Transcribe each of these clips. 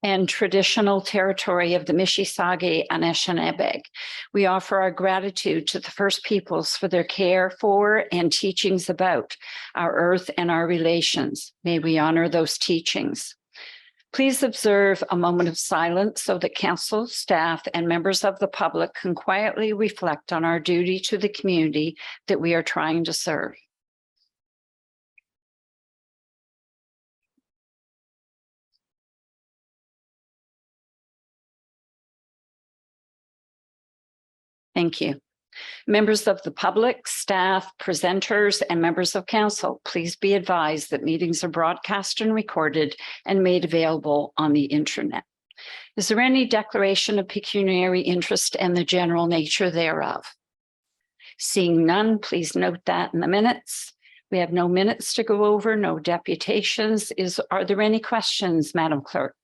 and traditional territory of the Mississauga and Anishinaabe. We offer our gratitude to the First Peoples for their care for and teachings about our earth and our relations. May we honor those teachings. Please observe a moment of silence so that council, staff, and members of the public can quietly reflect on our duty to the community that we are trying to serve. Thank you. Members of the public, staff, presenters, and members of council, please be advised that meetings are broadcast and recorded and made available on the internet. Is there any declaration of pecuniary interest and the general nature thereof? Seeing none, please note that in the minutes. We have no minutes to go over, no deputations. Are there any questions, Madam Clerk?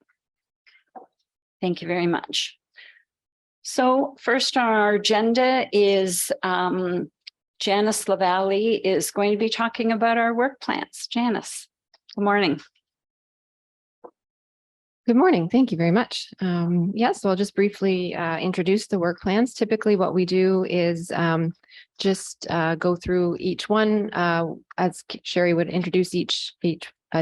Thank you very much. So first on our agenda is Janice Lavallee is going to be talking about our work plans. Janice, good morning. Good morning. Thank you very much. So I'll just briefly introduce the work plans. Typically what we do is just go through each one as Sherry would introduce each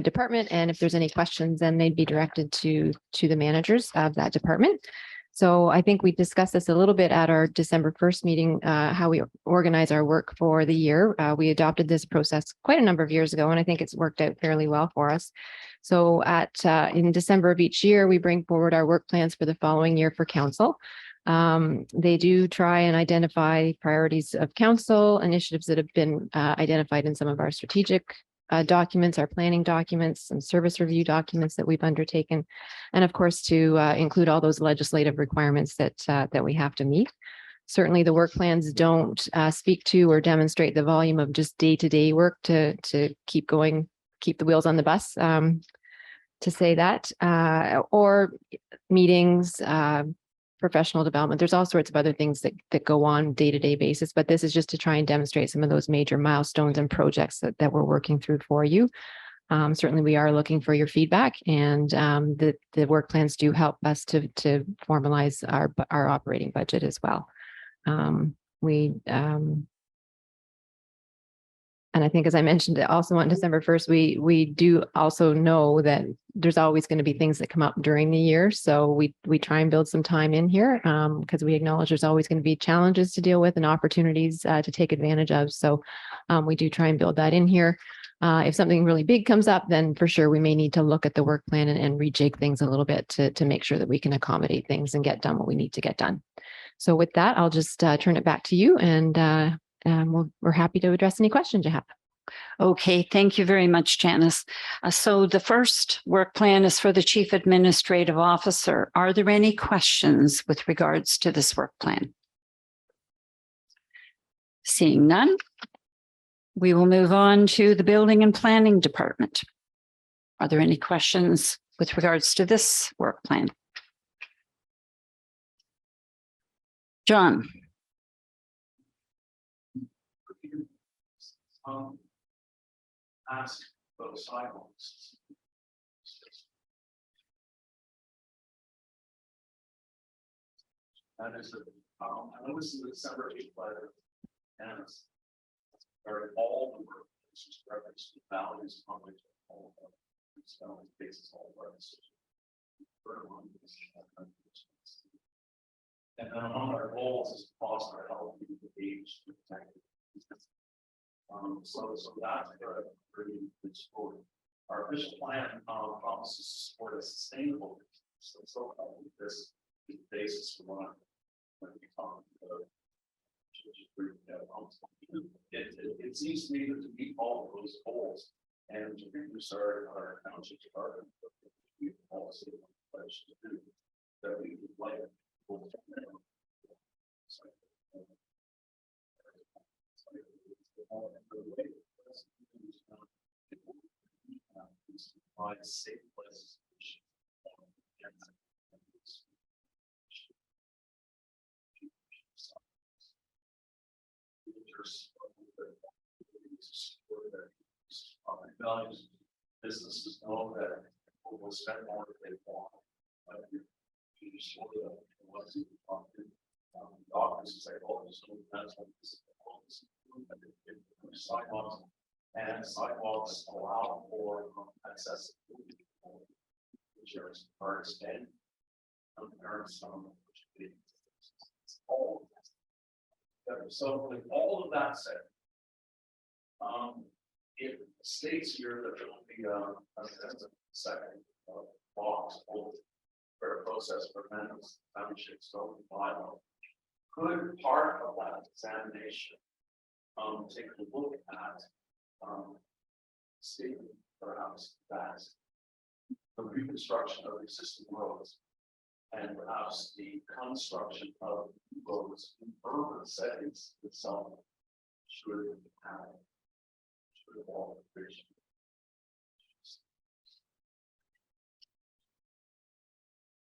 department. And if there's any questions, then they'd be directed to the managers of that department. So I think we discussed this a little bit at our December 1st meeting, how we organize our work for the year. We adopted this process quite a number of years ago, and I think it's worked out fairly well for us. So in December of each year, we bring forward our work plans for the following year for council. They do try and identify priorities of council, initiatives that have been identified in some of our strategic documents, our planning documents, and service review documents that we've undertaken, and of course to include all those legislative requirements that we have to meet. Certainly the work plans don't speak to or demonstrate the volume of just day-to-day work to keep going, keep the wheels on the bus, to say that, or meetings, professional development. There's all sorts of other things that go on day-to-day basis, but this is just to try and demonstrate some of those major milestones and projects that we're working through for you. Certainly we are looking for your feedback, and the work plans do help us to formalize our operating budget as well. And I think, as I mentioned also on December 1st, we do also know that there's always going to be things that come up during the year. So we try and build some time in here because we acknowledge there's always going to be challenges to deal with and opportunities to take advantage of. So we do try and build that in here. If something really big comes up, then for sure we may need to look at the work plan and rejig things a little bit to make sure that we can accommodate things and get done what we need to get done. So with that, I'll just turn it back to you, and we're happy to address any questions you have. Okay, thank you very much, Janice. So the first work plan is for the Chief Administrative Officer. Are there any questions with regards to this work plan? Seeing none, we will move on to the Building and Planning Department. Are there any questions with regards to this work plan? John. Ask about sidewalks. That is I know this is the December 8th letter, and it's all the work, it's just reference to values, public, all of them, basis, all of us. And then among our goals is to foster a healthy age to protect it. So that's pretty good story. Our official plan promises to support a sustainable business. So this is the basis for what we talk about. It seems to me that to meet all of those goals and to reduce our township department policy to do that we would like safe places. Values. Businesses know that people will spend more if they want. You just sort of, doctors say, oh, so that's what this is. Sidewalks and sidewalks allow for accessibility, which are expanded. There are some which all of that. So with all of that said, it states here that there will be a second box for a process for amendments, township zoning bylaw. Could part of that examination take a look at statement perhaps that the reconstruction of existing roads and perhaps the construction of roads in urban settings itself should evolve.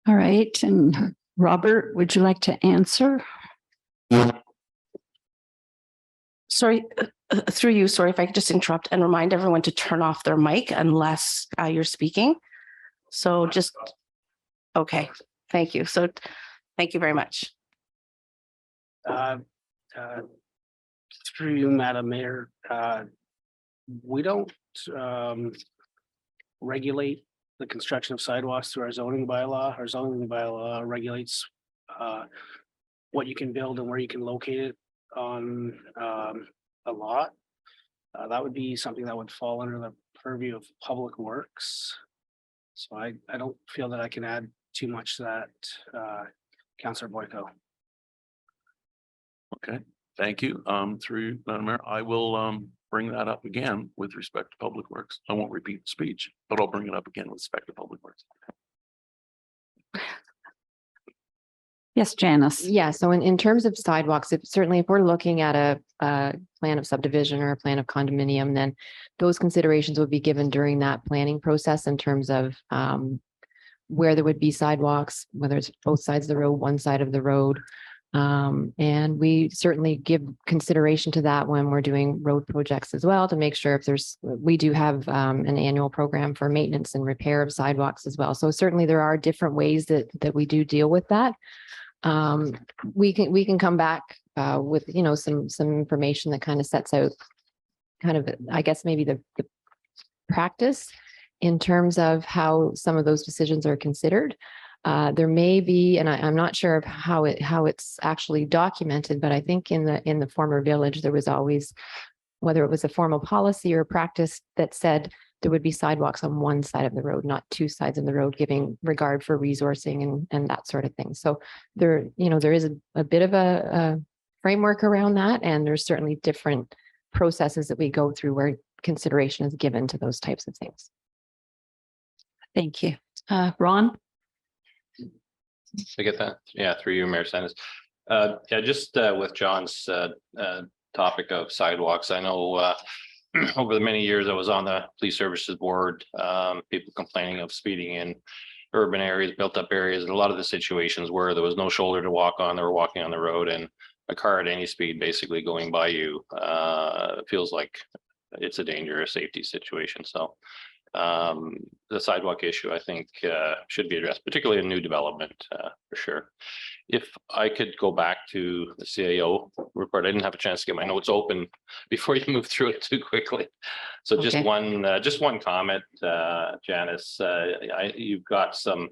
All right, and Robert, would you like to answer? Sorry, through you, sorry if I could just interrupt and remind everyone to turn off their mic unless you're speaking. So just, okay, thank you. So thank you very much. Through you, Madam Mayor, we don't regulate the construction of sidewalks through our zoning bylaw. Our zoning bylaw regulates what you can build and where you can locate it on a lot. That would be something that would fall under the purview of Public Works. So I don't feel that I can add too much to that, Councillor Boyko. Okay, thank you. Through you, Madam Mayor, I will bring that up again with respect to Public Works. I won't repeat the speech, but I'll bring it up again with respect to Public Works. Yes, Janice. Yeah, so in terms of sidewalks, certainly if we're looking at a plan of subdivision or a plan of condominium, then those considerations would be given during that planning process in terms of where there would be sidewalks, whether it's both sides of the road, one side of the road. And we certainly give consideration to that when we're doing road projects as well, to make sure we do have an annual program for maintenance and repair of sidewalks as well. So certainly there are different ways that we do deal with that. We can come back with, some information that kind of sets out kind of, I guess, maybe the practice in terms of how some of those decisions are considered. There may be, and I'm not sure of how it's actually documented, but I think in the former village, there was always, whether it was a formal policy or practice that said there would be sidewalks on one side of the road, not two sides of the road, giving regard for resourcing and that sort of thing. So there is a bit of a framework around that, and there's certainly different processes that we go through where consideration is given to those types of things. Thank you. Ron? I get that. Yeah, through you, Mayor Sanders. Yeah, just with John's topic of sidewalks, I know over the many years I was on the police services board, people complaining of speeding in urban areas, built up areas, and a lot of the situations where there was no shoulder to walk on, they were walking on the road, and a car at any speed basically going by you feels like it's a dangerous safety situation. So the sidewalk issue, I think, should be addressed, particularly in new development, for sure. If I could go back to the CAO report, I didn't have a chance to get my notes open before you move through it too quickly. So just one comment, Janice. You've got some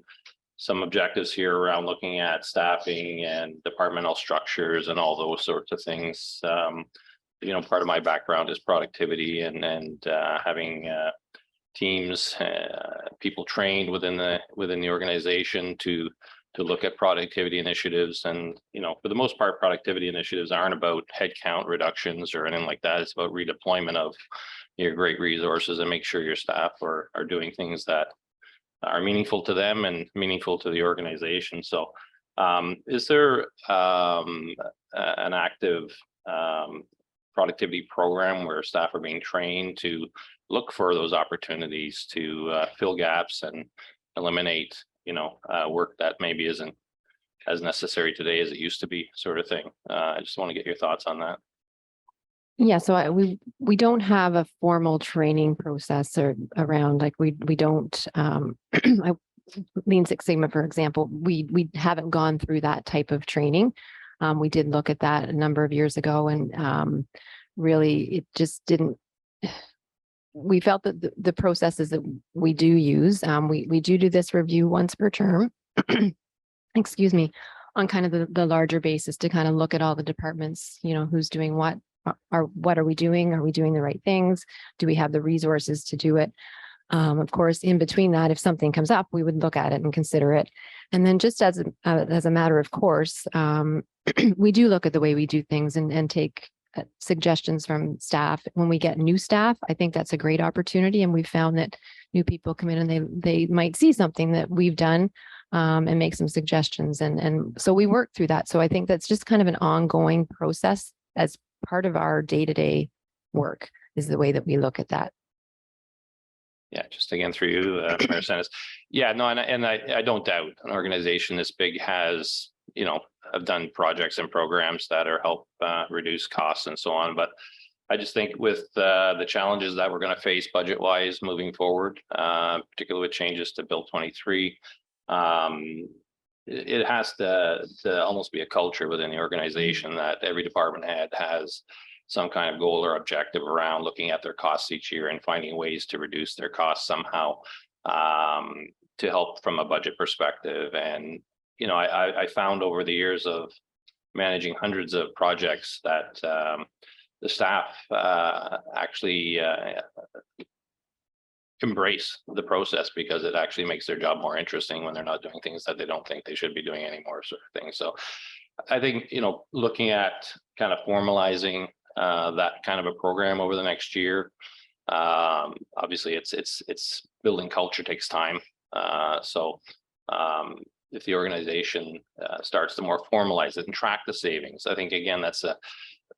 objectives here around looking at staffing and departmental structures and all those sorts of things. Part of my background is productivity and having teams, people trained within the organization to look at productivity initiatives. And, for the most part, productivity initiatives aren't about headcount reductions or anything like that. It's about redeployment of your great resources and make sure your staff are doing things that are meaningful to them and meaningful to the organization. So is there an active productivity program where staff are being trained to look for those opportunities to fill gaps and eliminate, work that maybe isn't as necessary today as it used to be, sort of thing? I just want to get your thoughts on that. Yeah, so we don't have a formal training process around, like we don't Lean Six Sigma, for example, we haven't gone through that type of training. We did look at that a number of years ago, and really it just didn't. We felt that the processes that we do use, we do this review once per term. Excuse me, on kind of the larger basis to kind of look at all the departments, who's doing what, what are we doing? Are we doing the right things? Do we have the resources to do it? Of course, in between that, if something comes up, we would look at it and consider it. And then just as a matter of course, we do look at the way we do things and take suggestions from staff. When we get new staff, I think that's a great opportunity. And we've found that new people come in and they might see something that we've done and make some suggestions. And so we work through that. So I think that's just kind of an ongoing process as part of our day-to-day work is the way that we look at that. Yeah, just again through you, Mayor Sanders. Yeah, no, and I don't doubt an organization this big has, have done projects and programs that are help reduce costs and so on. But I just think with the challenges that we're going to face budget wise moving forward, particularly with changes to Bill 23, it has to almost be a culture within the organization that every department head has some kind of goal or objective around looking at their costs each year and finding ways to reduce their costs somehow to help from a budget perspective. And, I found over the years of managing hundreds of projects that the staff actually embrace the process because it actually makes their job more interesting when they're not doing things that they don't think they should be doing anymore, sort of thing. So I think, looking at kind of formalizing that kind of a program over the next year. Obviously it's building culture takes time. So if the organization starts to more formalize it and track the savings, I think again, that's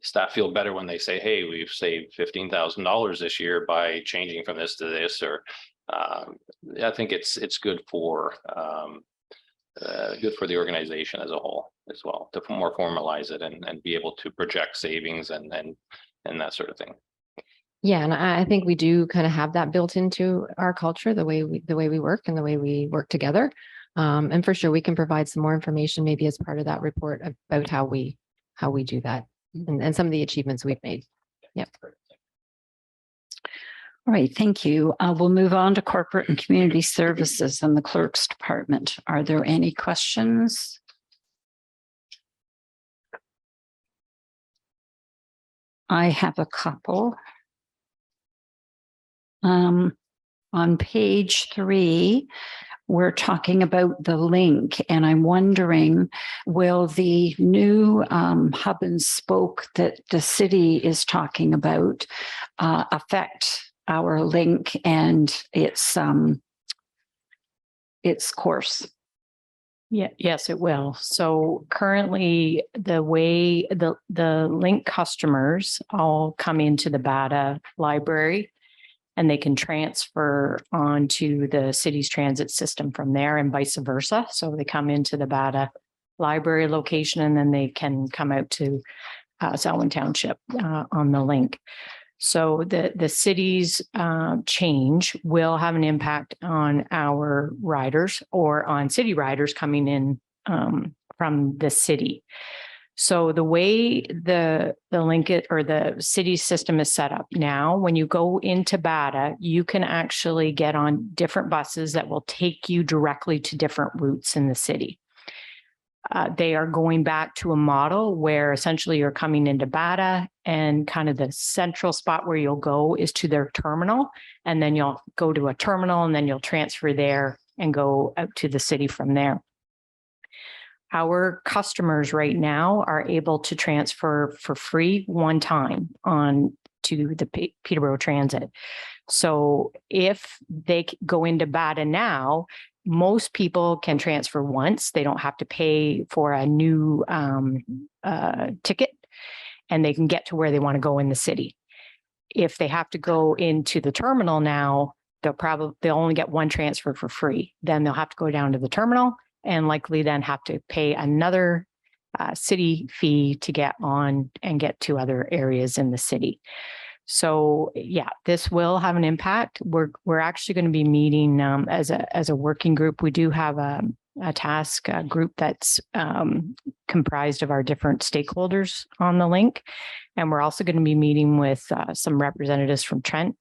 staff feel better when they say, hey, we've saved $15,000 this year by changing from this to this, or I think it's good for the organization as a whole as well, to more formalize it and be able to project savings and that sort of thing. Yeah, and I think we do kind of have that built into our culture, the way we work and the way we work together. And for sure, we can provide some more information maybe as part of that report about how we do that and some of the achievements we've made. Yep. All right, thank you. We'll move on to corporate and community services and the clerk's department. Are there any questions? I have a couple. On page 3, we're talking about the link, and I'm wondering, will the new hub and spoke that the city is talking about affect our link and its course? Yeah, yes, it will. So currently the way the link customers all come into the BATA library and they can transfer onto the city's transit system from there and vice versa. So they come into the BATA library location and then they can come out to Selwyn Township on the link. So the city's change will have an impact on our riders or on city riders coming in from the city. So the way the link or the city system is set up now, when you go into BATA, you can actually get on different buses that will take you directly to different routes in the city. They are going back to a model where essentially you're coming into BATA and kind of the central spot where you'll go is to their terminal, and then you'll go to a terminal and then you'll transfer there and go out to the city from there. Our customers right now are able to transfer for free one time on to the Peterborough Transit. So if they go into BATA now, most people can transfer once. They don't have to pay for a new ticket, and they can get to where they want to go in the city. If they have to go into the terminal now, they'll only get one transfer for free. Then they'll have to go down to the terminal and likely then have to pay another city fee to get on and get to other areas in the city. So yeah, this will have an impact. We're actually going to be meeting as a working group. We do have a task group that's comprised of our different stakeholders on the link. And we're also going to be meeting with some representatives from Trent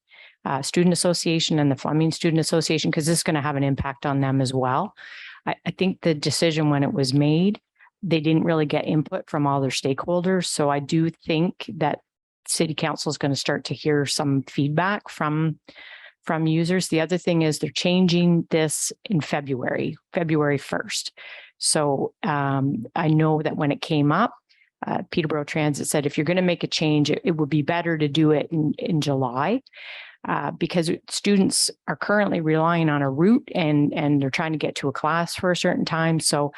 Student Association and the Fleming Student Association, because this is going to have an impact on them as well. I think the decision when it was made, they didn't really get input from all their stakeholders. So I do think that City Council is going to start to hear some feedback from users. The other thing is they're changing this in February 1st. So I know that when it came up, Peterborough Transit said, if you're going to make a change, it would be better to do it in July. Because students are currently relying on a route and they're trying to get to a class for a certain time. So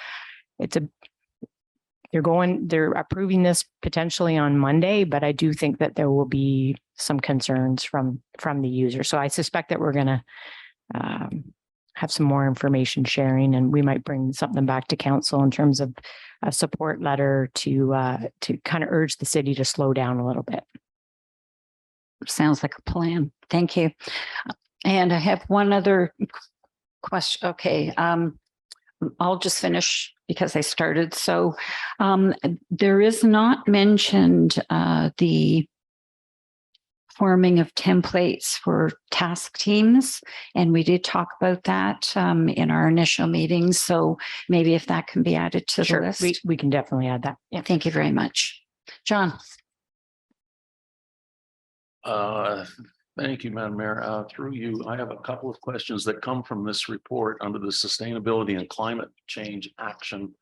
they're approving this potentially on Monday, but I do think that there will be some concerns from the user. So I suspect that we're going to have some more information sharing, and we might bring something back to council in terms of a support letter to kind of urge the city to slow down a little bit. Sounds like a plan. Thank you. And I have one other question. Okay. I'll just finish because I started. So there is not mentioned the forming of templates for task teams. And we did talk about that in our initial meetings. So maybe if that can be added to the list. We can definitely add that. Yeah. Thank you very much. John. Thank you, Madam Mayor. Through you, I have a couple of questions that come from this report under the Sustainability and Climate Change Action.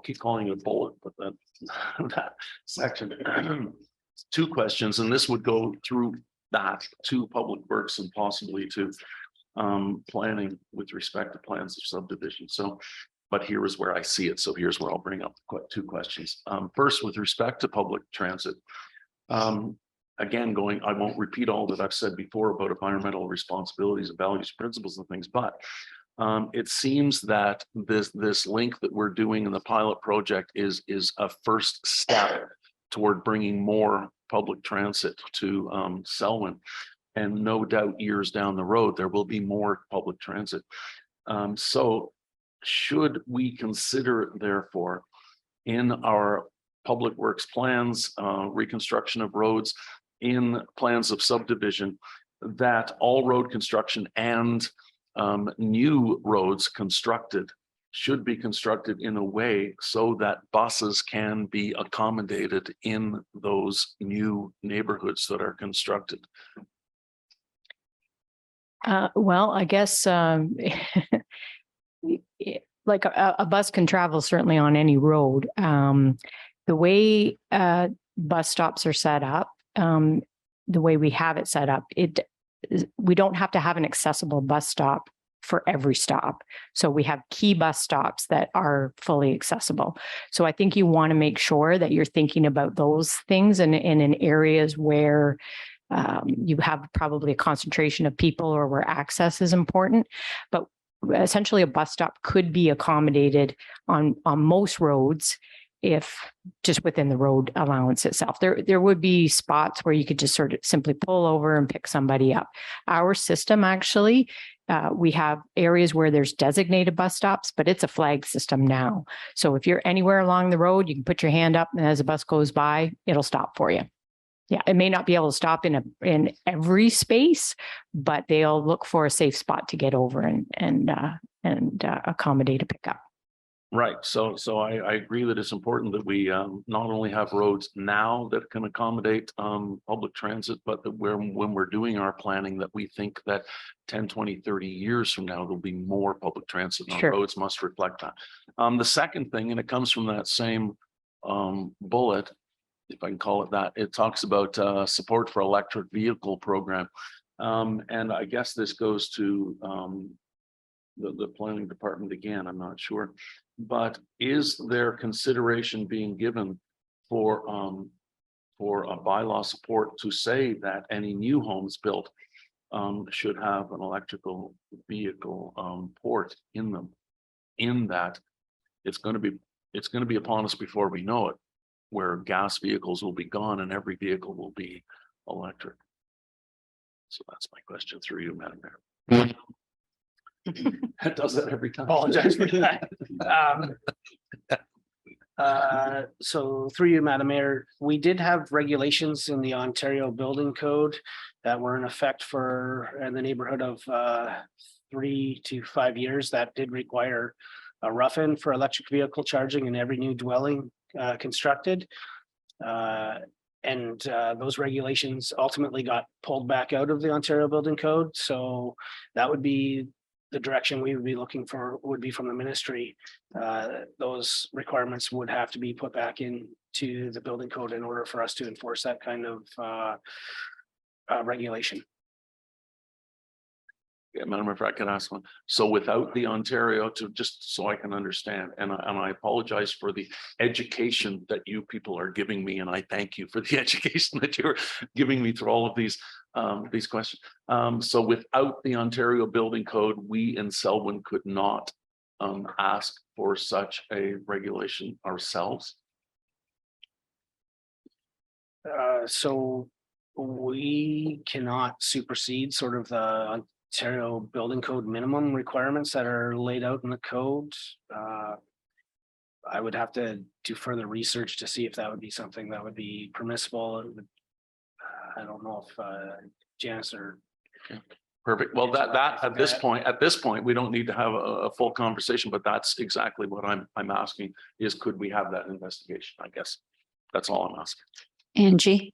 Keep calling it a bullet, but that section. Two questions, and this would go through that to Public Works and possibly to planning with respect to plans of subdivision. So, but here is where I see it. So here's where I'll bring up two questions. First, with respect to public transit. Again, I won't repeat all that I've said before about environmental responsibilities and values, principles and things, but it seems that this link that we're doing in the pilot project is a first step toward bringing more public transit to Selwyn. And no doubt years down the road, there will be more public transit. So should we consider, therefore, in our public works plans, reconstruction of roads, in plans of subdivision, that all road construction and new roads constructed should be constructed in a way so that buses can be accommodated in those new neighborhoods that are constructed? Well, I guess like a bus can travel certainly on any road. The way bus stops are set up, the way we have it set up, we don't have to have an accessible bus stop for every stop. So we have key bus stops that are fully accessible. So I think you want to make sure that you're thinking about those things and in areas where you have probably a concentration of people or where access is important. But essentially a bus stop could be accommodated on most roads if just within the road allowance itself. There would be spots where you could just sort of simply pull over and pick somebody up. Our system actually, we have areas where there's designated bus stops, but it's a flag system now. So if you're anywhere along the road, you can put your hand up and as a bus goes by, it'll stop for you. Yeah, it may not be able to stop in every space, but they'll look for a safe spot to get over and accommodate a pickup. Right. So I agree that it's important that we not only have roads now that can accommodate public transit, but that when we're doing our planning, that we think that 10, 20, 30 years from now, there'll be more public transit on roads must reflect that. The second thing, and it comes from that same bullet, if I can call it that, it talks about support for electric vehicle program. And I guess this goes to the planning department again, I'm not sure. But is there consideration being given for a bylaw support to say that any new homes built should have an electrical vehicle port in them? In that it's going to be upon us before we know it, where gas vehicles will be gone and every vehicle will be electric. So that's my question through you, Madam Mayor. It does that every time. Apologize for that. So through you, Madam Mayor, we did have regulations in the Ontario Building Code that were in effect for in the neighborhood of 3 to 5 years that did require a rough-in for electric vehicle charging in every new dwelling constructed. And those regulations ultimately got pulled back out of the Ontario Building Code. So that would be the direction we would be looking for, would be from the ministry. Those requirements would have to be put back into the building code in order for us to enforce that kind of regulation. Yeah, Madam Mayor, if I could ask one. So without the Ontario, to just so I can understand, and I apologize for the education that you people are giving me, and I thank you for the education that you're giving me through all of these questions. So without the Ontario Building Code, we in Selwyn could not ask for such a regulation ourselves. So we cannot supersede sort of the Ontario Building Code minimum requirements that are laid out in the code. I would have to do further research to see if that would be something that would be permissible. I don't know if Janice or. Perfect. Well, that at this point, we don't need to have a full conversation, but that's exactly what I'm asking is, could we have that investigation? I guess that's all I'm asking. Angie?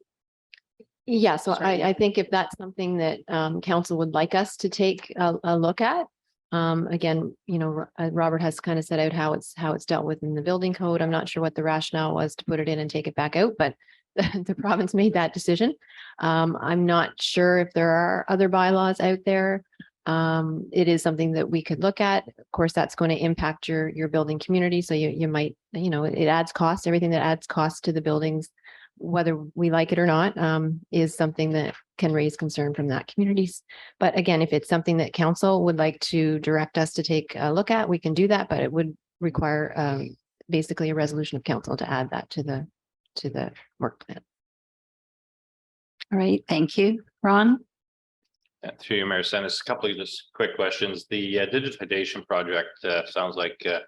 Yeah, so Sorry. I think if that's something that council would like us to take a look at. Again, you know, Robert has kind of set out how it's dealt with in the building code. I'm not sure what the rationale was to put it in and take it back out, but the province made that decision. I'm not sure if there are other bylaws out there. It is something that we could look at. Of course, that's going to impact your building community. So you might, you know, it adds cost. Everything that adds cost to the buildings, whether we like it or not, is something that can raise concern from that communities. But again, if it's something that council would like to direct us to take a look at, we can do that, but it would require basically a resolution of council to add that to the work plan. All right, thank you. Ron? Through you, Mayor Sennis, a couple of just quick questions. The digitization project sounds like a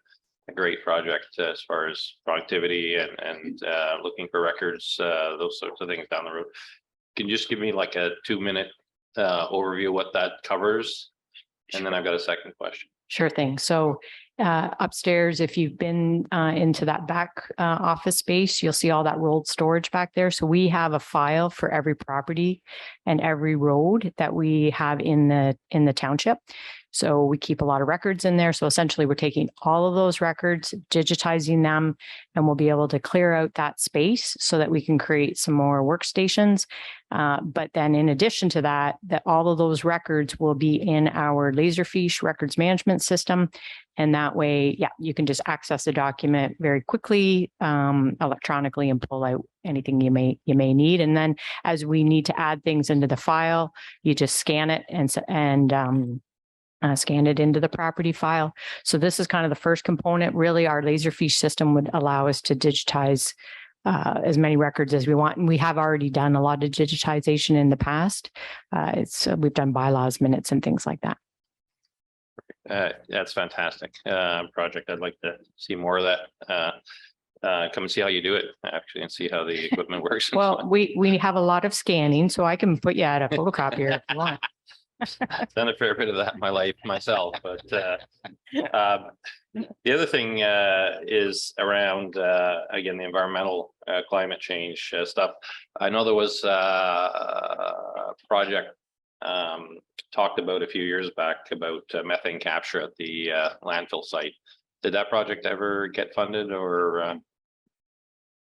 great project as far as productivity and looking for records, those sorts of things down the road. Can you just give me like a 2-minute overview of what that covers? And then I've got a second question. Sure thing. So upstairs, if you've been into that back office space, you'll see all that rolled storage back there. So we have a file for every property and every road that we have in the township. So we keep a lot of records in there. So essentially we're taking all of those records, digitizing them, and we'll be able to clear out that space so that we can create some more workstations. But then in addition to that, all of those records will be in our Laserfiche records management system. And that way, yeah, you can just access a document very quickly, electronically, and pull out anything you may need. And then as we need to add things into the file, you just scan it and scan it into the property file. So this is kind of the first component. Really, our Laserfiche system would allow us to digitize as many records as we want. And we have already done a lot of digitization in the past. We've done bylaws, minutes, and things like that. That's fantastic project. I'd like to see more of that. Come and see how you do it actually and see how the equipment works. Well, we have a lot of scanning, so I can put you at a photocopier if you want. I've done a fair bit of that in my life myself, but the other thing is around again the environmental climate change stuff. I know there was a project talked about a few years back about methane capture at the landfill site. Did that project ever get funded or?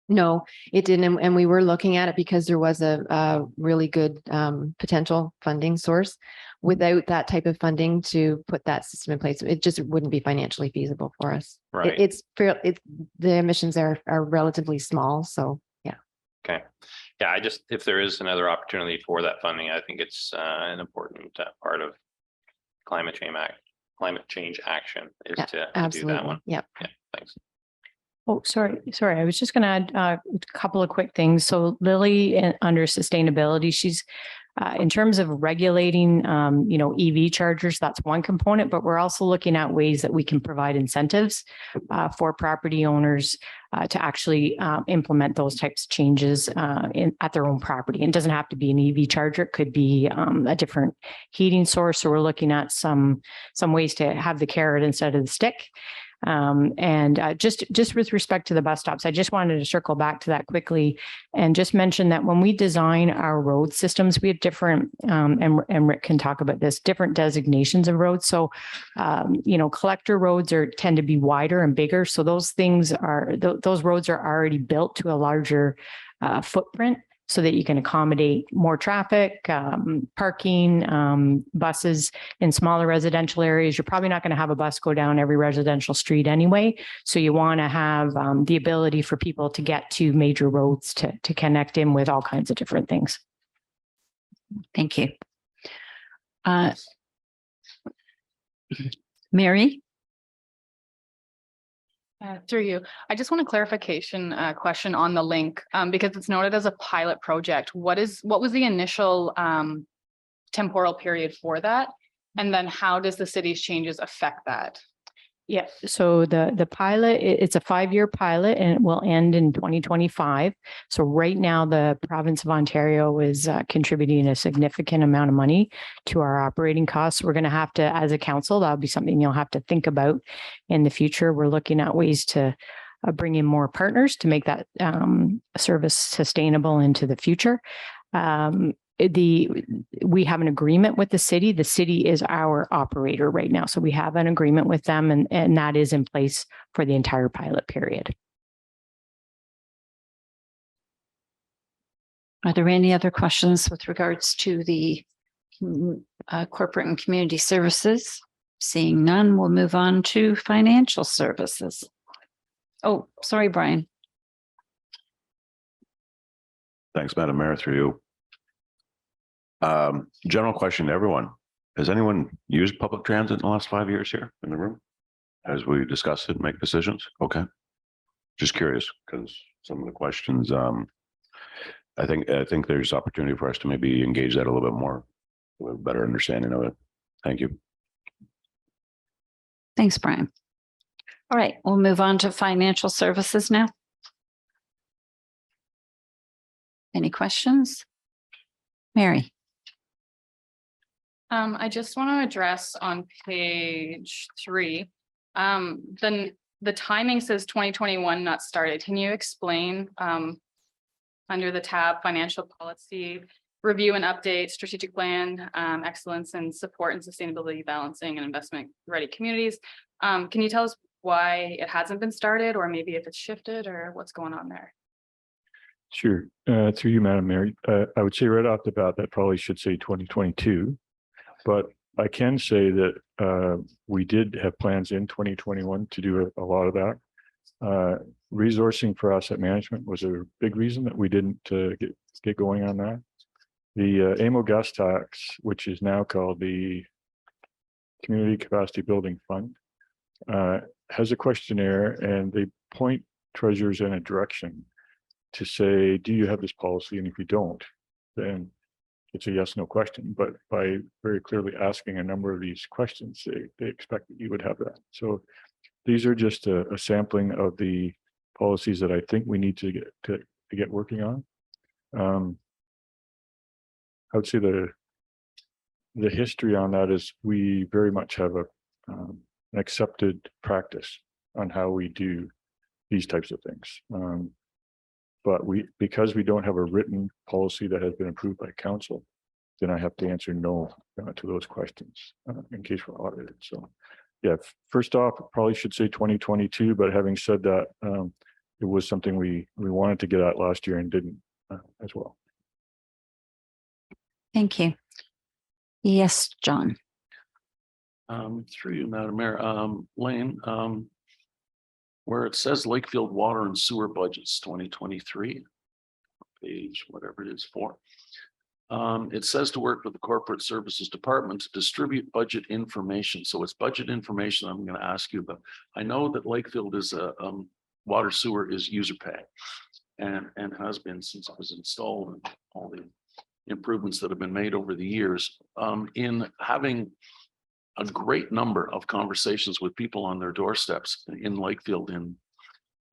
No, it didn't. And we were looking at it because there was a really good potential funding source. Without that type of funding to put that system in place, it just wouldn't be financially feasible for us. Right. The emissions are relatively small. So yeah. Okay. Yeah, if there is another opportunity for that funding, I think it's an important part of climate change action is to do that one. Yep. Yeah, thanks. Oh, sorry. I was just going to add a couple of quick things. So Lily, under sustainability, she's in terms of regulating, EV chargers, that's one component, but we're also looking at ways that we can provide incentives for property owners to actually implement those types of changes at their own property. And it doesn't have to be an EV charger. It could be a different heating source. So we're looking at some ways to have the carrot instead of the stick. Just with respect to the bus stops, I just wanted to circle back to that quickly and just mention that when we design our road systems, we have different, and Rick can talk about this, different designations of roads. So, collector roads tend to be wider and bigger. So those those roads are already built to a larger footprint, so that you can accommodate more traffic, parking, buses in smaller residential areas. You're probably not going to have a bus go down every residential street anyway. So you want to have the ability for people to get to major roads to connect in with all kinds of different things. Thank you. Mary? Through you. I just want a clarification question on the link because it's noted as a pilot project. What was the initial temporal period for that? And then how does the city's changes affect that? Yeah, so the pilot, it's a 5-year pilot and it will end in 2025. So right now, the province of Ontario is contributing a significant amount of money to our operating costs. We're going to have to, as a council, that'll be something you'll have to think about in the future. We're looking at ways to bring in more partners to make that service sustainable into the future. We have an agreement with the city. The city is our operator right now. So we have an agreement with them and that is in place for the entire pilot period. Are there any other questions with regards to the corporate and community services? Seeing none, we'll move on to financial services. Oh, sorry, Brian. Thanks, Madam Mayor, through you. General question to everyone. Has anyone used public transit in the last 5 years here in the room? As we discuss it, and make decisions? Okay. Just curious, because some of the questions, I think there's opportunity for us to maybe engage that a little bit more, with a better understanding of it. Thank you. Thanks, Brian. All right, we'll move on to financial services now. Any questions? Mary? I just want to address on page 3. The timing says 2021 not started. Can you explain under the tab financial policy, review and update strategic plan, excellence and support and sustainability balancing and investment ready communities? Can you tell us why it hasn't been started, or maybe if it's shifted, or what's going on there? Sure. Through you, Madam Mayor, I would say right off the bat that probably should say 2022, but I can say that we did have plans in 2021 to do a lot of that. Resourcing for asset management was a big reason that we didn't get going on that. The AMO gas tax, which is now called the Community Capacity Building Fund, has a questionnaire, and they point treasurers in a direction to say, do you have this policy? And if you don't, then it's a yes, no question. But by very clearly asking a number of these questions, they expect that you would have that. So these are just a sampling of the policies that I think we need to get working on. I would say the history on that is we very much have an accepted practice on how we do these types of things. But because we don't have a written policy that has been approved by council, then I have to answer no to those questions in case we're audited. So yeah, first off, probably should say 2022, but having said that, it was something we wanted to get at last year and didn't as well. Thank you. Yes, John. Through you, Madam Mayor, Lane, where it says Lakefield Water and Sewer Budgets 2023, page whatever it is 4. It says to work with the Corporate Services Department to distribute budget information. So it's budget information I'm going to ask you about. I know that Lakefield is water sewer is user pay. And has been since it was installed and all the improvements that have been made over the years. In having a great number of conversations with people on their doorsteps in Lakefield in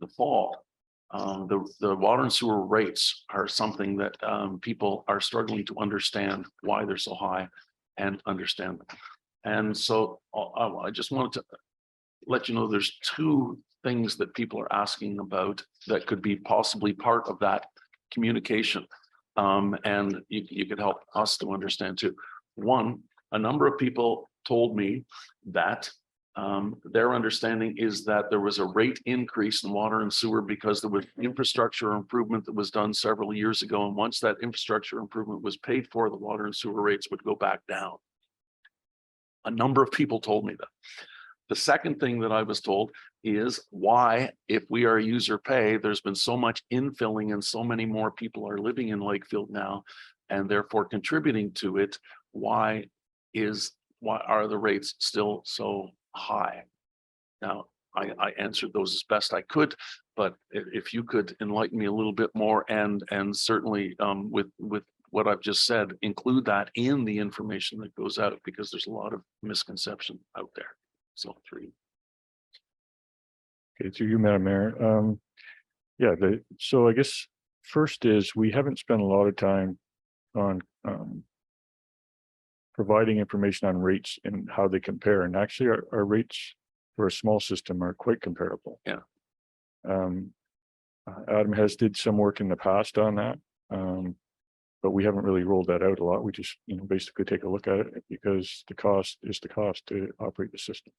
the fall. The water and sewer rates are something that people are struggling to understand why they're so high and understand them. And so I just wanted to let you know there's two things that people are asking about that could be possibly part of that communication. And you could help us to understand too. One, a number of people told me that their understanding is that there was a rate increase in water and sewer because there was infrastructure improvement that was done several years ago. And once that infrastructure improvement was paid for, the water and sewer rates would go back down. A number of people told me that. The second thing that I was told is why, if we are user pay, there's been so much infilling and so many more people are living in Lakefield now and therefore contributing to it. Why are the rates still so high? Now, I answered those as best I could, but if you could enlighten me a little bit more and certainly with what I've just said, include that in the information that goes out, because there's a lot of misconception out there. So three. Okay, through you, Madam Mayor. Yeah, so I guess first is we haven't spent a lot of time on providing information on rates and how they compare. And actually our rates for a small system are quite comparable. Yeah. Adam has did some work in the past on that. But we haven't really rolled that out a lot. We just, basically take a look at it because the cost is the cost to operate the system.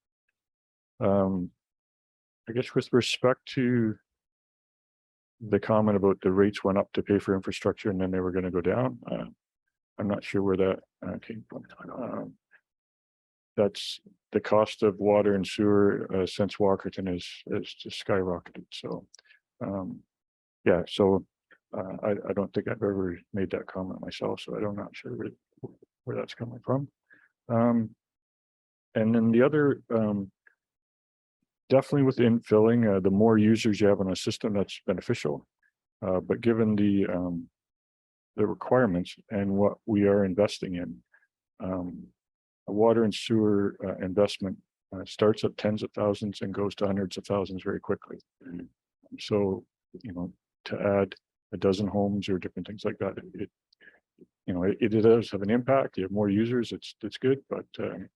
I guess with respect to the comment about the rates went up to pay for infrastructure and then they were going to go down, I'm not sure where that came from. That's the cost of water and sewer since Walkerton is just skyrocketed. So, yeah, so. I don't think I've ever made that comment myself, so I'm not sure where that's coming from. And then the other, definitely with infilling, the more users you have on a system, that's beneficial. But given the requirements and what we are investing in, a water and sewer investment starts at tens of thousands and goes to hundreds of thousands very quickly. So, to add a dozen homes or different things like that, it does have an impact. You have more users, it's good, but the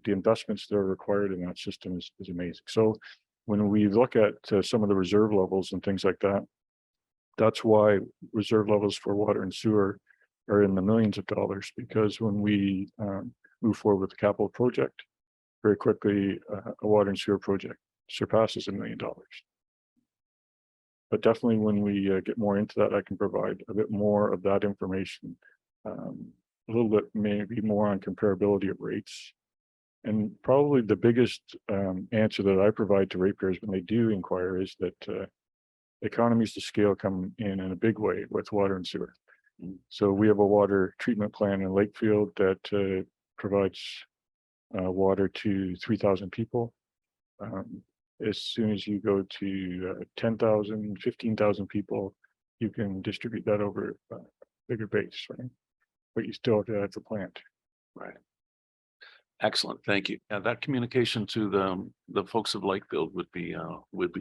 investments that are required in that system is amazing. So when we look at some of the reserve levels and things like that, that's why reserve levels for water and sewer are in the millions of dollars, because when we move forward with the capital project, very quickly a water and sewer project surpasses $1 million. But definitely when we get more into that, I can provide a bit more of that information, a little bit maybe more on comparability of rates. And probably the biggest answer that I provide to ratepayers when they do inquire is that economies of scale come in a big way with water and sewer. So we have a water treatment plant in Lakefield that provides water to 3,000 people. As soon as you go to 10,000, 15,000 people, you can distribute that over a bigger base, right? But you still have to add the plant. Right. Excellent. Thank you. Yeah, that communication to the folks of Lakefield would be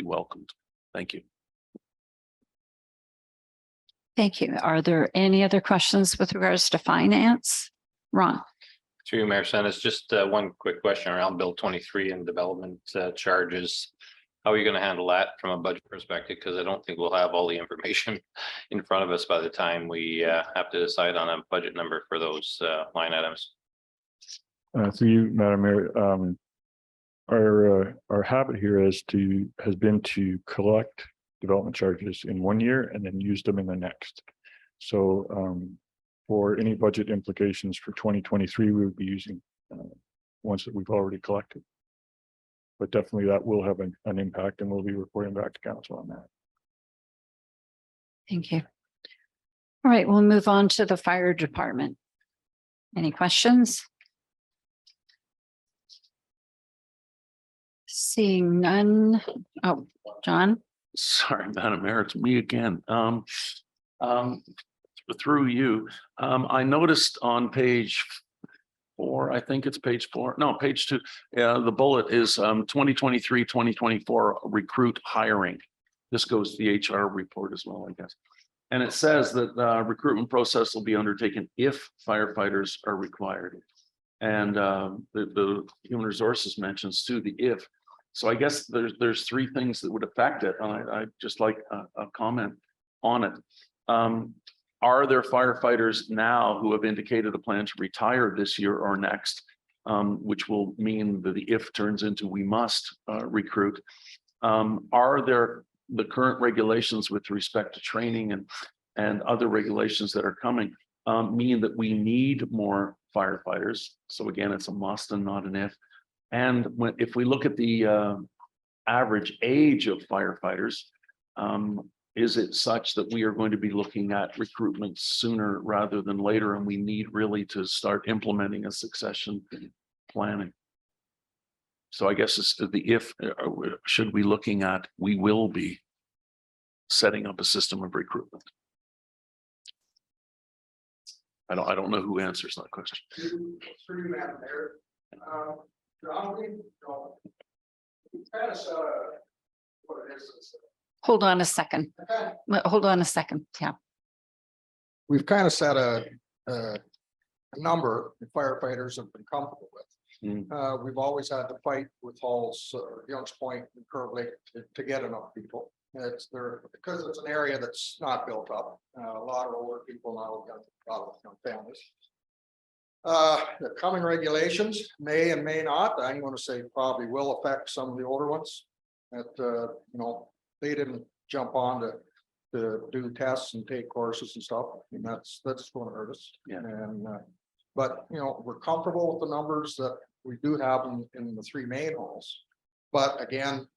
welcomed. Thank you. Thank you. Are there any other questions with regards to finance? Ron? Through you, Mayor Sennis, just one quick question around Bill 23 and development charges. How are you going to handle that from a budget perspective? Because I don't think we'll have all the information in front of us by the time we have to decide on a budget number for those line items. Through you, Madam Mayor, our habit here has been to collect development charges in 1 year and then use them in the next. So for any budget implications for 2023, we would be using ones that we've already collected. But definitely that will have an impact, and we'll be reporting back to council on that. Thank you. All right, we'll move on to the fire department. Any questions? Seeing none. Oh, John? Sorry, Madam Mayor, it's me again. Through you, I noticed on page 4, I think it's page 4, no, page 2. The bullet is 2023, 2024 recruit hiring. This goes to the HR report as well, I guess. And it says that the recruitment process will be undertaken if firefighters are required. And the human resources mentions too, the if. So I guess there's 3 things that would affect it. And I'd just like a comment on it. Are there firefighters now who have indicated a plan to retire this year or next? Which will mean that the if turns into we must recruit. Are there the current regulations with respect to training and other regulations that are coming mean that we need more firefighters? So again, it's a must and not an if. And if we look at the average age of firefighters, is it such that we are going to be looking at recruitment sooner rather than later, and we need really to start implementing a succession planning? So I guess it's the if, should we looking at, we will be setting up a system of recruitment. I don't know who answers that question. Through Madam Mayor. John, what it is. Hold on a second. Hold on a second. Yeah. We've kind of set a number that firefighters have been comfortable with. We've always had to fight with Halls, Youngs Point and Curve Lake to get enough people. It's there because it's an area that's not built up. A lot of older people now, a lot of young families. The coming regulations may and may not, I'm going to say probably will affect some of the older ones that, you know, they didn't jump on to do tests and take courses and stuff. I mean, that's going to hurt us. Yeah. And, but, you know, we're comfortable with the numbers that we do have in the 3 main halls. But again,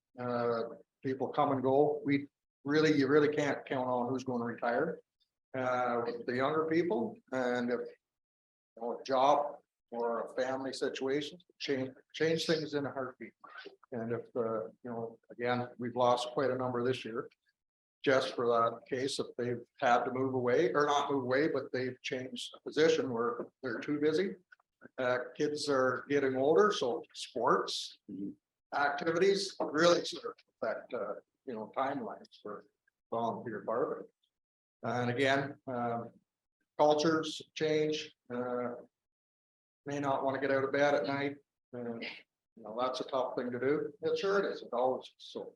people come and go. You really can't count on who's going to retire. The younger people, and if you know, a job or a family situation, change things in a heartbeat. And if you know, again, we've lost quite a number this year, just for that case, if they've had to move away or not move away, but they've changed a position where they're too busy. Kids are getting older, so sports activities really sort of affect you know, timelines for volunteer firefighters. And again, cultures change. May not want to get out of bed at night. You know, that's a tough thing to do. Yeah, sure it is. It always is. So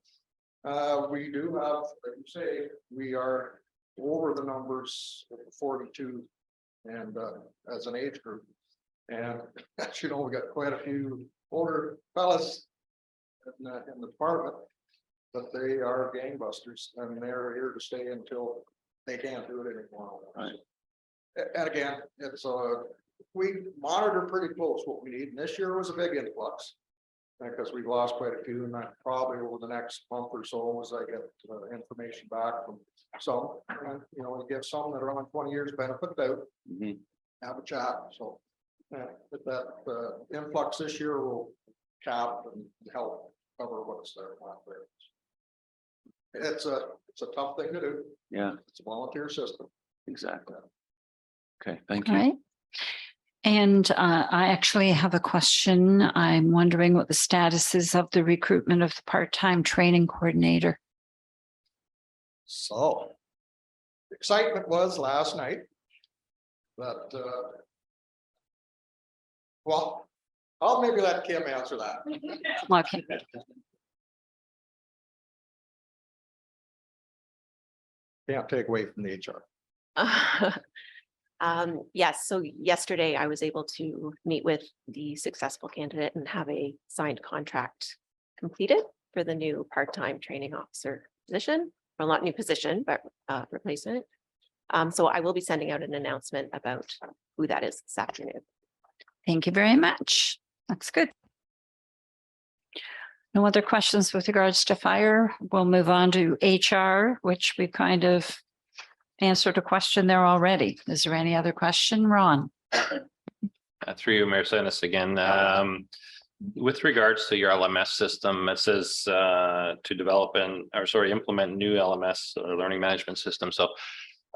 we do have, like you say, we are over the numbers of 42 and as an age group. And as you know, we got quite a few older fellas in the department, but they are gangbusters and they're here to stay until they can't do it anymore. Right. And again, it's we monitor pretty close what we need. And this year was a big influx because we've lost quite a few, and that probably over the next month or so as I get information back from some, and you know, we give some that are on 20 years benefit out, have a chat. So but that influx this year will cap and help cover what's there. It's a tough thing to do. Yeah, It's a volunteer system. exactly. Okay, thank All you. right. And I actually have a question. I'm wondering what the status is of the recruitment of the part-time training coordinator. So excitement was last night, but well, I'll maybe let Kim answer that. Okay. Can't take away from the HR. Yes, so yesterday I was able to meet with the successful candidate and have a signed contract completed for the new part-time training officer position. Well, not new position, but replacement. So I will be sending out an announcement about who that is this afternoon. Thank you very much. That's good. No other questions with regards to fire. We'll move on to HR, which we kind of answered a question there already. Is there any other question, Ron? Through you, Mayor Sennis again. with regards to your LMS system, it says to develop implement new LMS or learning management system. So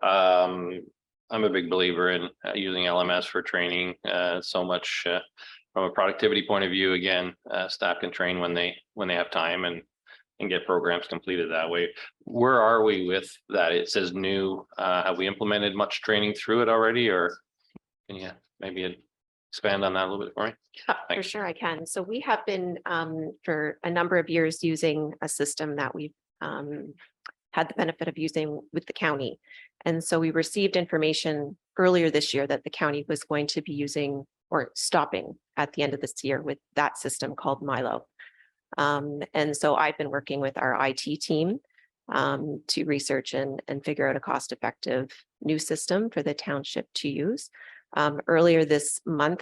I'm a big believer in using LMS for training. So much from a productivity point of view. Again, staff can train when they have time and get programs completed that way. Where are we with that? It says new. Have we implemented much training through it already, or can you maybe expand on that a little bit for me? Yeah, for Thanks. sure I can. So we have been for a number of years using a system that we've had the benefit of using with the county. And so we received information earlier this year that the county was going to be using or stopping at the end of this year with that system called Milo. And so I've been working with our IT team to research and figure out a cost-effective new system for the township to use. Earlier this month,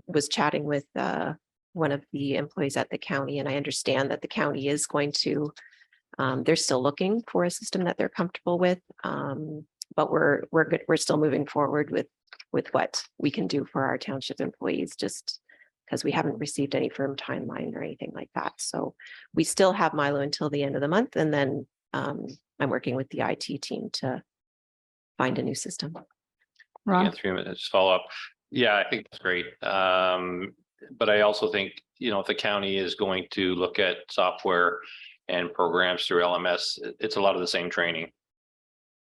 was chatting with one of the employees at the county, and I understand that the county is going to, they're still looking for a system that they're comfortable with. But we're good. We're still moving forward with what we can do for our township employees, just because we haven't received any firm timeline or anything like that. So we still have Milo until the end of the month, and then I'm working with the IT team to find a new system. Ron? Yeah, 3 minutes follow up. Yeah, I think that's great. But I also think, if the county is going to look at software and programs through LMS, it's a lot of the same training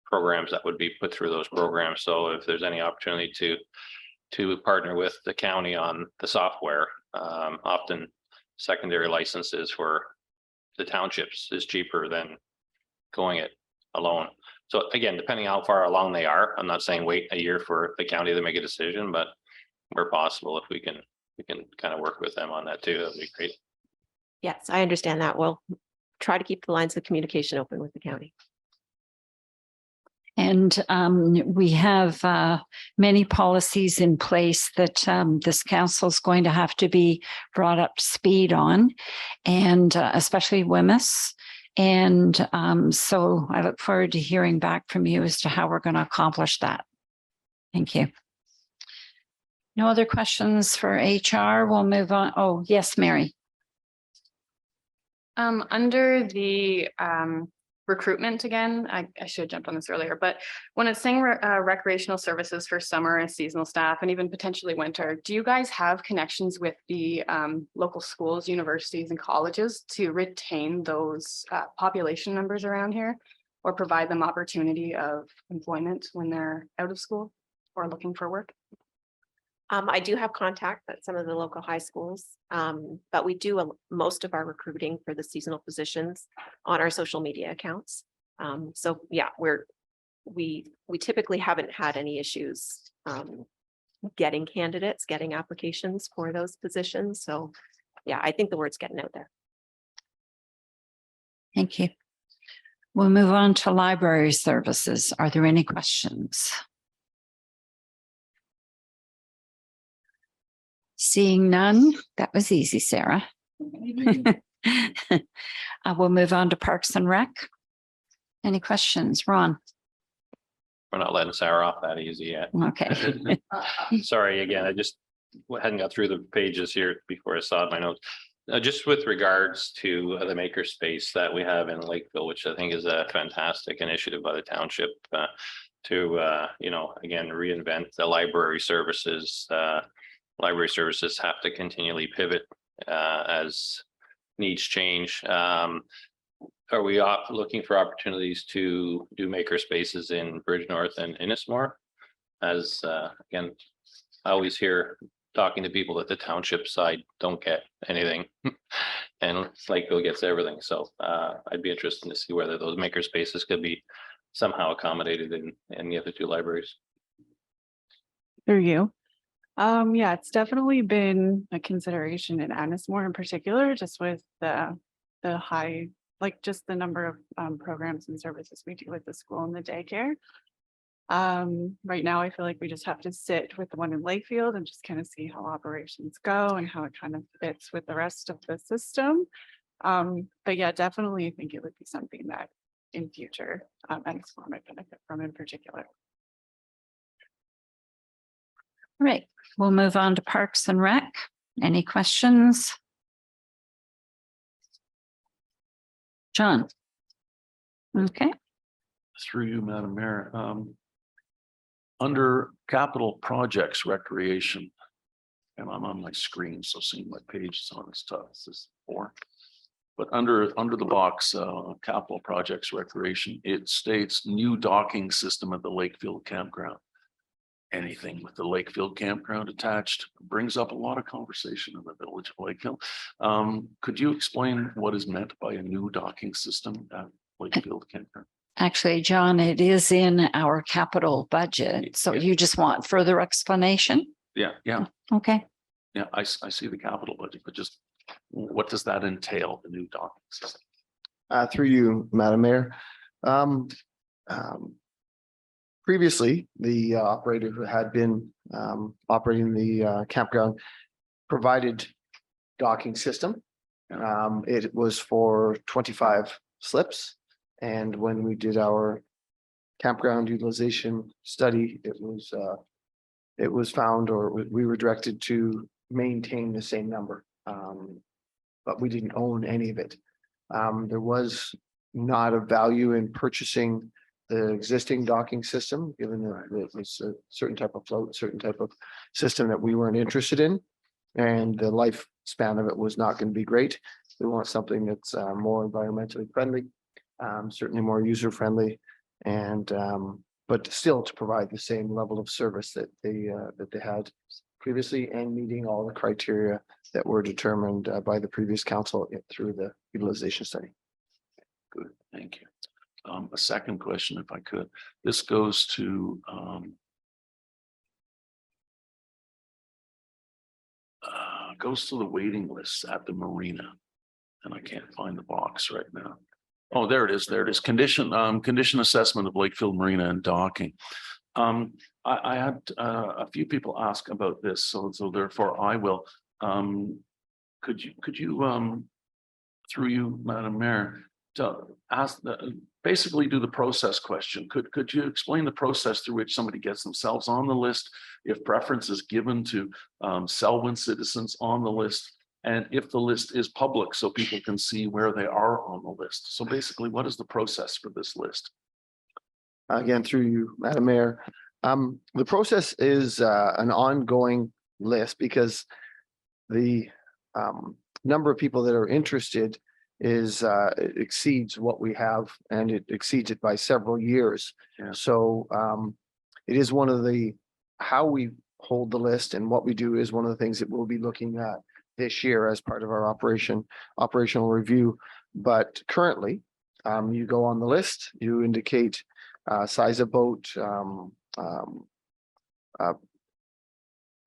programs that would be put through those programs. So if there's any opportunity to partner with the county on the software, often secondary licenses for the townships is cheaper than going it alone. So again, depending on how far along they are, I'm not saying wait a year for the county to make a decision, but where possible, if we can kind of work with them on that too, that'd be great. Yes, I understand that. We'll try to keep the lines of communication open with the county. And we have many policies in place that this council is going to have to be brought up to speed on, and especially WMIS. And so I look forward to hearing back from you as to how we're going to accomplish that. Thank you. No other questions for HR. We'll move on. Oh, yes, Mary. Under the recruitment again, I should have jumped on this earlier, but when it's saying recreational services for summer and seasonal staff and even potentially winter, do you guys have connections with the local schools, universities and colleges to retain those population numbers around here or provide them opportunity of employment when they're out of school or looking for work? I do have contact at some of the local high schools, but we do most of our recruiting for the seasonal positions on our social media accounts. So yeah, we typically haven't had any issues getting candidates, getting applications for those positions. So yeah, I think the word's getting out there. Thank you. We'll move on to library services. Are there any questions? Seeing none, that was easy, Sarah. We'll move on to Parks and Rec. Any questions, Ron? We're not letting Sarah off that easy yet. Okay. Sorry, again, I just hadn't got through the pages here before I saw my notes. Just with regards to the makerspace that we have in Lakeville, which I think is a fantastic initiative by the township to, again, reinvent the library services. Library services have to continually pivot as needs change. Are we looking for opportunities to do maker spaces in Bridgenorth and Innismore? As again, I always hear talking to people that the township side don't get anything and Lakeville gets everything. So I'd be interested to see whether those maker spaces could be somehow accommodated in the other two libraries. Through you. Yeah, it's definitely been a consideration in Annismore in particular, just with the high, like just the number of programs and services we do with the school and the daycare. Right now, I feel like we just have to sit with the one in Lakefield and just kind of see how operations go and how it kind of fits with the rest of the system. But yeah, definitely I think it would be something that in future Annismore might benefit from in particular. All right, we'll move on to Parks and Rec. Any questions? John? Okay, Through you, Madam Mayor, under capital projects recreation. And I'm on my screen, so seeing what page it's on is tough. This is 4. But under the box, capital projects recreation, it states new docking system at the Lakefield campground. Anything with the Lakefield campground attached brings up a lot of conversation in the village of Lakefield. Could you explain what is meant by a new docking system at Lakefield campground? actually, John, it is in our capital budget. So Yeah. you just want further explanation? Yeah, Okay. I see the capital budget, but just what does that entail, the new docking system? Through you, Madam Mayor. Um, Previously, the operator who had been operating the campground provided docking system. It was for 25 slips. And when we did our campground utilization study, it was found, or we were directed to maintain the same number. But we didn't own any of it. There was not a value in purchasing the existing docking system, given that it was a certain type of float, certain type of system that we weren't interested in. And the lifespan of it was not going to be great. We want something that's more environmentally friendly, certainly more user friendly, and but still to provide the same level of service that they had previously, and meeting all the criteria that were determined by the previous council through the utilization study. Good, thank you. A second question, if I could. This goes to the waiting lists at the marina. And I can't find the box right now. Oh, there it is. There it is. Condition assessment of Lakefield Marina and docking. I had a few people ask about this, so therefore I will. Could you through you, Madam Mayor, to ask basically do the process question. Could you explain the process through which somebody gets themselves on the list, if preference is given to Selwyn citizens on the list, and if the list is public so people can see where they are on the list? So basically, what is the process for this list? Again, through you, Madam Mayor. The process is an ongoing list because the number of people that are interested is it exceeds what we have, and it exceeds it by several years. Yeah. So it is one of the, how we hold the list and what we do is one of the things that we'll be looking at this year as part of our operational review. But currently, you go on the list, you indicate size of boat.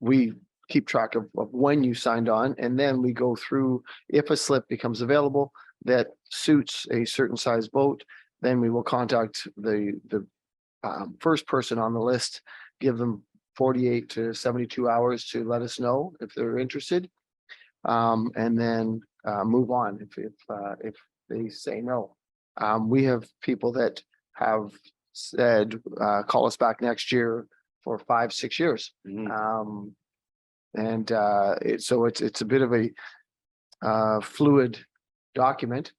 We keep track of when you signed on, and then we go through, if a slip becomes available that suits a certain size boat, then we will contact the first person on the list, give them 48 to 72 hours to let us know if they're interested, and then move on if they say no. We have people that have said call us back next year for 5-6 years. So it's a bit of a fluid document.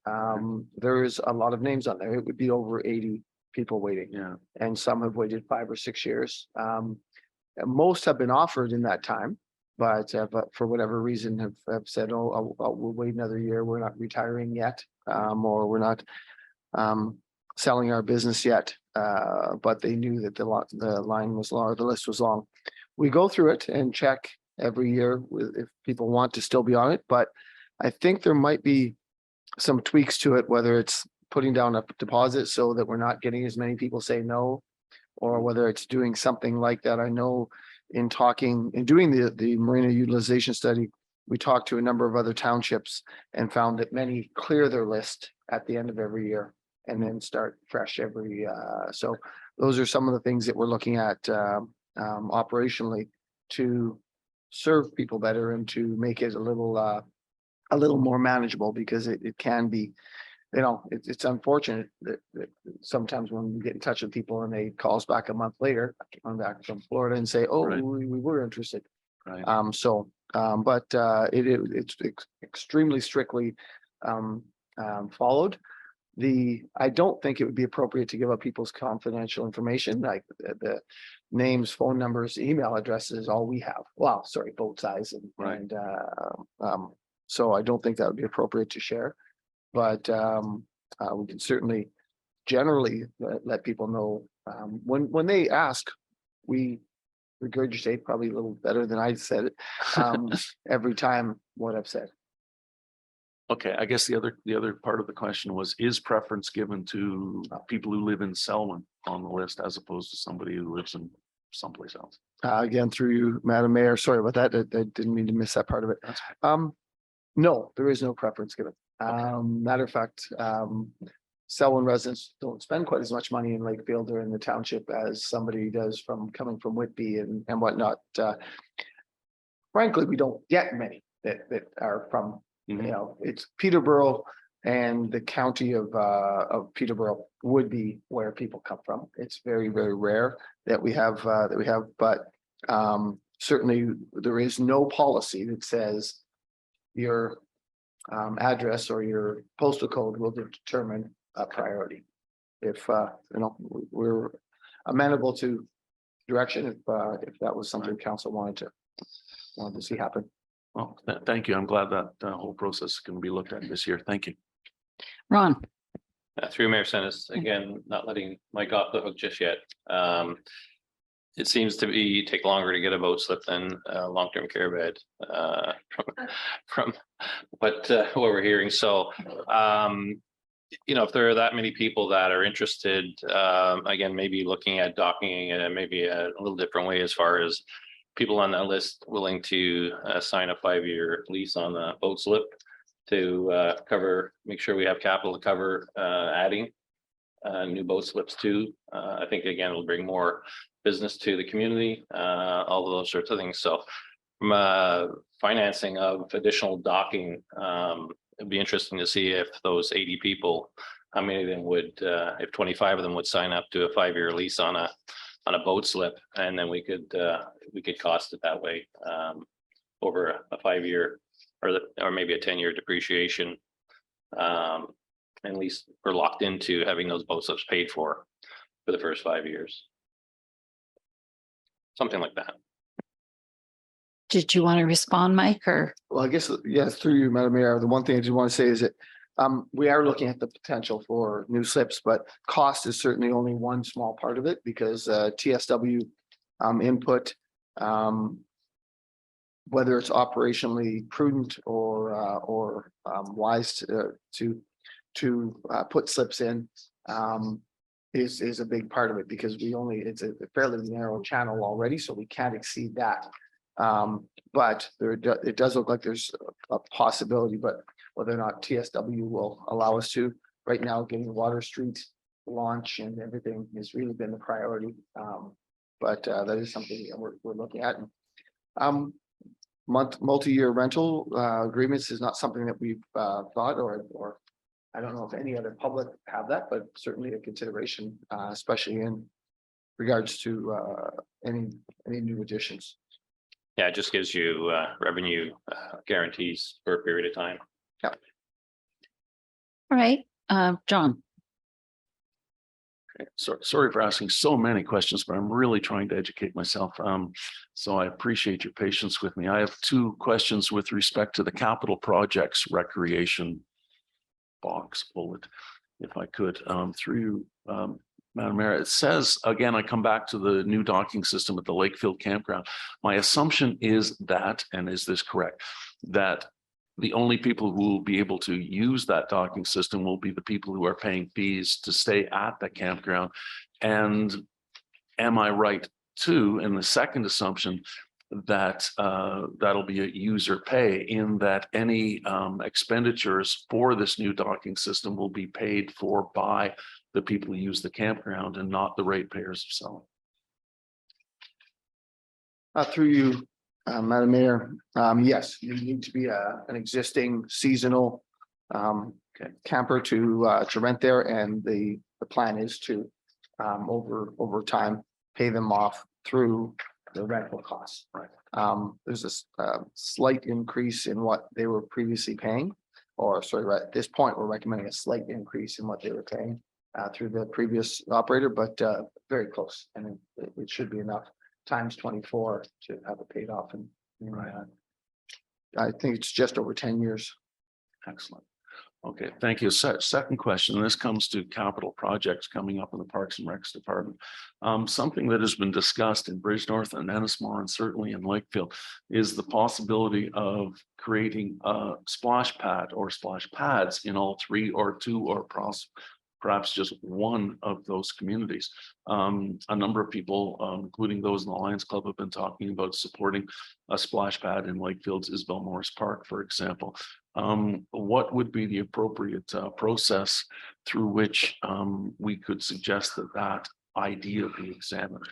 There is a lot of names on there. It would be over 80 people waiting. Yeah. And some have waited 5 or 6 years. Most have been offered in that time, but for whatever reason have said, oh, we'll wait another year. We're not retiring yet, or we're not selling our business yet. But they knew that the line was long, or the list was long. We go through it and check every year if people want to still be on it, but I think there might be some tweaks to it, whether it's putting down a deposit so that we're not getting as many people say no, or whether it's doing something like that. I know in doing the marina utilization study, we talked to a number of other townships and found that many clear their list at the end of every year and then start fresh every, so those are some of the things that we're looking at operationally to serve people better and to make it a little more manageable, because it can be, it's unfortunate that sometimes when we get in touch with people and they call us back a month later, come back from Florida and say, oh, Right. we were interested. Right. So But it's extremely strictly followed. I don't think it would be appropriate to give up people's confidential information, like the names, phone numbers, email addresses, all we have. Well, sorry, boat size and so I don't think that would be appropriate to share. But we can certainly generally let people know when they ask, we regurgitate probably a little better than I said it every time what I've said. Okay, I guess the other part of the question was, is preference given to people who live in Selwyn on the list as opposed to somebody who lives in someplace else? Again, through you, Madam Mayor, sorry about that. I didn't mean to miss that part of it. No, there is no preference given. Matter of fact, Selwyn residents don't spend quite as much money in Lakefield or in the township as somebody does coming from Whitby and whatnot. Frankly, we don't get many that are from, it's Peterborough and the county of Peterborough would be where people come from. It's very, very rare that we have, but certainly there is no policy that says your address or your postal code will determine a priority. If we're amenable to direction if that was something council wanted to see happen. Well, thank you. I'm glad that whole process can be looked at this year. Thank you. Ron, Through Mayor Sennis, again, not letting Mike off the hook just yet. It seems to take longer to get a boat slip than a long-term care bed from what we're hearing. So, if there are that many people that are interested, again, maybe looking at docking and maybe a little different way as far as people on that list willing to sign a 5-year lease on the boat slip to make sure we have capital to cover adding new boat slips too. I think again, it'll bring more business to the community, all of those sorts of things. So from financing of additional docking, it'd be interesting to see if those 80 people, how many of them would, if 25 of them would sign up to a 5-year lease on a boat slip, and then we could cost it that way over a 5-year or maybe a 10-year depreciation. At least we're locked into having those boat slips paid for the first 5 years. Something like that. did you want to respond, Mike, or? Well, I guess, yes, through you, Madam Mayor, the one thing I do want to say is that we are looking at the potential for new slips, but cost is certainly only one small part of it because TSW input, whether it's operationally prudent or wise to put slips in, is a big part of it because it's a fairly narrow channel already, so we can't exceed that. But it does look like there's a possibility, but whether or not TSW will allow us to, right now, getting Water Street launch and everything has really been the priority. But that is something that we're looking at. Multi-year rental agreements is not something that we've thought or I don't know if any other public have that, but certainly a consideration, especially in regards to any new additions. Yeah, it just gives you revenue guarantees for a period of time. Yeah. All right, John. Sorry for asking so many questions, but I'm really trying to educate myself. So I appreciate your patience with me. I have 2 questions with respect to the capital projects recreation box bullet, if I could, through you, Madam Mayor. It says, again, I come back to the new docking system at the Lakefield campground. My assumption is that, and is this correct, that the only people who will be able to use that docking system will be the people who are paying fees to stay at the campground. And am I right too, in the second assumption, that that'll be a user pay in that any expenditures for this new docking system will be paid for by the people who use the campground and not the ratepayers of Selwyn? Through you, Madam Mayor, yes, you need to be an existing seasonal camper to rent there, and the plan is to over time pay them off through the rental costs. Right. There's a slight increase in what they were previously paying. Or sorry, right at this point, we're recommending a slight increase in what they were paying through the previous operator, but very close. And it should be enough times 24 to have it paid off. And I think it's just over 10 years. Excellent. Okay, thank you. Second question, this comes to capital projects coming up in the Parks and Recs Department. Something that has been discussed in Bridgenorth and Ennismore and certainly in Lakefield is the possibility of creating a splash pad or splash pads in all three or two or perhaps just one of those communities. A number of people, including those in the Lions Club, have been talking about supporting a splash pad in Lakefield's Isabel Morris Park, for example. What would be the appropriate process through which we could suggest that idea be examined?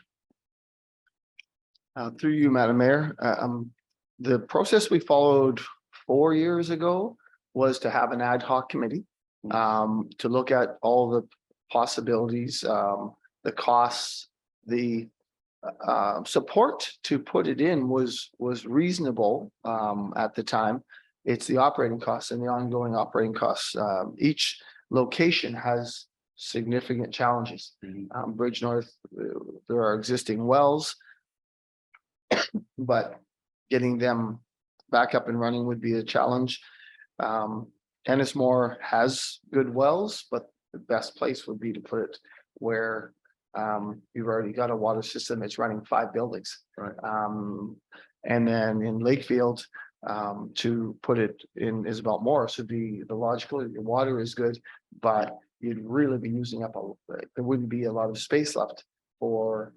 Through you, Madam Mayor, the process we followed 4 years ago was to have an ad hoc committee to look at all the possibilities, the costs, the support to put it in was reasonable at the time. It's the operating costs and the ongoing operating costs. Each location has significant challenges. Bridgenorth, there are existing wells, but getting them back up and running would be a challenge. Ennismore has good wells, but the best place would be to put it where you've already got a water system that's running 5 buildings. Right. And then in Lakefield, to put it in Isabel Morris would be the logical. Your water is good, but you'd really be using up there wouldn't be a lot of space left for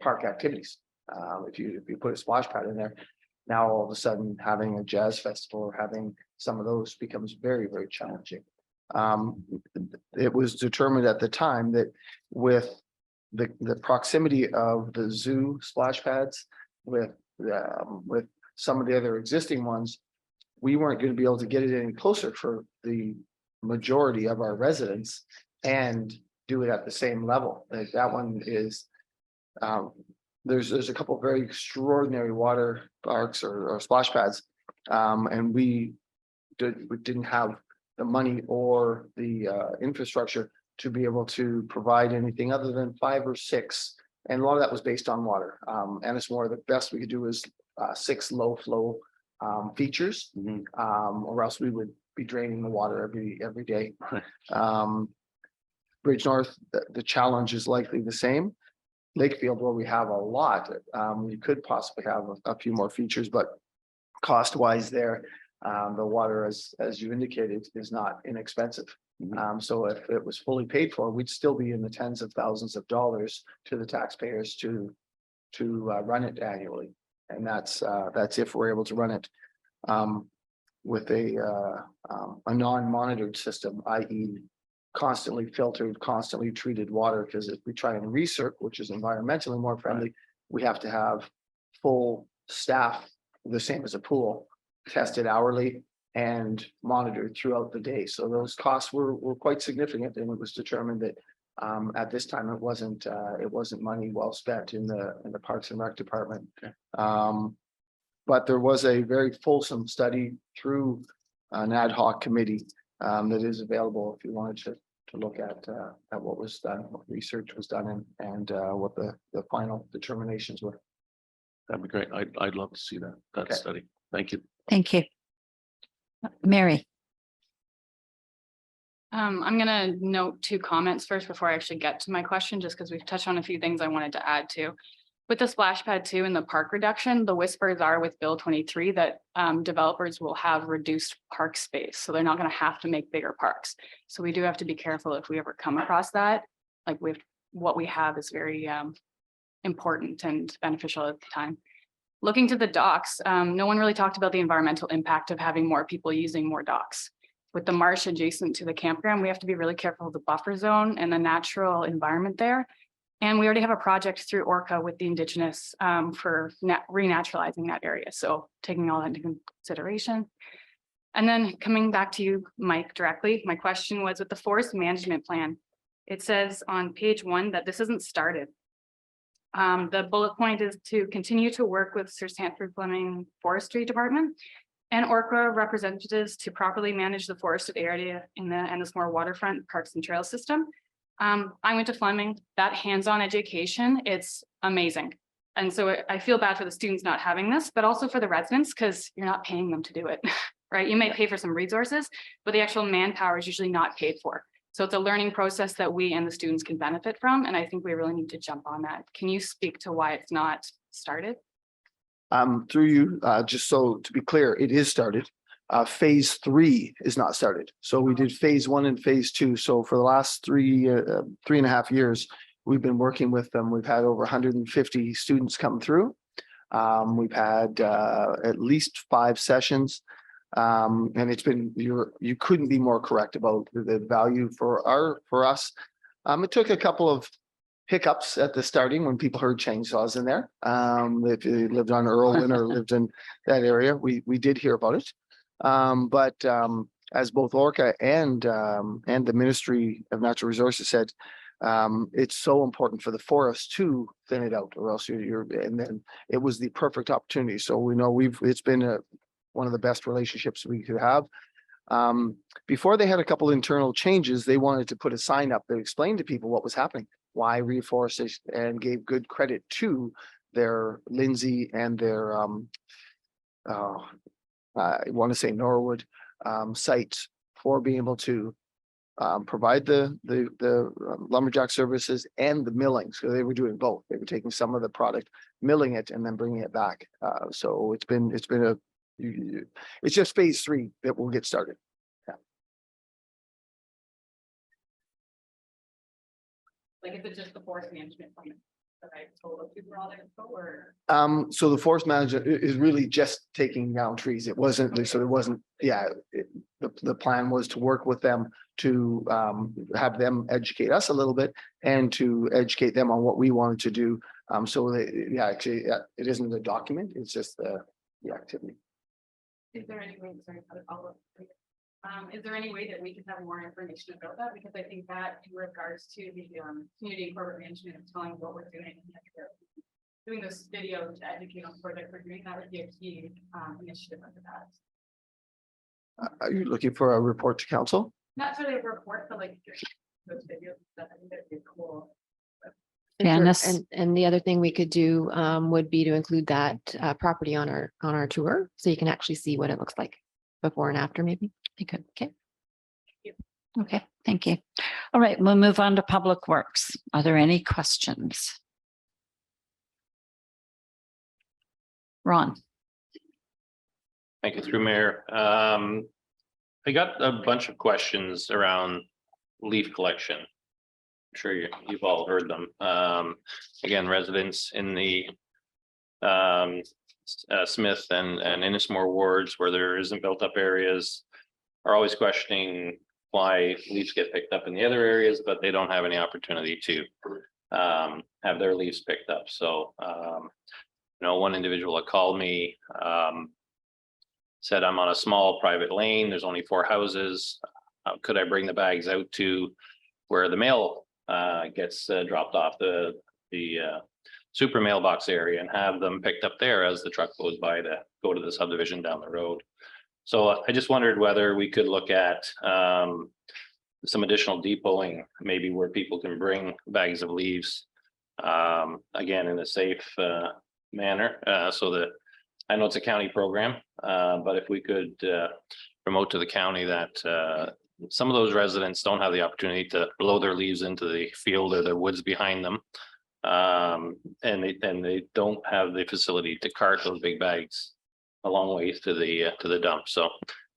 park activities. If you put a splash pad in there, now all of a sudden having a jazz festival or having some of those becomes very, very challenging. It was determined at the time that with the proximity of the zoo splash pads with some of the other existing ones, we weren't going to be able to get it any closer for the majority of our residents and do it at the same level. Like that one is, there's a couple of very extraordinary water parks or splash pads, and we didn't have the money or the infrastructure to be able to provide anything other than 5 or 6. And a lot of that was based on water. Ennismore, the best we could do is 6 low flow features, or else we would be draining the water every day. Bridgenorth, the challenge is likely the same. Lakefield, where we have a lot, we could possibly have a few more features, but cost wise there, the water, as you indicated, is not inexpensive. So if it was fully paid for, we'd still be in the tens of thousands of dollars to the taxpayers to run it annually. And that's if we're able to run it with a non-monitored system, i.e. constantly filtered, constantly treated water, because if we try and recirc, which is environmentally more friendly, we have to have full staff, the same as a pool, tested hourly and monitored throughout the day. So those costs were quite significant, and it was determined that at this time it wasn't money well spent in the Parks and Rec Department. But there was a very fulsome study through an ad hoc committee that is available if you wanted to look at what was done, what research was done, and what the final determinations were. That'd be great. I'd love to see that study. Thank you. Thank you. Mary. I'm gonna note 2 comments first before I actually get to my question, just because we've touched on a few things I wanted to add to. With the splash pad 2 and the park reduction, the whispers are with Bill 23 that developers will have reduced park space. So they're not going to have to make bigger parks. So we do have to be careful if we ever come across that. Like what we have is very important and beneficial at the time. Looking to the docks, no one really talked about the environmental impact of having more people using more docks. With the marsh adjacent to the campground, we have to be really careful of the buffer zone and the natural environment there. And we already have a project through Orca with the Indigenous for renaturalizing that area. So taking all that into consideration. And then coming back to you, Mike, directly, my question was with the forest management plan. It says on page 1 that this isn't started. The bullet point is to continue to work with Sir Sanford Fleming Forestry Department and Orca representatives to properly manage the forested area in the Ennismore waterfront parks and trails system. I went to Fleming, that hands-on education, it's amazing. And so I feel bad for the students not having this, but also for the residents, because you're not paying them to do it, right? You may pay for some resources, but the actual manpower is usually not paid for. So it's a learning process that we and the students can benefit from. And I think we really need to jump on that. Can you speak to why it's not started? Through you, just so to be clear, it is started. Phase 3 is not started. So we did phase 1 and phase 2. So for the last 3.5 years, we've been working with them. We've had over 150 students come through. We've had at least 5 sessions. And it's been, you couldn't be more correct about the value for us. It took a couple of hiccups at the starting when people heard chainsaws in there. If you lived on Earlwyn or lived in that area, we did hear about it. But as both Orca and the Ministry of Natural Resources said, it's so important for the forest to thin it out, or else and then it was the perfect opportunity. So we know it's been one of the best relationships we could have. Before they had a couple internal changes, they wanted to put a sign up that explained to people what was happening, why reforestation, and gave good credit to their Lindsay and their I want to say Norwood sites for being able to provide the lumberjack services and the milling. So they were doing both. They were taking some of the product, milling it, and then bringing it back. So it's just phase 3 that will get started. Like, is it just the forest management plan that I told those people all that or? So the forest manager is really just taking down trees. It wasn't, so there wasn't, the plan was to work with them to have them educate us a little bit and to educate them on what we wanted to do. So actually, it isn't a document, it's just the activity. Is there any way, sorry, is there any way that we could have more information about that? Because I think that in regards to the community and corporate management of telling what we're doing, doing this video to educate on project we're doing, that would be a key initiative under that. Are you looking for a report to council? Not really a report, but like those videos, that I think that'd be cool. Janice. And the other thing we could do would be to include that property on our tour, so you can actually see what it looks like before and after, maybe. Be good. Okay. Okay, thank you. All right, we'll move on to Public Works. Are there any questions? Ron. Thank you, through Mayor. I got a bunch of questions around leaf collection. I'm sure you've all heard them. Again, residents in the Smith and Ennismore wards where there isn't built up areas are always questioning why leaves get picked up in the other areas, but they don't have any opportunity to have their leaves picked up. So, one individual that called me said, I'm on a small private lane. There's only 4 houses. Could I bring the bags out to where the mail gets dropped off the super mailbox area and have them picked up there as the truck goes by to go to the subdivision down the road? So I just wondered whether we could look at some additional depoting, maybe where people can bring bags of leaves, again, in a safe manner, so that I know it's a county program, but if we could promote to the county that some of those residents don't have the opportunity to blow their leaves into the field or the woods behind them, and they don't have the facility to cart those big bags a long ways to the dump. So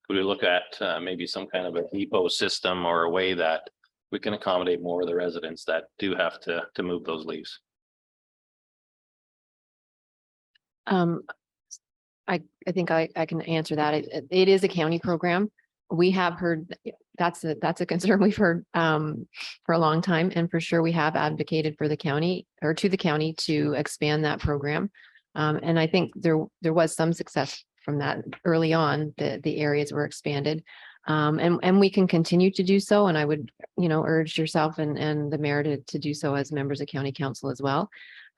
could we look at maybe some kind of a depot system or a way that we can accommodate more of the residents that do have to move those leaves? I think I can answer that. It is a county program. We have heard that's a concern we've heard for a long time, and for sure we have advocated for the county or to the county to expand that program. And I think there was some success from that early on. The areas were expanded. And we can continue to do so. And I would, urge yourself and the mayor to do so as members of county council as well.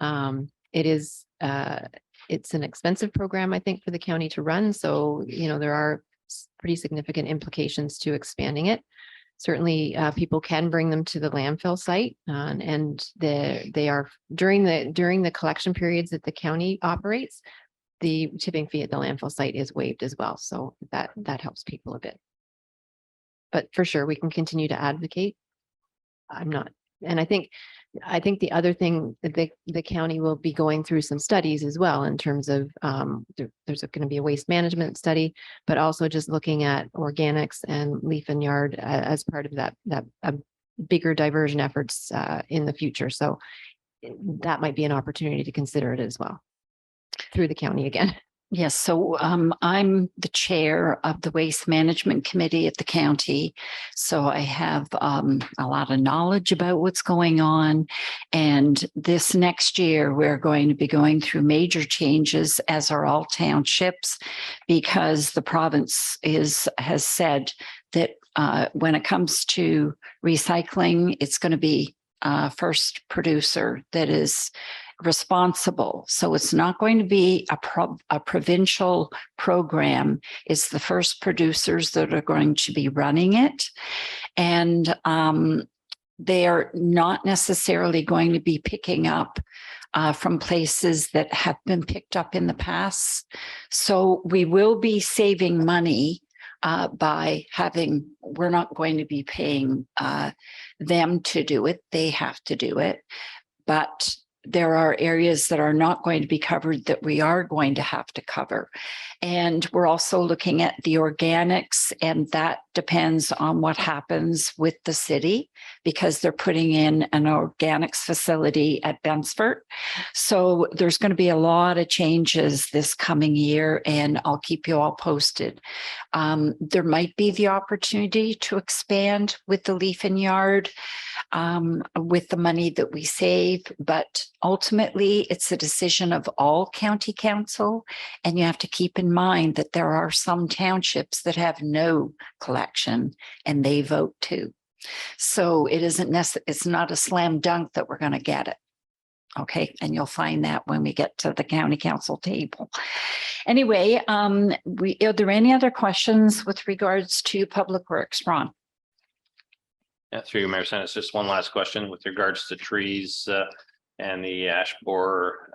It is, it's an expensive program, I think, for the county to run. So, there are pretty significant implications to expanding it. Certainly, people can bring them to the landfill site, and they are during the collection periods that the county operates. The tipping fee at the landfill site is waived as well, so that helps people a bit. But for sure, we can continue to advocate. And I think the other thing that the county will be going through some studies as well in terms of there's going to be a waste management study, but also just looking at organics and leaf and yard as part of that bigger diversion efforts in the future. So that might be an opportunity to consider it as well through the county again. Yes, so I'm the chair of the Waste Management Committee at the county. So I have a lot of knowledge about what's going on. And this next year, we're going to be going through major changes, as are all townships, because the province has said that when it comes to recycling, it's going to be first producer that is responsible. So it's not going to be a provincial program. It's the first producers that are going to be running it. And they are not necessarily going to be picking up from places that have been picked up in the past. So we will be saving money by we're not going to be paying them to do it. They have to do it. But there are areas that are not going to be covered that we are going to have to cover. And we're also looking at the organics, and that depends on what happens with the city, because they're putting in an organics facility at Bensford. So there's going to be a lot of changes this coming year, and I'll keep you all posted. There might be the opportunity to expand with the leaf and yard with the money that we save, but ultimately it's a decision of all county council. And you have to keep in mind that there are some townships that have no collection and they vote too. So it's not a slam dunk that we're going to get it. Okay. And you'll find that when we get to the county council table. Anyway, are there any other questions with regards to Public Works, Ron? Yeah, through you, Mayor Sanders, just one last question with regards to trees and the ash borer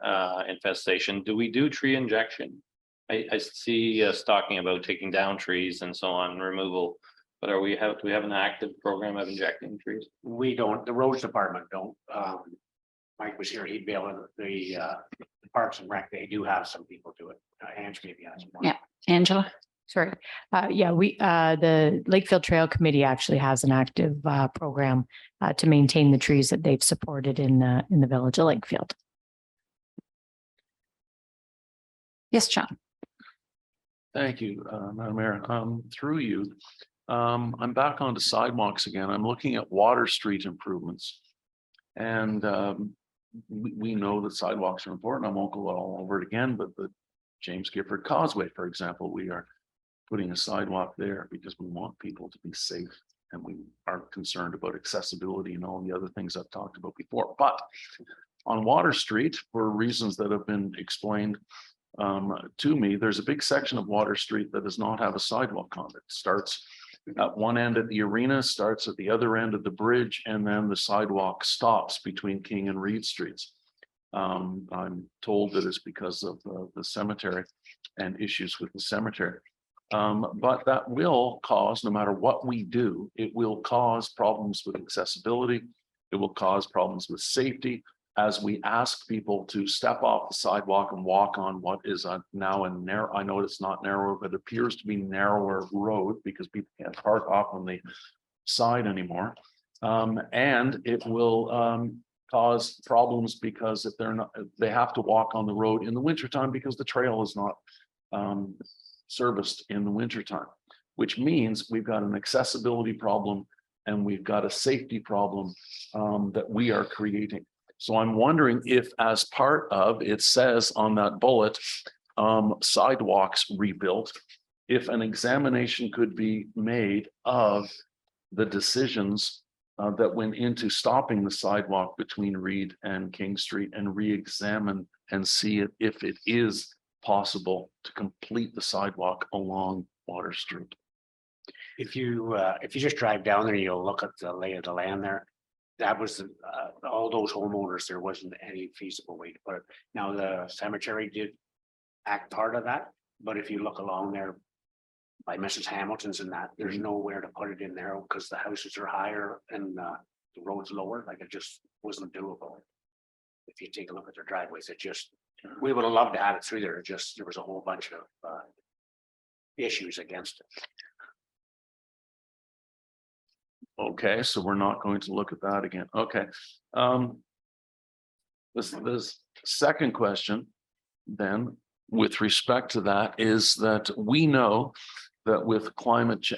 infestation. Do we do tree injection? I see us talking about taking down trees and so on, removal, but do we have an active program of injecting trees? We don't, the roads department don't. Mike was here, he'd be able to, the Parks and Rec, they do have some people do it. Ange maybe has more. Yeah, Angela? Sorry. The Lakefield Trail Committee actually has an active program to maintain the trees that they've supported in the village of Lakefield. Yes, John. Thank you, Madam Mayor. Through you, I'm back onto sidewalks again. I'm looking at Water Street improvements. And we know that sidewalks are important. I won't go all over it again, but the James Gifford Causeway, for example, we are putting a sidewalk there because we want people to be safe, and we are concerned about accessibility and all the other things I've talked about before. But on Water Street, for reasons that have been explained to me, there's a big section of Water Street that does not have a sidewalk on it. It starts at one end at the arena, starts at the other end of the bridge, and then the sidewalk stops between King and Reed Streets. I'm told that it's because of the cemetery and issues with the cemetery. But that will cause, no matter what we do, it will cause problems with accessibility. It will cause problems with safety as we ask people to step off the sidewalk and walk on what is now a narrow, I know it's not narrow, but appears to be narrower road because people can't park off on the side anymore. And it will cause problems because if they're not, they have to walk on the road in the wintertime because the trail is not serviced in the wintertime, which means we've got an accessibility problem and we've got a safety problem that we are creating. So I'm wondering if, as part of, it says on that bullet, sidewalks rebuilt, if an examination could be made of the decisions that went into stopping the sidewalk between Reed and King Street and re-examine and see it if it is possible to complete the sidewalk along Water Street. If you just drive down there, you'll look at the lay of the land there. That was, all those homeowners, there wasn't any feasible way to put it. Now, the cemetery did act part of that, but if you look along there by Mrs. Hamilton's and that, there's nowhere to put it in there because the houses are higher and the road's lower, like it just wasn't doable. If you take a look at their driveways, it just, we would have loved to have it through there, there was a whole bunch of issues against it. Okay, so we're not going to look at that again. Okay. This second question then, with respect to that, is that we know that with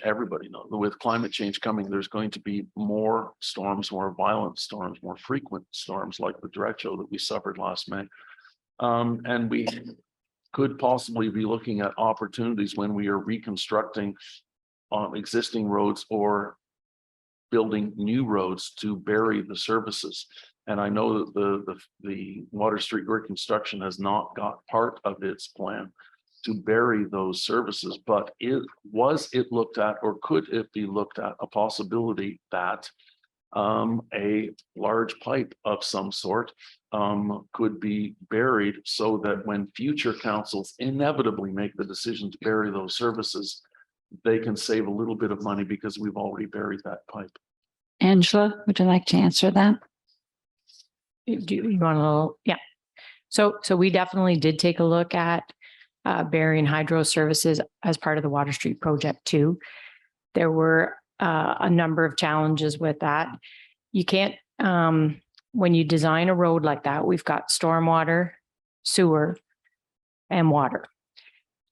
everybody knows that with climate change coming, there's going to be more storms, more violent storms, more frequent storms like the derecho that we suffered last May. And we could possibly be looking at opportunities when we are reconstructing existing roads or building new roads to bury the services. And I know that the Water Street reconstruction has not got part of its plan to bury those services, but was it looked at, or could it be looked at, a possibility that a large pipe of some sort could be buried so that when future councils inevitably make the decision to bury those services, they can save a little bit of money because we've already buried that pipe. Angela, would you like to answer that? Do you want a little? Yeah. So we definitely did take a look at burying hydro services as part of the Water Street project too. There were a number of challenges with that. You can't, when you design a road like that, we've got stormwater, sewer, and water.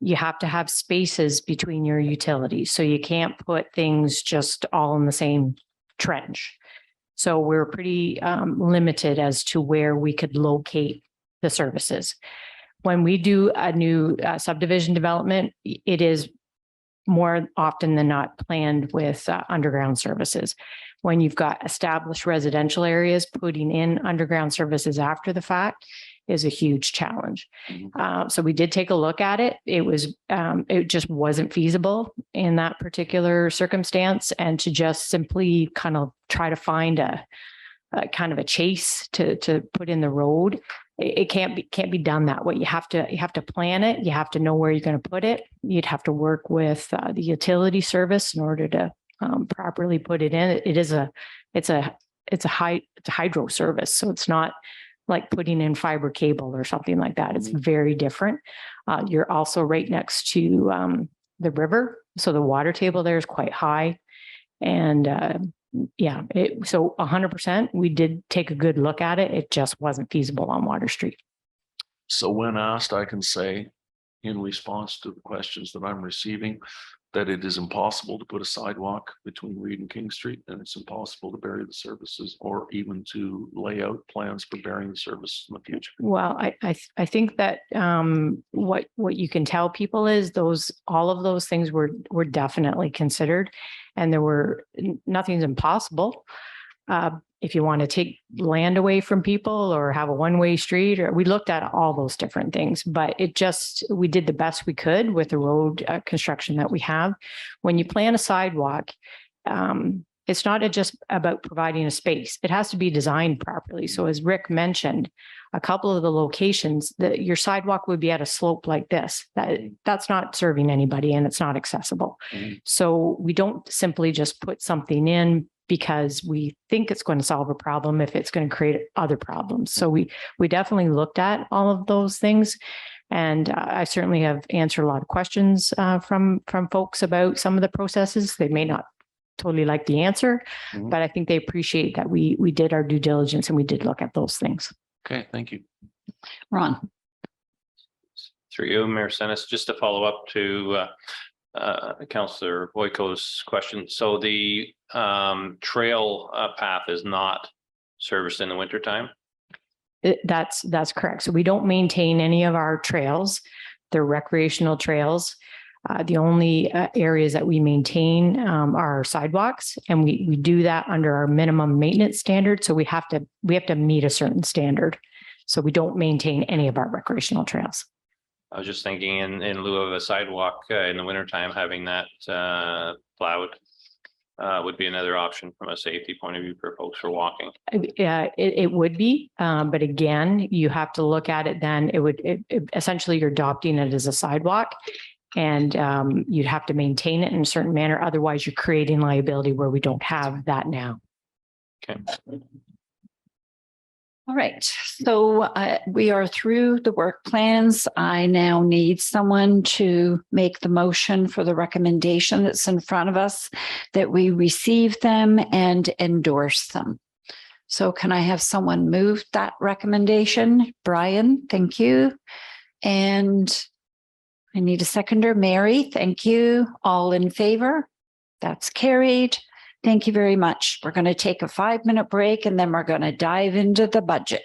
You have to have spaces between your utilities. So you can't put things just all in the same trench. So we're pretty limited as to where we could locate the services. When we do a new subdivision development, it is more often than not planned with underground services. When you've got established residential areas, putting in underground services after the fact is a huge challenge. So we did take a look at it. It just wasn't feasible in that particular circumstance, and to just simply kind of try to find a kind of a chase to put in the road. It can't be done that way. You have to plan it. You have to know where you're going to put it. You'd have to work with the utility service in order to properly put it in. It's a hydro service, so it's not like putting in fiber cable or something like that. It's very different. You're also right next to the river, so the water table there is quite high, and so 100%, we did take a good look at it. It just wasn't feasible on Water Street. So when asked, I can say in response to the questions that I'm receiving, that it is impossible to put a sidewalk between Reed and King Street, and it's impossible to bury the services or even to lay out plans for burying the services in the future. Well, I think that what you can tell people is all of those things were definitely considered, and nothing's impossible. If you want to take land away from people or have a one-way street, or we looked at all those different things, but we did the best we could with the road construction that we have. When you plan a sidewalk, it's not just about providing a space. It has to be designed properly. So as Rick mentioned, a couple of the locations that your sidewalk would be at a slope like this, that's not serving anybody and it's not accessible. So we don't simply just put something in because we think it's going to solve a problem if it's going to create other problems. So we definitely looked at all of those things. And I certainly have answered a lot of questions from folks about some of the processes. They may not totally like the answer, but I think they appreciate that we did our due diligence and we did look at those things. Okay, thank you. Ron. Through you, Mayor Senes, just to follow up to Councillor Boyko's question. So the trail path is not serviced in the wintertime? That's correct. So we don't maintain any of our trails. They're recreational trails. The only areas that we maintain are sidewalks, and we do that under our minimum maintenance standard. So we have to meet a certain standard. So we don't maintain any of our recreational trails. I was just thinking in lieu of a sidewalk in the wintertime, having that plowed would be another option from a safety point of view for folks who are walking. Yeah, it would be, but again, you have to look at it then, essentially you're adopting it as a sidewalk. And you'd have to maintain it in a certain manner. Otherwise, you're creating liability where we don't have that now. Okay. All right, so we are through the work plans. I now need someone to make the motion for the recommendation that's in front of us, that we receive them and endorse them. So can I have someone move that recommendation? Brian, thank you. And I need a seconder. Mary, thank you. All in favor? That's carried. Thank you very much. We're going to take a 5-minute break and then we're going to dive into the budget.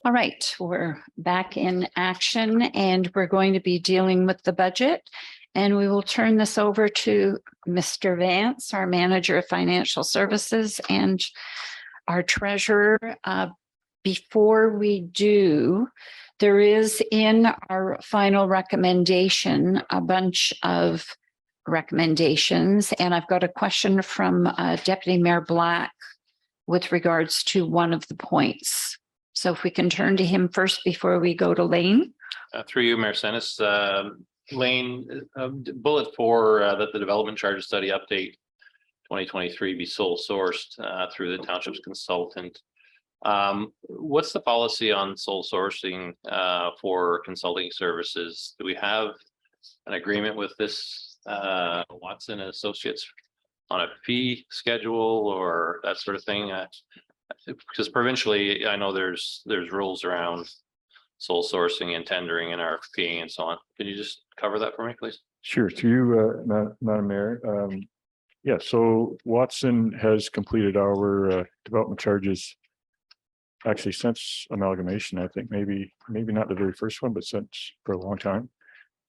All right, we're back in action and we're going to be dealing with the budget. And we will turn this over to Mr. Vance, our Manager of Financial Services and our Treasurer. Before we do, there is in our final recommendation a bunch of recommendations. And I've got a question from Deputy Mayor Black with regards to one of the points. So if we can turn to him first before we go to Lane. Through you, Mayor Sennis, Lane, bullet 4, that the development charges study update 2023 be sole sourced through the township's consultant. What's the policy on sole sourcing for consulting services? Do we have an agreement with this Watson and Associates on a fee schedule or that sort of thing? Because provincially, I know there's rules around sole sourcing and tendering and RFPing and so on. Can you just cover that for me, please? Sure. To you, Madam Mayor. Yeah, so Watson has completed our development charges actually since amalgamation. I think maybe not the very first one, but since for a long time.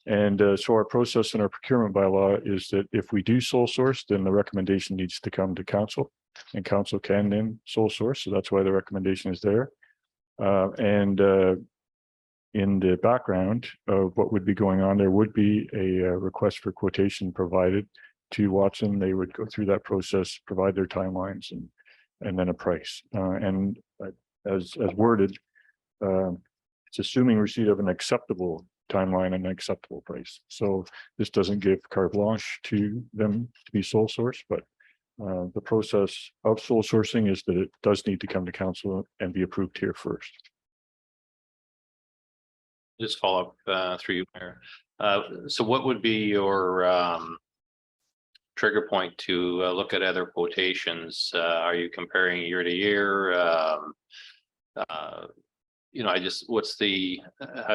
And so our process in our procurement bylaw is that if we do sole source, then the recommendation needs to come to council, and council can then sole source. So that's why the recommendation is there. In the background of what would be going on, there would be a request for quotation provided to Watson. They would go through that process, provide their timelines, and then a price. As worded, it's assuming receipt of an acceptable timeline and an acceptable price. So this doesn't give carte blanche to them to be sole source, but the process of sole sourcing is that it does need to come to council and be approved here first. Just follow up through you, Mayor. So what would be your trigger point to look at other quotations? Are you comparing year to year? How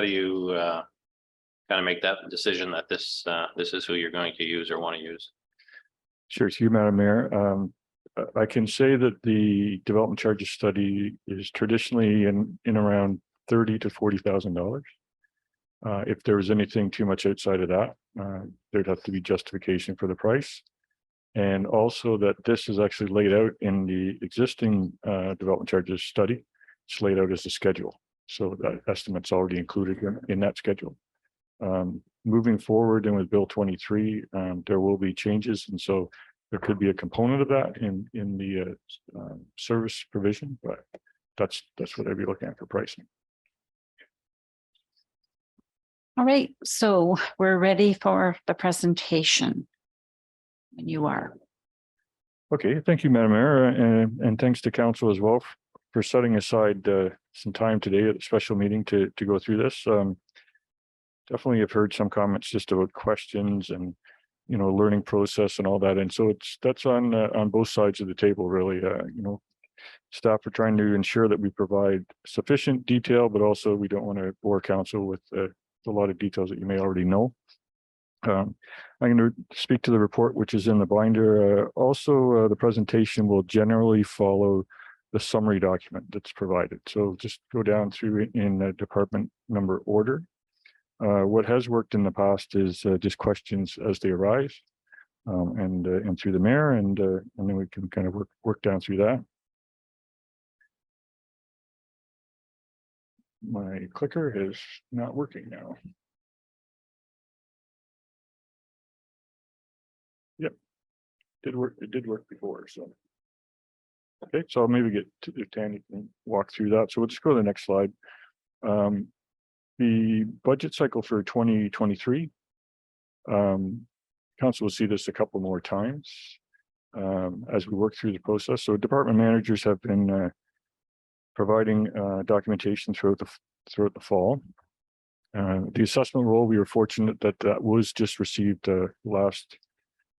do you kind of make that decision that this is who you're going to use or want to use? Sure, to you, Madam Mayor. I can say that the development charges study is traditionally in around $30,000 to $40,000. If there was anything too much outside of that, there'd have to be justification for the price. And also that this is actually laid out in the existing development charges study. It's laid out as a schedule. So that estimate's already included in that schedule. Moving forward and with Bill 23, there will be changes. And so there could be a component of that in the service provision, but that's what I'd be looking at for pricing. All right, so we're ready for the presentation. And you are. Okay, thank you, Madam Mayor, and thanks to council as well for setting aside some time today at a special meeting to go through this. Definitely have heard some comments just about questions and, you know, learning process and all that. And so that's on both sides of the table, really. Staff are trying to ensure that we provide sufficient detail, but also we don't want to bore council with a lot of details that you may already know. I'm going to speak to the report, which is in the binder. Also, the presentation will generally follow the summary document that's provided. So just go down through in department number order. What has worked in the past is just questions as they arise, and through the mayor, and then we can kind of work down through that. My clicker is not working now. Yep, it did work before. So okay, so I'll maybe get to Tanny can walk through that. So we'll just go to the next slide. The budget cycle for 2023. Council will see this a couple more times as we work through the process. So department managers have been providing documentation throughout the fall. The assessment role, we were fortunate that was just received last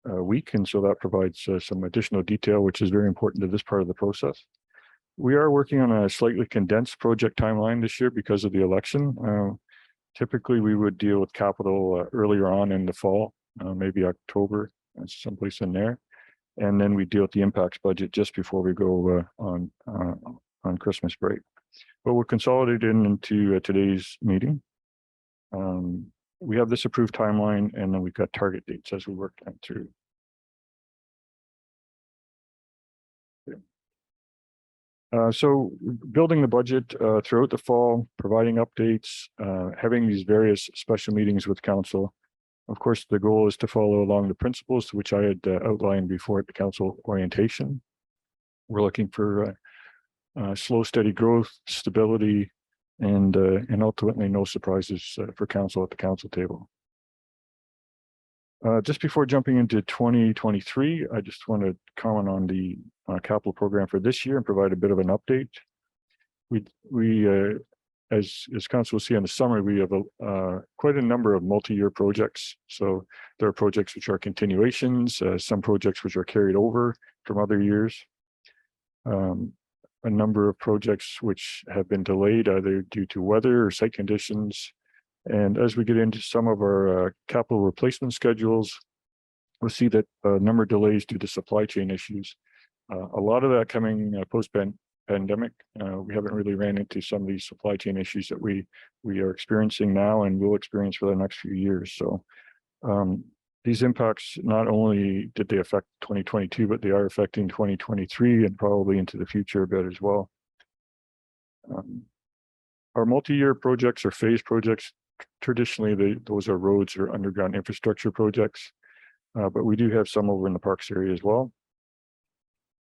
week, and so that provides some additional detail, which is very important to this part of the process. We are working on a slightly condensed project timeline this year because of the election. Typically, we would deal with capital earlier on in the fall, maybe October, someplace in there. And then we deal with the impacts budget just before we go on on Christmas break. But we'll consolidate into today's meeting. We have this approved timeline, and then we've got target dates as we work that through. So building the budget throughout the fall, providing updates, having these various special meetings with council. Of course, the goal is to follow along the principles which I had outlined before at the council orientation. We're looking for slow, steady growth, stability, and ultimately no surprises for council at the council table. Just before jumping into 2023, I just want to comment on the capital program for this year and provide a bit of an update. As council will see on the summary, we have quite a number of multi-year projects. So there are projects which are continuations, some projects which are carried over from other years. A number of projects which have been delayed either due to weather or site conditions. And as we get into some of our capital replacement schedules, we'll see that a number of delays due to supply chain issues. A lot of that coming post-pandemic. We haven't really ran into some of these supply chain issues that we are experiencing now and will experience for the next few years. So these impacts, not only did they affect 2022, but they are affecting 2023 and probably into the future a bit as well. Our multi-year projects or phase projects, traditionally those are roads or underground infrastructure projects, but we do have some over in the parks area as well.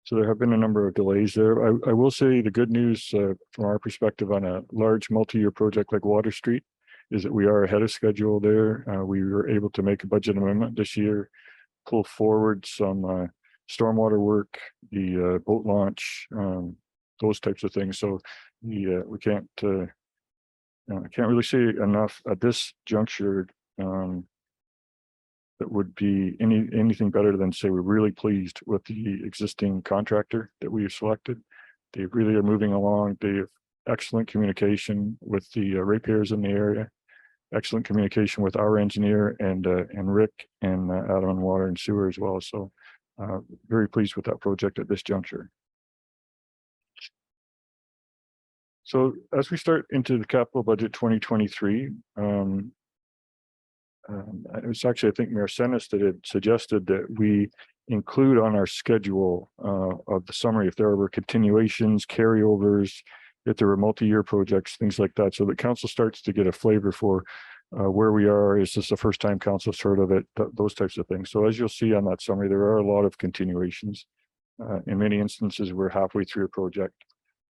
So there have been a number of delays there. I will say the good news from our perspective on a large multi-year project like Water Street is that we are ahead of schedule there. We were able to make a budget amendment this year, pull forward some stormwater work, the boat launch, those types of things. So we can't really say enough at this juncture that would be anything better than say we're really pleased with the existing contractor that we've selected. They really are moving along. They have excellent communication with the ratepayers in the area, excellent communication with our engineer and Rick and Adam on Water and Sewer as well. So very pleased with that project at this juncture. So as we start into the capital budget 2023, it was actually, I think, Mayor Senes that had suggested that we include on our schedule of the summary if there were continuations, carryovers, if there were multi-year projects, things like that, so that council starts to get a flavor for where we are. Is this the first time council's heard of it? Those types of things. So as you'll see on that summary, there are a lot of continuations. In many instances, we're halfway through a project.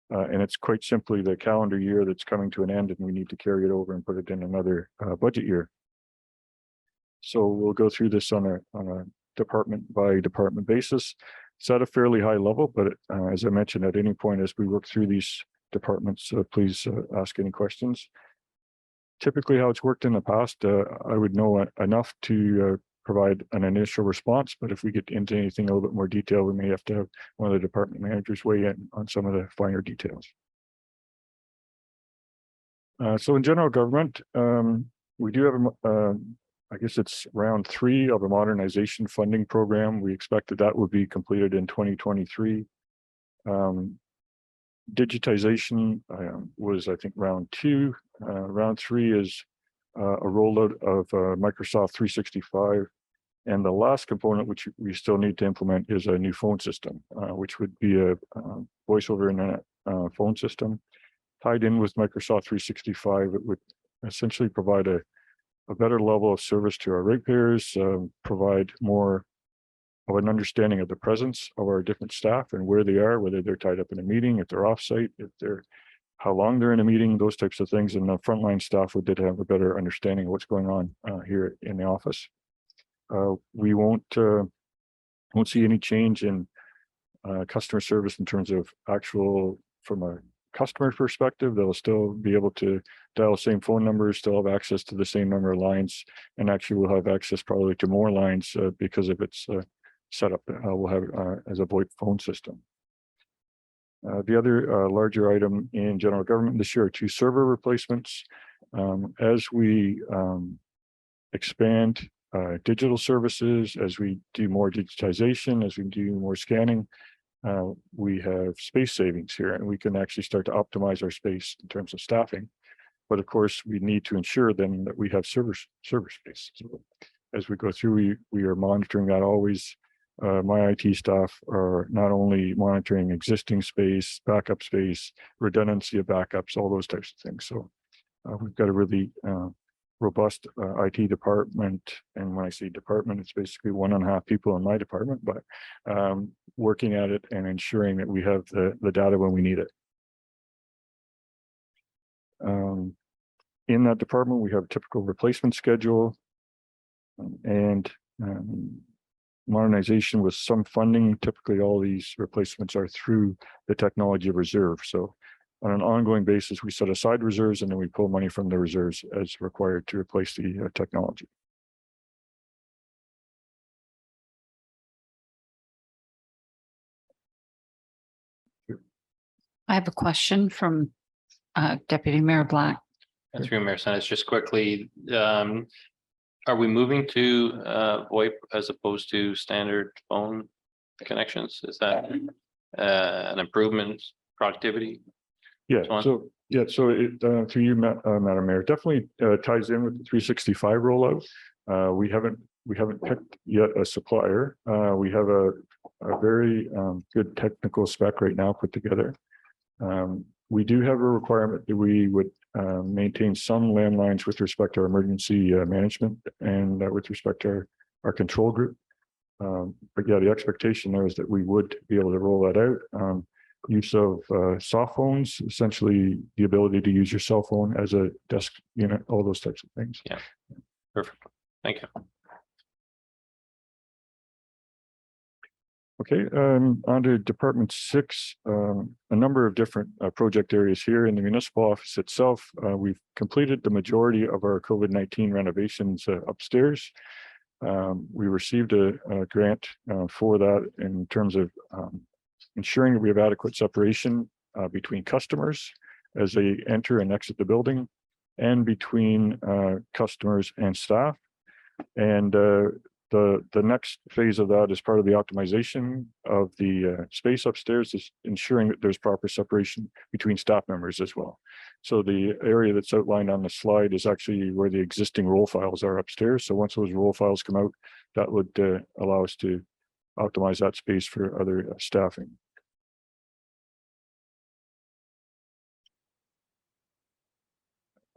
And it's quite simply the calendar year that's coming to an end and we need to carry it over and put it in another budget year. So we'll go through this on a department by department basis. It's at a fairly high level, but as I mentioned, at any point as we work through these departments, please ask any questions. Typically how it's worked in the past, I would know enough to provide an initial response, but if we get into anything a little bit more detail, we may have to have one of the department managers weigh in on some of the finer details. So in general government, we do have I guess it's round 3 of a modernization funding program. We expected that would be completed in 2023. Digitization was, I think, round 2. Round 3 is a rollout of Microsoft 365. And the last component, which we still need to implement, is a new phone system, which would be a voice over internet phone system tied in with Microsoft 365. It would essentially provide a better level of service to our ratepayers, provide more of an understanding of the presence of our different staff and where they are, whether they're tied up in a meeting, if they're offsite, how long they're in a meeting, those types of things. And the frontline staff would have a better understanding of what's going on here in the office. We won't see any change in customer service in terms of actual from a customer perspective. They'll still be able to dial the same phone numbers, still have access to the same number of lines, and actually we'll have access probably to more lines because of its setup. We'll have as a VoIP phone system. The other larger item in general government this year are 2 server replacements. As we expand digital services, as we do more digitization, as we do more scanning, we have space savings here and we can actually start to optimize our space in terms of staffing. But of course, we need to ensure then that we have server space. So as we go through, we are monitoring that always. My IT staff are not only monitoring existing space, backup space, redundancy of backups, all those types of things. So we've got a really robust IT department. And when I say department, it's basically 1.5 people in my department, but working at it and ensuring that we have the data when we need it. In that department, we have a typical replacement schedule and modernization with some funding. Typically, all these replacements are through the technology reserve. So on an ongoing basis, we set aside reserves and then we pull money from the reserves as required to replace the technology. I have a question from Deputy Mayor Black. Through Mayor Sanders, just quickly, are we moving to VoIP as opposed to standard phone connections? Is that an improvement, productivity? Yeah, so it through you, Madam Mayor, definitely ties in with the 365 rollout. We haven't picked yet a supplier. We have a very good technical spec right now put together. We do have a requirement that we would maintain some landlines with respect to our emergency management and with respect to our control group. But yeah, the expectation there is that we would be able to roll that out. Use of soft phones, essentially the ability to use your cell phone as a desk unit, all those types of things. Yeah, perfect. Thank you. Okay, on to Department 6, a number of different project areas here in the municipal office itself. We've completed the majority of our COVID-19 renovations upstairs. We received a grant for that in terms of ensuring that we have adequate separation between customers as they enter and exit the building and between customers and staff. And the next phase of that is part of the optimization of the space upstairs is ensuring that there's proper separation between staff members as well. So the area that's outlined on the slide is actually where the existing roll files are upstairs. So once those roll files come out, that would allow us to optimize that space for other staffing.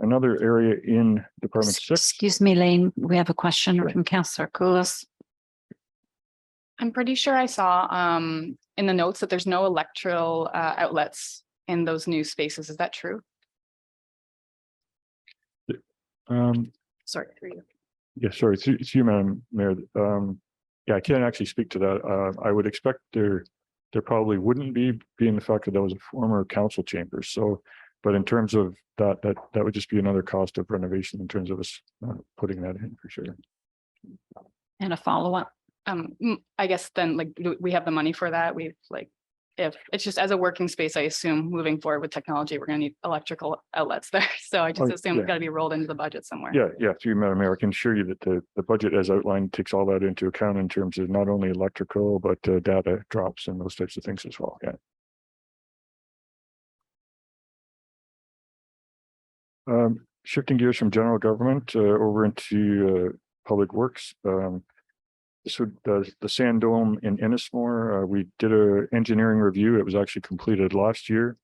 Another area in Department 6. Excuse me, Lane, we have a question from Councillor Koulis. I'm pretty sure I saw in the notes that there's no electrical outlets in those new spaces. Is that true? Sorry, for you. Yeah, sorry, it's you, Madam Mayor. Yeah, I can't actually speak to that. I would expect there probably wouldn't be, being the fact that that was a former council chamber. So, but in terms of that would just be another cost of renovation in terms of us putting that in for sure. And a follow-up. I guess then, like, do we have the money for that? We've like, if it's just as a working space, I assume moving forward with technology, we're gonna need electrical outlets there. So I just assume it's gotta be rolled into the budget somewhere. Yeah, through Madam Mayor, I can assure you that the budget as outlined takes all that into account in terms of not only electrical, but data drops and those types of things as well, yeah. Shifting gears from general government over into public works. This would the Sand Dome in Ennismore. We did an engineering review. It was actually completed last year.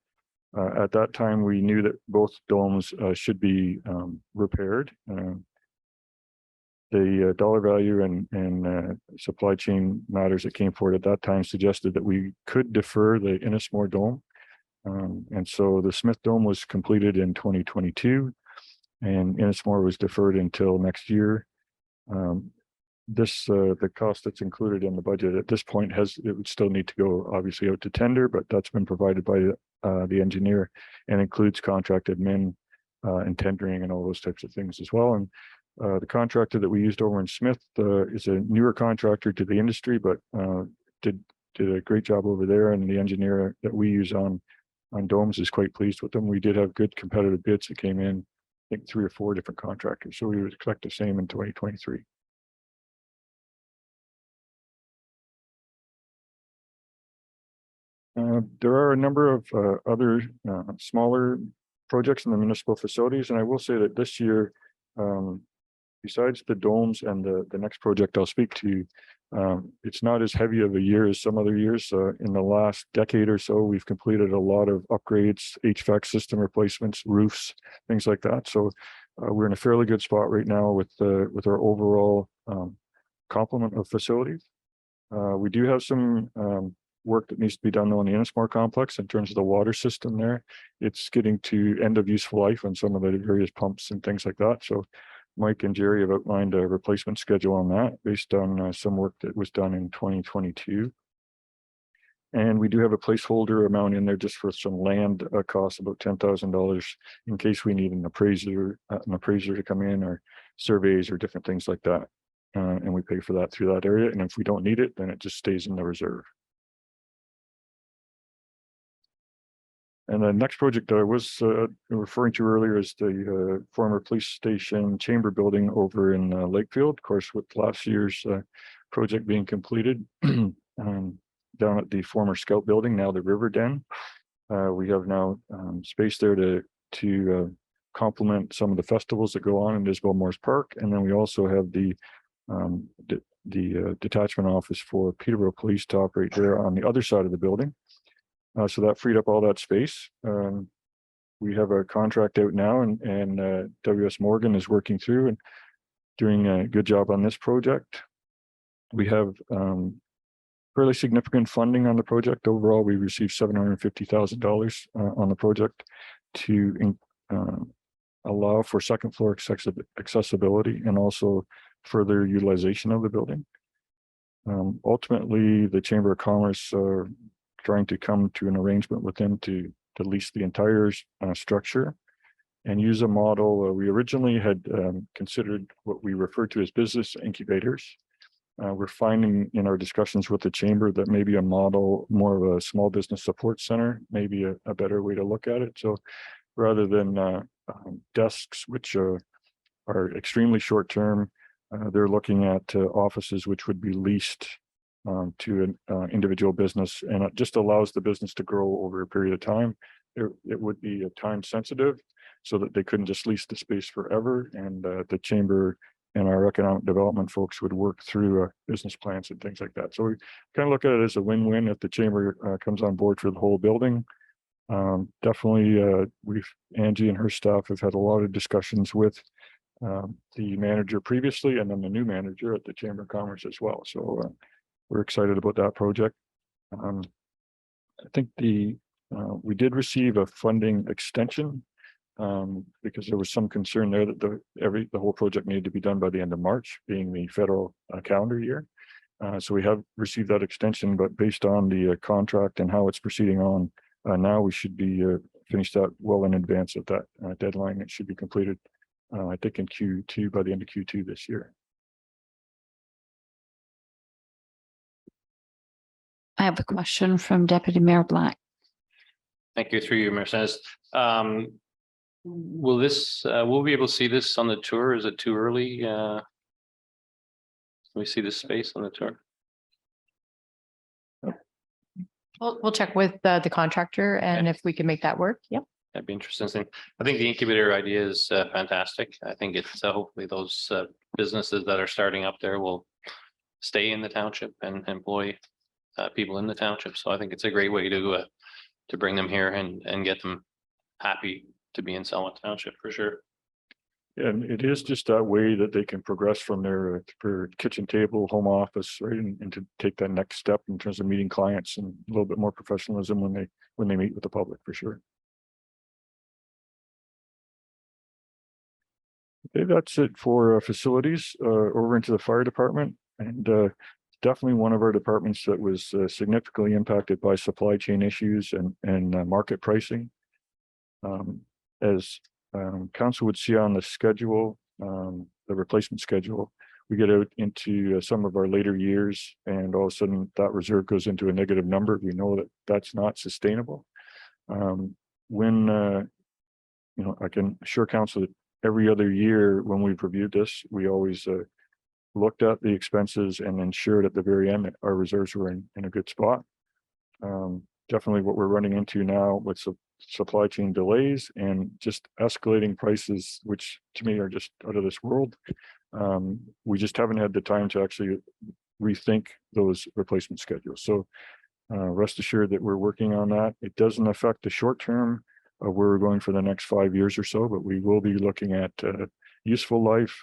At that time, we knew that both domes should be repaired. The dollar value and supply chain matters that came forward at that time suggested that we could defer the Ennismore Dome. And so the Smith Dome was completed in 2022 and Ennismore was deferred until next year. The cost that's included in the budget at this point it would still need to go obviously out to tender, but that's been provided by the engineer and includes contracted men and tendering and all those types of things as well. And the contractor that we used over in Smith is a newer contractor to the industry, but did a great job over there. And the engineer that we use on domes is quite pleased with them. We did have good competitive bids that came in, I think 3 or 4 different contractors. So we would expect the same in 2023. There are a number of other smaller projects in the municipal facilities, and I will say that this year, besides the domes and the next project I'll speak to, it's not as heavy of a year as some other years. In the last decade or so, we've completed a lot of upgrades, HVAC system replacements, roofs, things like that. So we're in a fairly good spot right now with our overall complement of facilities. We do have some work that needs to be done on the Ennismore complex in terms of the water system there. It's getting to end of useful life on some of the various pumps and things like that. So Mike and Jerry have outlined a replacement schedule on that based on some work that was done in 2022. And we do have a placeholder amount in there just for some land costs, about $10,000 in case we need an appraiser to come in, or surveys or different things like that. And we pay for that through that area. And if we don't need it, then it just stays in the reserve. And the next project that I was referring to earlier is the former police station chamber building over in Lakefield. Of course, with last year's project being completed down at the former Scout building, now the River Den. We have now space there to complement some of the festivals that go on in Isabel Morse Park. And then we also have the detachment office for Peterborough Police to operate there on the other side of the building. So that freed up all that space. We have a contract out now, and WS Morgan is working through and doing a good job on this project. We have fairly significant funding on the project. Overall, we received $750,000 on the project to allow for second floor accessibility and also further utilization of the building. Ultimately, the Chamber of Commerce are trying to come to an arrangement with them to lease the entire structure and use a model. We originally had considered what we refer to as business incubators. We're finding in our discussions with the chamber that maybe a model, more of a small business support center, may be a better way to look at it. So rather than desks, which are extremely short term, they're looking at offices which would be leased to an individual business, and it just allows the business to grow over a period of time. It would be time sensitive, so that they couldn't just lease the space forever, and the chamber and our economic development folks would work through business plans and things like that. So we kind of look at it as a win-win if the chamber comes on board for the whole building. Definitely, Angie and her staff have had a lot of discussions with the manager previously, and then the new manager at the Chamber of Commerce as well. So we're excited about that project. I think we did receive a funding extension because there was some concern there that the whole project needed to be done by the end of March, being the federal calendar year. So we have received that extension, but based on the contract and how it's proceeding on, now we should be finished that well in advance of that deadline. It should be completed, I think, in Q2, by the end of Q2 this year. I have a question from Deputy Mayor Black. Thank you, through you, Mayor Sanders. Will we'll be able to see this on the tour? Is it too early? Can we see the space on the tour? We'll check with the contractor, and if we can make that work. Yep. That'd be interesting. I think the incubator idea is fantastic. I think it's hopefully those businesses that are starting up there will stay in the township and employ people in the township. So I think it's a great way to bring them here and get them happy to be in Selwyn Township for sure. And it is just that way that they can progress from their kitchen table, home office, right, and to take that next step in terms of meeting clients and a little bit more professionalism when they meet with the public, for sure. Okay, that's it for facilities. Over into the fire department, and definitely one of our departments that was significantly impacted by supply chain issues and market pricing. As council would see on the schedule, the replacement schedule, we get out into some of our later years, and all of a sudden that reserve goes into a negative number. We know that that's not sustainable. I can assure council that every other year when we've reviewed this, we always looked at the expenses and ensured at the very end that our reserves were in a good spot. definitely what we're running into now with supply chain delays and just escalating prices, which to me are just out of this world. We just haven't had the time to actually rethink those replacement schedules. So rest assured that we're working on that. It doesn't affect the short term of where we're going for the next 5 years or so, but we will be looking at useful life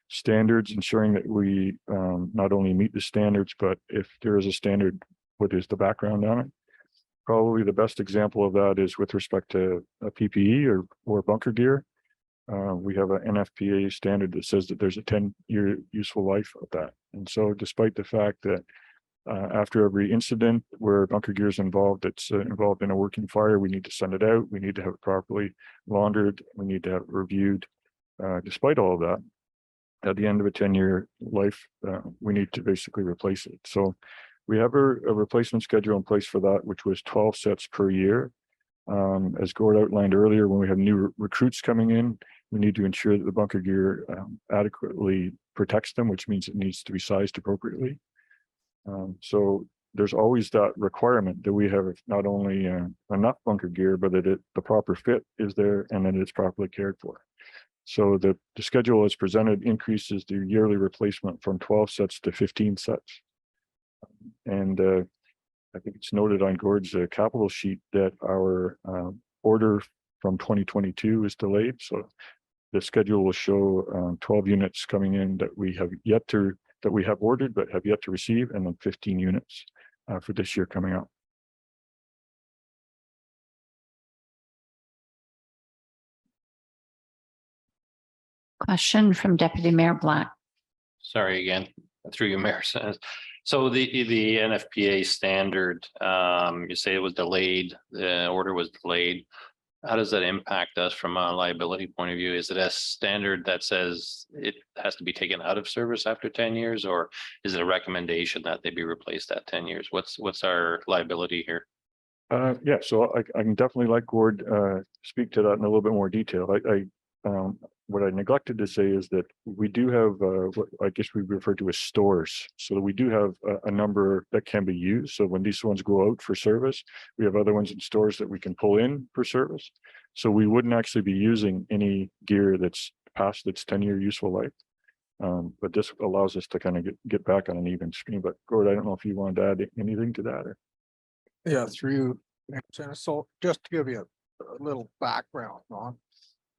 standards, ensuring that we not only meet the standards, but if there is a standard, what is the background on it? Probably the best example of that is with respect to a PPE or bunker gear. We have an NFPA standard that says that there's a 10-year useful life of that. And so despite the fact that after every incident where bunker gear is involved, it's involved in a working fire, we need to send it out, we need to have it properly laundered, we need to have it reviewed. Despite all of that, at the end of a 10-year life, we need to basically replace it. So we have a replacement schedule in place for that, which was 12 sets per year. As Gord outlined earlier, when we have new recruits coming in, we need to ensure that the bunker gear adequately protects them, which means it needs to be sized appropriately. So there's always that requirement that we have not only enough bunker gear, but that the proper fit is there and that it's properly cared for. So the schedule as presented increases the yearly replacement from 12 sets to 15 sets. And I think it's noted on Gord's capital sheet that our order from 2022 is delayed. So the schedule will show 12 units coming in that we have ordered but have yet to receive, and then 15 units for this year coming up. Question from Deputy Mayor Black. Sorry again, through you, Mayor. So the NFPA standard, you say it was delayed, the order was delayed. How does that impact us from a liability point of view? Is it a standard that says it has to be taken out of service after 10 years, or is it a recommendation that they be replaced at 10 years? What's our liability here? Yeah, so I can definitely let Gord speak to that in a little bit more detail. What I neglected to say is that we do have what I guess we refer to as stores. So we do have a number that can be used. So when these ones go out for service, we have other ones in stores that we can pull in for service. So we wouldn't actually be using any gear that's past its 10-year useful life. But this allows us to kind of get back on an even stream. But Gord, I don't know if you wanted to add anything to that. Or... Yeah, through. So just to give you a little background on.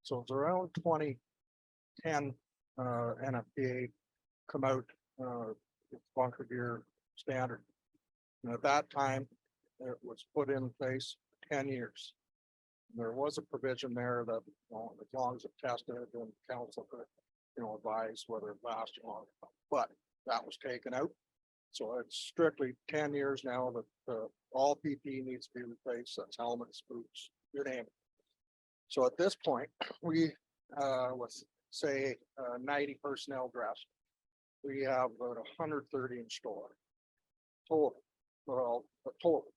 So it's around 2010, NFPA come out with bunker gear standard. And at that time, it was put in place 10 years. And there was a provision there that, as long as it tested and council could, advise whether it lasted long. But that was taken out. So it's strictly 10 years now that all PPE needs to be replaced. That's helmets, boots, your name. So at this point, we, let's say 90 personnel dressed. We have about 130 in store. Total,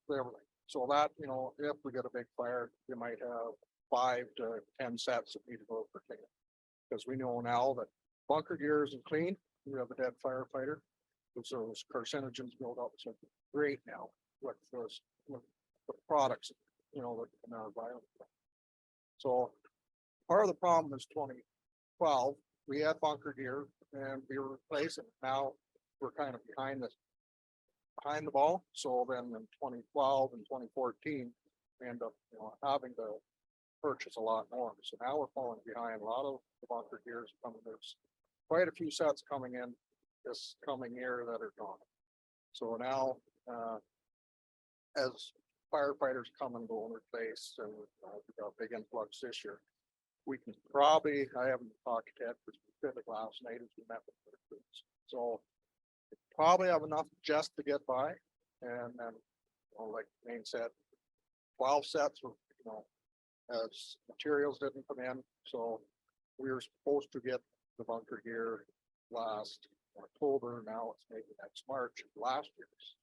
everything. So that, if we get a big fire, you might have 5 to 10 sets that need to go for cleaning. Because we know now that bunker gear isn't clean, we have a dead firefighter. So those carcinogens build up. So great now with the products, in our environment. So part of the problem is 2012, we had bunker gear and we were replacing it. Now we're kind of behind the ball. So then in 2012 and 2014, we end up having to purchase a lot more. So now we're falling behind. A lot of the bunker gear is coming. There's quite a few sets coming in this coming year that are gone. So now as firefighters come and go and replace, and we've got a big influx this year. We can probably, I haven't talked to Ted for specific last night as we met with the recruits. So probably have enough just to get by. And then, like Maine said, 12 sets were, as materials didn't come in. So we were supposed to get the bunker gear last October. Now it's maybe next March of last year's.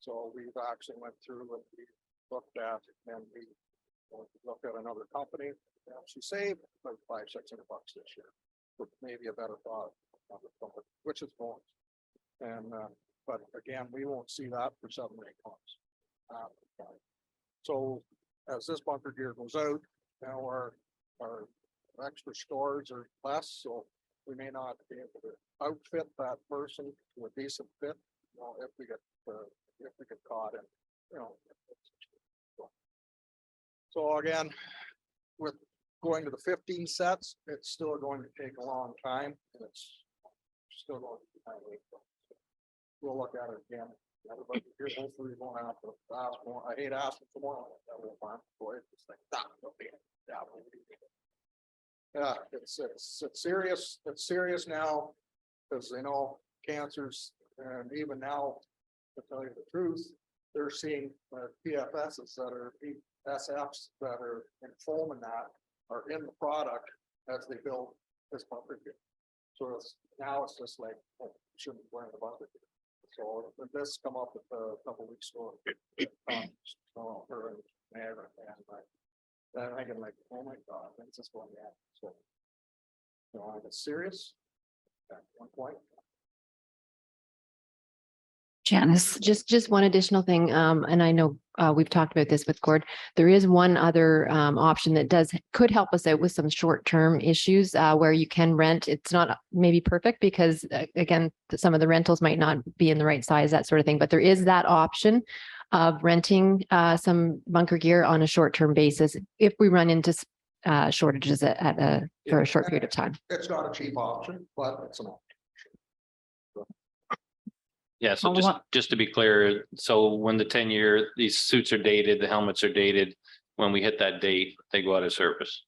So we've actually went through and we looked at and we looked at another company. She saved like $500-600 this year for maybe a better product, which is bonus. And but again, we won't see that for 7 or 8 months. So as this bunker gear goes out, now our extra stores are less, so we may not be able to outfit that person to a decent fit, you know, if we get caught in, you know. So again, with going to the 15 sets, it's still going to take a long time, and it's still going to be highly. We'll look at it again. Everybody here, hopefully we won't have to ask more. I hate asking for more. That will find boy, it's like that. Yeah, it's serious. It's serious now, because they know cancers, and even now, to tell you the truth, they're seeing PFSs that are SFs that are in foam and that are in the product as they build this bunker gear. So now it's just like, oh, you shouldn't be wearing the bunker gear. So this come up with a couple weeks ago. So her and Niagara, and I'm thinking like, oh my God, it's just going to happen. So, you know, I get serious at one point. Janice, Just one additional thing, and I know we've talked about this with Gord. There is one other option that could help us out with some short-term issues where you can rent. It's not maybe perfect because again, some of the rentals might not be in the right size, that sort of thing. But there is that option of renting some bunker gear on a short-term basis if we run into shortages for a short period of time. It's not a cheap option, but it's an option. Yeah, so just to be clear, so when the 10-year, these suits are dated, the helmets are dated, when we hit that date, they go out of service.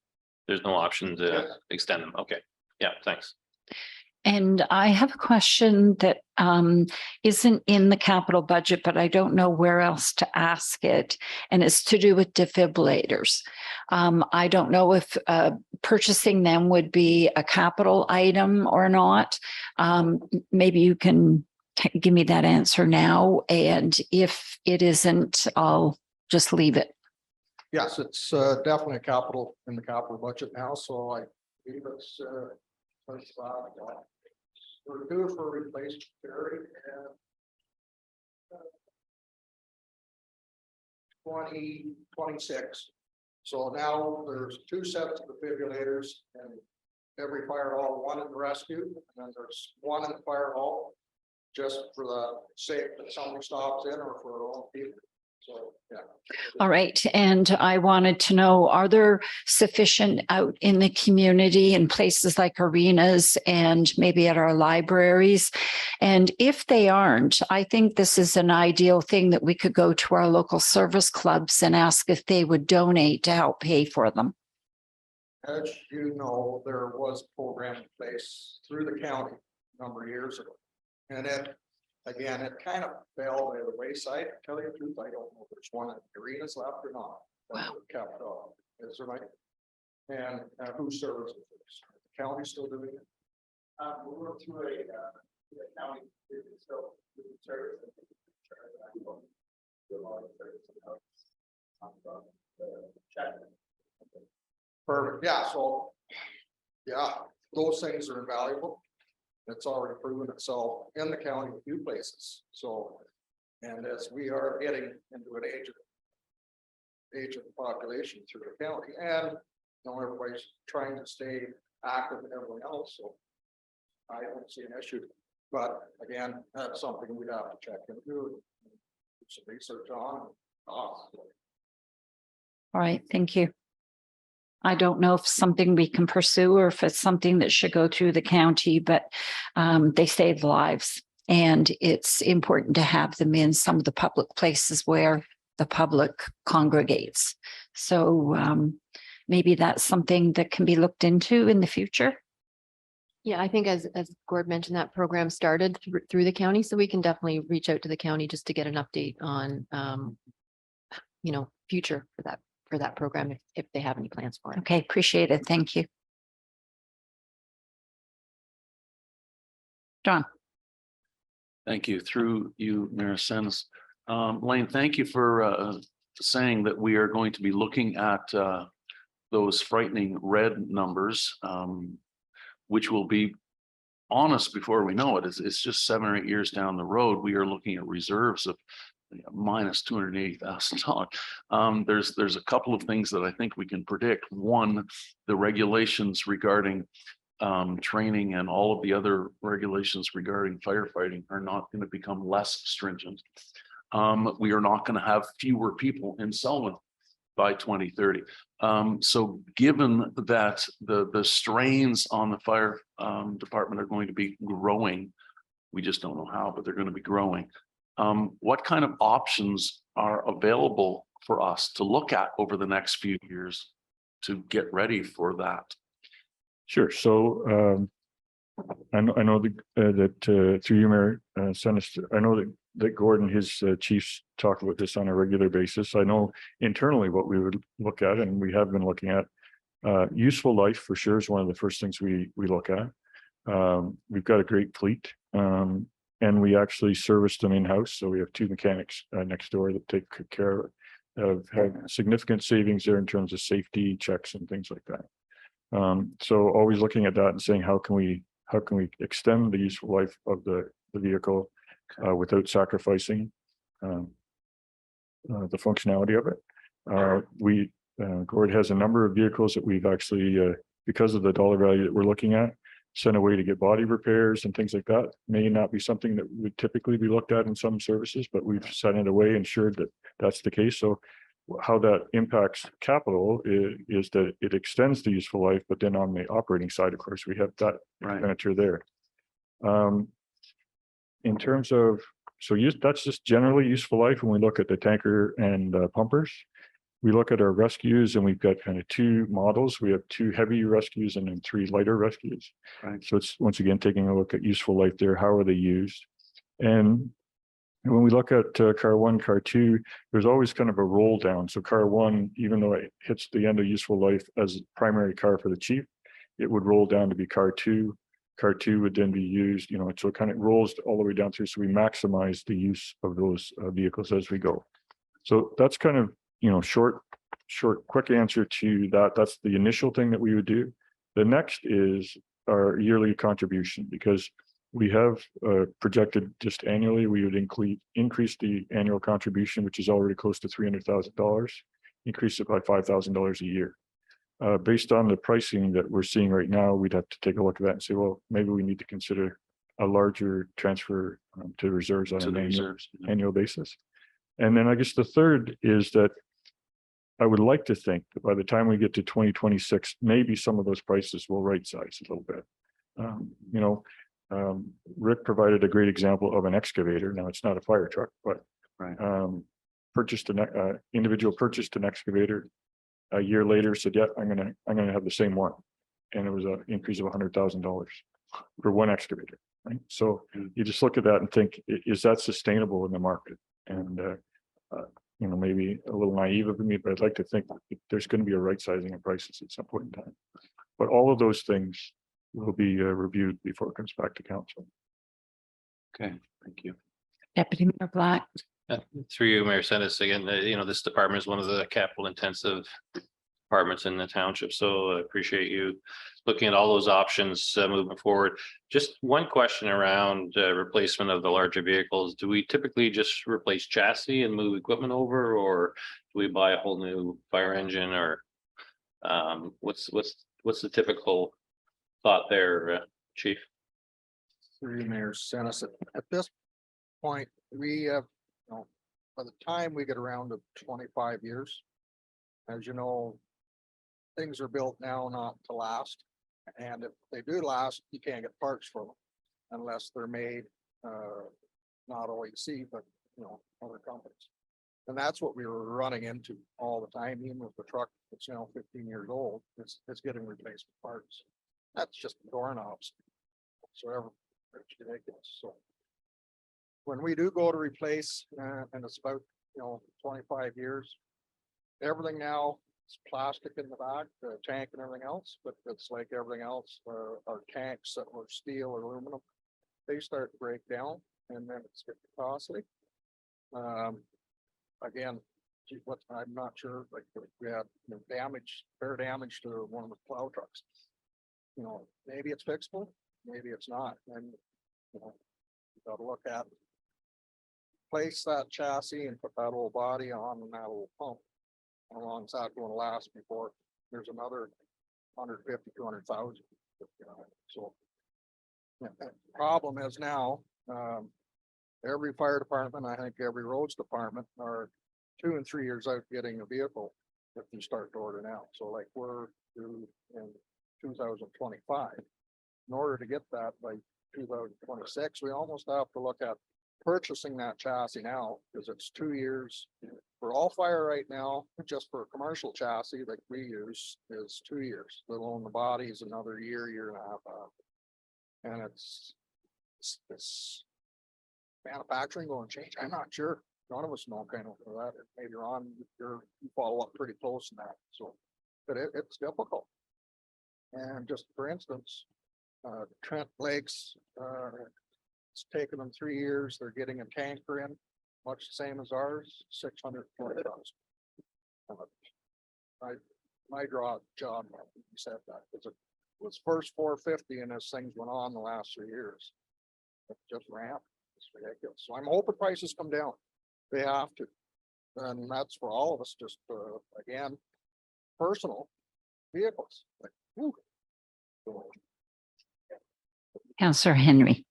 There's no option to extend them. Okay, yeah, thanks. and I have a question that isn't in the capital budget, but I don't know where else to ask it. And it's to do with defibrillators. I don't know if purchasing them would be a capital item or not. Maybe you can give me that answer now. And if it isn't, I'll just leave it. Yes, it's definitely a capital in the capital budget now, so I believe it's we're due for replacement period and 2026. So now there's 2 sets of defibrillators and every fire hall, 1 in the rescue, and then there's 1 in the fire hall, just for the sake that somebody stops in or for our own people. So, yeah. All right. And I wanted to know, are there sufficient out in the community in places like arenas and maybe at our libraries? And if they aren't, I think this is an ideal thing that we could go to our local service clubs and ask if they would donate to help pay for them. As you know, there was a program in place through the county a number of years ago. And it, again, it kind of fell by the wayside. To tell you the truth, I don't know if there's one in the arenas left or not. Wow. Kept up. Is there, right? And who serves it? The county still doing it? We went through a county, still service. Perfect. Yeah. So, yeah, those things are invaluable. It's already proven itself in the county a few places. So, and as we are getting into an age of the population through the county, and you know, everybody's trying to stay active and everyone else. So I don't see an issue. But again, that's something we'd have to check into, do some research on. All right, thank you. I don't know if it's something we can pursue or if it's something that should go through the county, but they save lives. And it's important to have them in some of the public places where the public congregates. So maybe that's something that can be looked into in the future. Yeah, I think as Gord mentioned, that program started through the county, so we can definitely reach out to the county just to get an update on, you know, future for that program if they have any plans for it. Okay, appreciate it. Thank you. John. Thank you. Through you, Mayor Sens. Lane, thank you for saying that we are going to be looking at those frightening red numbers, which will be honest before we know it. It's just 7 or 8 years down the road. We are looking at reserves of minus $280,000. There's a couple of things that I think we can predict. One, the regulations regarding training and all of the other regulations regarding firefighting are not going to become less stringent. We are not going to have fewer people in Selwyn by 2030. So given that the strains on the fire department are going to be growing, we just don't know how, but they're going to be growing. What kind of options are available for us to look at over the next few years to get ready for that? Sure. So I know that through you, Mayor Senator, I know that Gordon, his chiefs talk about this on a regular basis. I know internally what we would look at, and we have been looking at, useful life for sure is one of the first things we look at. We've got a great fleet, and we actually service them in-house. So we have 2 mechanics next door that take care of have significant savings there in terms of safety checks and things like that. So always looking at that and saying, how can we extend the useful life of the vehicle without sacrificing the functionality of it. Gord has a number of vehicles that we've actually, because of the dollar value that we're looking at, sent away to get body repairs and things like that. May not be something that would typically be looked at in some services, but we've sent it away, ensured that that's the case. So how that impacts capital is that it extends the useful life, but then on the operating side, of course, we have that expenditure there. In terms of, that's just generally useful life. When we look at the tanker and pumpers, we look at our rescues, and we've got kind of 2 models. We have 2 heavy rescues and then 3 lighter rescues. Right. So it's once again taking a look at useful life there. How are they used? And when we look at car 1, car 2, there's always kind of a roll down. So car 1, even though it hits the end of useful life as a primary car for the chief, it would roll down to be car 2. Car 2 would then be used, so it kind of rolls all the way down through. So we maximize the use of those vehicles as we go. So that's kind of, short, quick answer to that. That's the initial thing that we would do. The next is our yearly contribution, because we have projected just annually, we would increase the annual contribution, which is already close to $300,000, increase it by $5,000 a year. Based on the pricing that we're seeing right now, we'd have to take a look at that and say, well, maybe we need to consider a larger transfer to reserves on an annual basis. And then I guess the third is that I would like to think that by the time we get to 2026, maybe some of those prices will right size a little bit. Rick provided a great example of an excavator. Now it's not a fire truck, but individual purchased an excavator. A year later said, yeah, I'm gonna have the same one. And it was an increase of $100,000 for one excavator, right? So you just look at that and think, is that sustainable in the market? And maybe a little naive of me, but I'd like to think that there's going to be a right sizing of prices at some point in time. But all of those things will be reviewed before it comes back to council. Okay, thank you. Deputy Mayor Black. Through you, Mayor Sennis, again, this department is one of the capital intensive departments in the township. So I appreciate you looking at all those options moving forward. Just one question around replacement of the larger vehicles. Do we typically just replace chassis and move equipment over, or do we buy a whole new fire engine, or what's the typical thought there, Chief? Through Mayor Senator, at this point, we have, by the time we get around to 25 years, as you know, things are built now not to last. And if they do last, you can't get parts for them unless they're made, not OEC, but, other companies. And that's what we were running into all the time, even with the truck that's now 15 years old, it's getting replacement parts. That's just doorknobs. So it's ridiculous. So when we do go to replace, and it's about, 25 years, everything now is plastic in the back, the tank and everything else, but it's like everything else, our tanks that were steel or aluminum, they start to break down and then it's getting costly. Again, I'm not sure, like we had fair damage to one of the plow trucks. Maybe it's fixable, maybe it's not. And, you got to look at replace that chassis and put that old body on and that old pump. How long's that going to last before there's another 150, 200,000? So. Yeah, the problem is now, every fire department, I think every roads department are 2 and 3 years out getting a vehicle if you start to order now. So like we're due in 2025. In order to get that by 2026, we almost have to look at purchasing that chassis now, because it's 2 years for all fire right now, just for a commercial chassis like we use is 2 years, let alone the body is another year, year and a half out. And it's manufacturing going to change. I'm not sure. None of us know kind of that. Maybe Ron, you follow up pretty close in that. So, but it's difficult. And just for instance, Trent Lakes, it's taken them 3 years. They're getting a tanker in, much the same as ours, 640,000. My job, he said that it was first 450 and as things went on the last 3 years. It just ramped. It's ridiculous. So I'm hoping prices come down. They have to. And that's for all of us, just again, personal vehicles. Like, whew. So, Councillor Henry.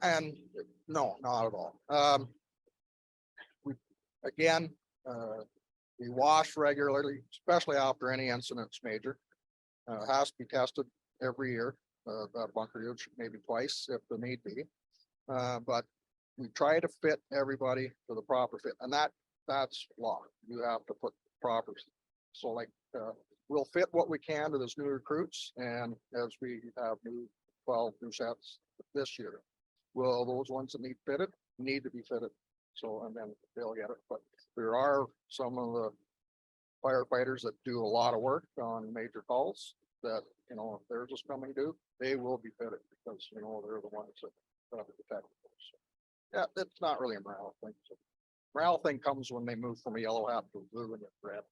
and no, not at all. Again, we wash regularly, especially after any incidents major. Has to be tested every year, that bunker unit, maybe twice if the need be. But we try to fit everybody to the proper fit, and that's law. You have to put proper. So like, we'll fit what we can to those new recruits, and as we have 12 new sets this year. Well, those ones that need fitted need to be fitted. So, and then they'll get it, but there are some of the firefighters that do a lot of work on major calls that, if theirs is coming due, they will be fitted because, they're the ones that have to protect. So, yeah, it's not really a morale thing. So, morale thing comes when they move from a yellow hat to a blue and a red.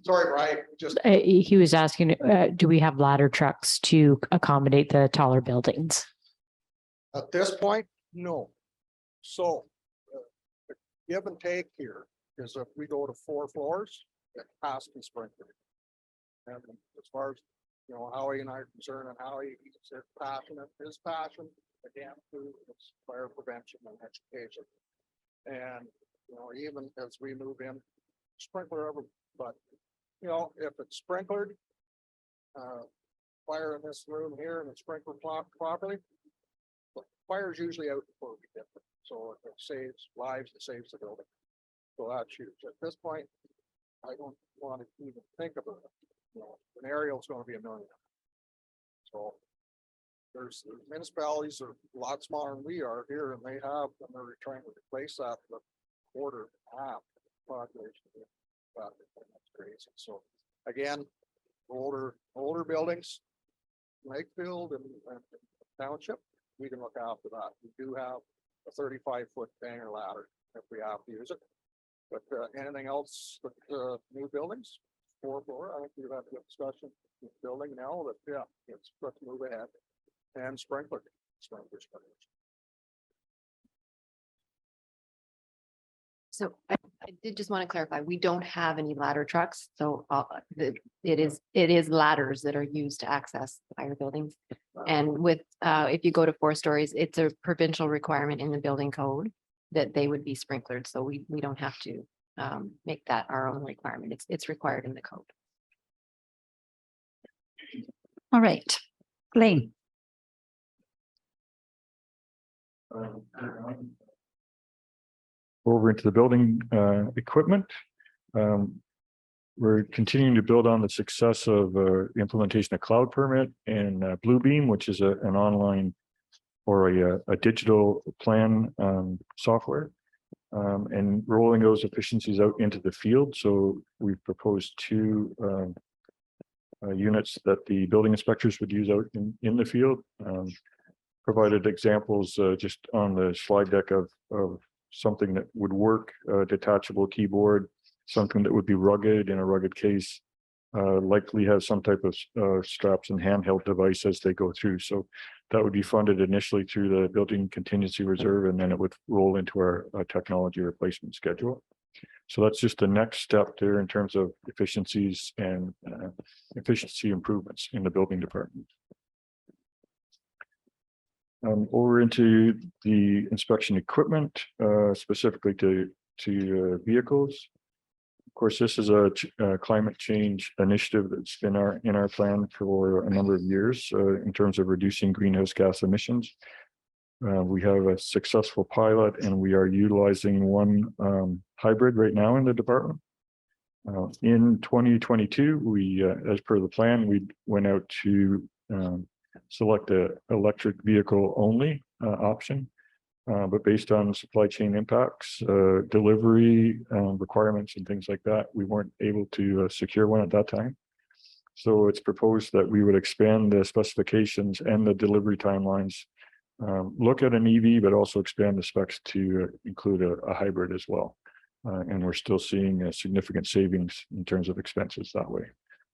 Sorry, Brian, just. He was asking, do we have ladder trucks to accommodate the taller buildings? At this point, no. So, the give and take here is if we go to 4 floors, it has to be sprinkled. And as far as, Howie and I are concerned, and Howie, he's passionate, his passion, again, to fire prevention and education. And, even as we move in, sprinkler over, but, if it's sprinklered, fire in this room here and it's sprinkled properly, fire's usually out before we get there. So it saves lives, it saves the building. So that's huge. At this point, I don't want to even think about it. An aerial's going to be $1 million. So there's municipalities are a lot smaller than we are here, and they have, and they're trying to replace that with quarter, half population. That's crazy. So again, older buildings, Lakefield and Township, we can look after that. We do have a 35-foot banger ladder if we have to use it. But anything else with new buildings, 4 floor, I think we've had a good discussion with building now that, yeah, let's move ahead. And sprinklers. So I did just want to clarify, we don't have any ladder trucks, so it is ladders that are used to access fire buildings. And with, if you go to 4 stories, it's a provincial requirement in the building code that they would be sprinklered, so we don't have to make that our own requirement. It's required in the code. All right, Blaine. Over into the building equipment. we're continuing to build on the success of implementation of Cloud Permit and Bluebeam, which is an online or a digital plan software. And rolling those efficiencies out into the field. So we've proposed two units that the building inspectors would use out in the field. Provided examples just on the slide deck of something that would work, detachable keyboard, something that would be rugged in a rugged case, likely have some type of straps and handheld device as they go through. So that would be funded initially through the building contingency reserve, and then it would roll into our technology replacement schedule. So that's just the next step there in terms of efficiencies and efficiency improvements in the building department. Over into the inspection equipment, specifically to vehicles. Of course, this is a climate change initiative that's been in our plan for a number of years in terms of reducing greenhouse gas emissions. We have a successful pilot, and we are utilizing one hybrid right now in the department. In 2022, we, as per the plan, we went out to select a electric vehicle only option, but based on supply chain impacts, delivery requirements and things like that, we weren't able to secure one at that time. So it's proposed that we would expand the specifications and the delivery timelines, look at an EV, but also expand the specs to include a hybrid as well. And we're still seeing significant savings in terms of expenses that way.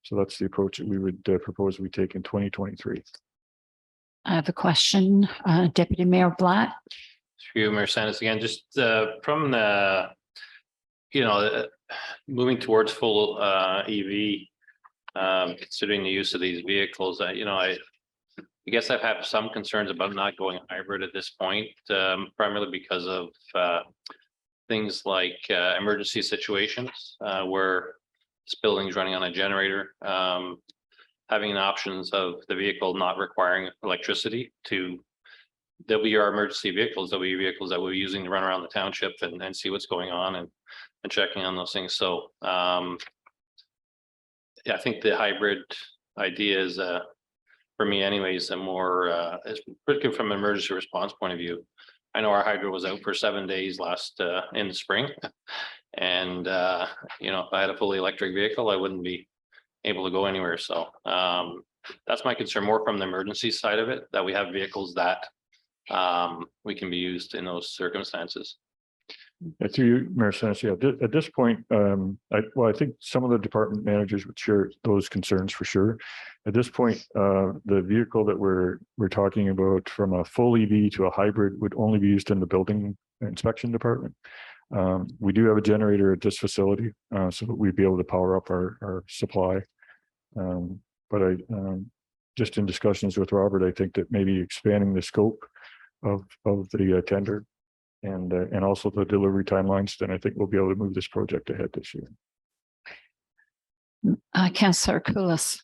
So that's the approach that we would propose we take in 2023. I have a question, Deputy Mayor Blatt. Through you, Mayor Sanders, again, just from the, moving towards full EV, considering the use of these vehicles, I guess I've had some concerns about not going hybrid at this point, primarily because of things like emergency situations where this building's running on a generator, having options of the vehicle not requiring electricity there'll be our emergency vehicles, there'll be vehicles that we're using to run around the township and see what's going on and checking on those things. So yeah, I think the hybrid idea is for me anyways, a more it's pretty good from an emergency response point of view. I know our hydro was out for 7 days last in the spring. And if I had a fully electric vehicle, I wouldn't be able to go anywhere. So that's my concern more from the emergency side of it, that we have vehicles that we can be used in those circumstances. To you, Mayor Sanders, yeah, at this point, I think some of the department managers would share those concerns for sure. At this point, the vehicle that we're talking about from a full EV to a hybrid would only be used in the building inspection department. We do have a generator at this facility, so that we'd be able to power up our supply. But just in discussions with Robert, I think that maybe expanding the scope of the tender and also the delivery timelines, then I think we'll be able to move this project ahead this year. Councillor Koulis.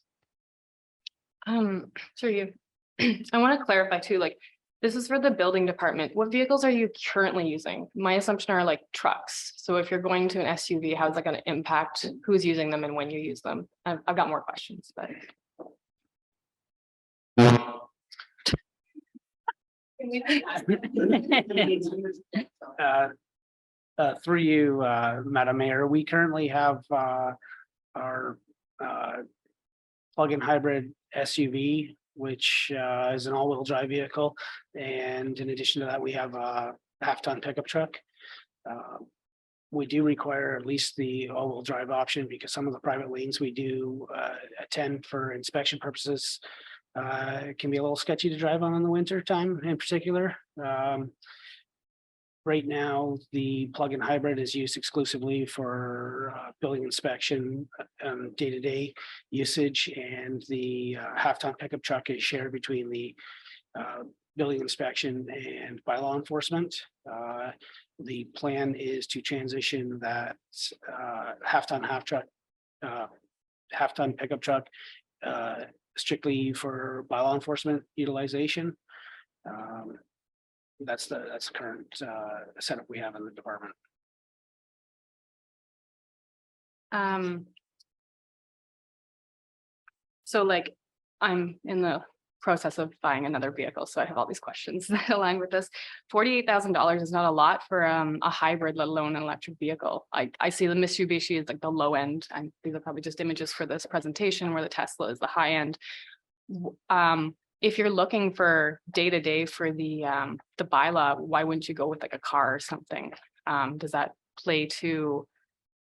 Sure, you. I want to clarify too, like, this is for the building department. What vehicles are you currently using? My assumption are like trucks. So if you're going to an SUV, how's that going to impact who's using them and when you use them? I've got more questions, but. Through you, Madam Mayor, we currently have our plug-in hybrid SUV, which is an all-wheel drive vehicle. And in addition to that, we have a half-ton pickup truck. We do require at least the all-wheel drive option because some of the private lanes we do attend for inspection purposes can be a little sketchy to drive on in the winter time in particular. Right now, the plug-in hybrid is used exclusively for building inspection day-to-day usage, and the half-ton pickup truck is shared between the building inspection and by law enforcement. The plan is to transition that half-ton pickup truck strictly for by law enforcement utilization. That's the current setup we have in the department. So like, I'm in the process of buying another vehicle, so I have all these questions that align with this. $48,000 is not a lot for a hybrid, let alone an electric vehicle. I see the Mitsubishi is like the low end, and these are probably just images for this presentation where the Tesla is the high end. If you're looking for day-to-day for the bylaw, why wouldn't you go with like a car or something? Does that play to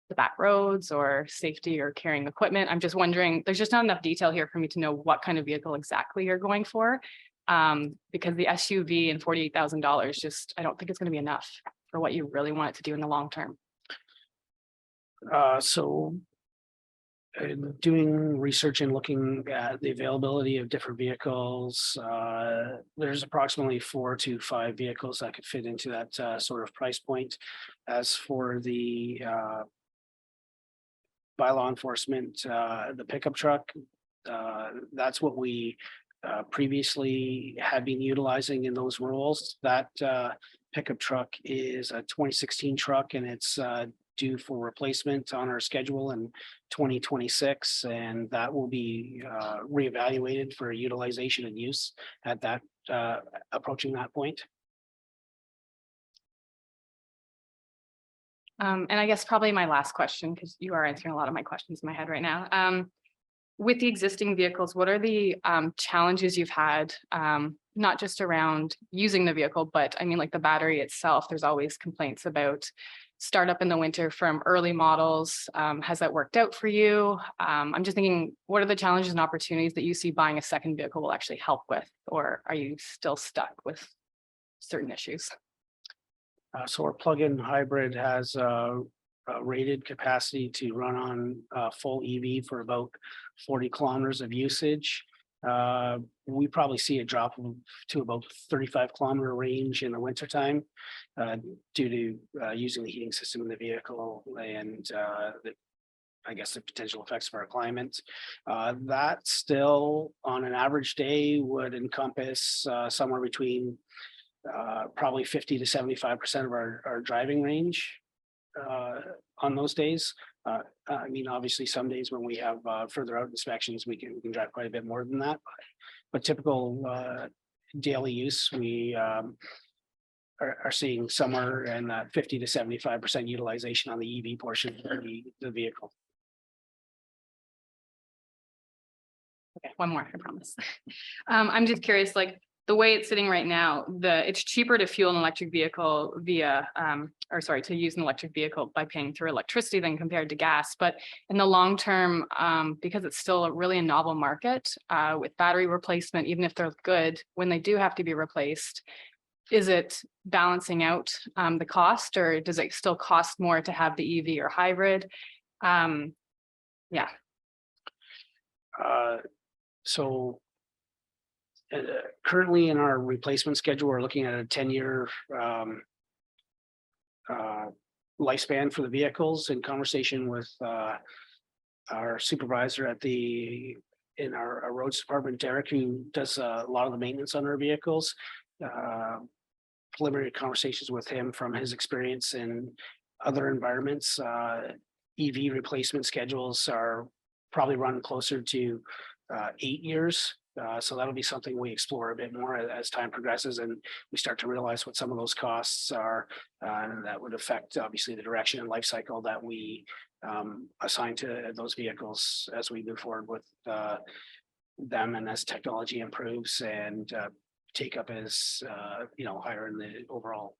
the back roads or safety or carrying equipment? I'm just wondering, there's just not enough detail here for me to know what kind of vehicle exactly you're going for. Because the SUV and $48,000, just, I don't think it's going to be enough for what you really want it to do in the long term. So doing research and looking at the availability of different vehicles, there's approximately 4 to 5 vehicles that could fit into that sort of price point. As for the by law enforcement, the pickup truck, that's what we previously had been utilizing in those roles. That pickup truck is a 2016 truck, and it's due for replacement on our schedule in 2026, and that will be reevaluated for utilization and use at that approaching that point. And I guess probably my last question, because you are answering a lot of my questions in my head right now. With the existing vehicles, what are the challenges you've had, not just around using the vehicle, but I mean, like the battery itself, there's always complaints about startup in the winter from early models. Has that worked out for you? I'm just thinking, what are the challenges and opportunities that you see buying a second vehicle will actually help with, or are you still stuck with certain issues? So our plug-in hybrid has a rated capacity to run on full EV for about 40 kilometers of usage. We probably see a drop to about 35 kilometer range in the wintertime due to using the heating system in the vehicle and I guess the potential effects of our climate. That still on an average day would encompass somewhere between probably 50 to 75% of our driving range on those days. I mean, obviously, some days when we have further out inspections, we can drive quite a bit more than that. But typical daily use, we are seeing somewhere in that 50 to 75% utilization on the EV portion of the vehicle. Okay, one more, I promise. I'm just curious, like the way it's sitting right now, it's cheaper to fuel an electric vehicle via, to use an electric vehicle by paying through electricity than compared to gas. But in the long term, because it's still really a novel market with battery replacement, even if they're good, when they do have to be replaced, is it balancing out the cost, or does it still cost more to have the EV or hybrid? Yeah. So currently in our replacement schedule, we're looking at a 10-year lifespan for the vehicles. In conversation with our supervisor in our roads department, Derek, who does a lot of the maintenance on our vehicles, preliminary conversations with him from his experience in other environments, EV replacement schedules are probably run closer to 8 years. So that'll be something we explore a bit more as time progresses and we start to realize what some of those costs are. And that would affect obviously the direction and life cycle that we assign to those vehicles as we move forward with them, and as technology improves and take up is higher in the overall.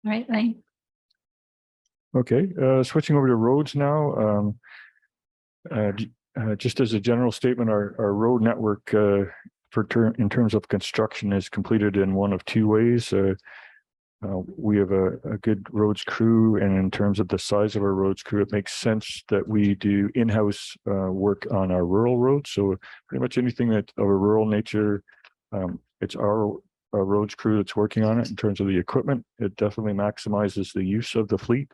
Right, Lane. Okay, switching over to roads now. Just as a general statement, our road network in terms of construction is completed in one of two ways. We have a good roads crew, and in terms of the size of our roads crew, it makes sense that we do in-house work on our rural roads. So pretty much anything that of a rural nature, it's our roads crew that's working on it. In terms of the equipment, it definitely maximizes the use of the fleet.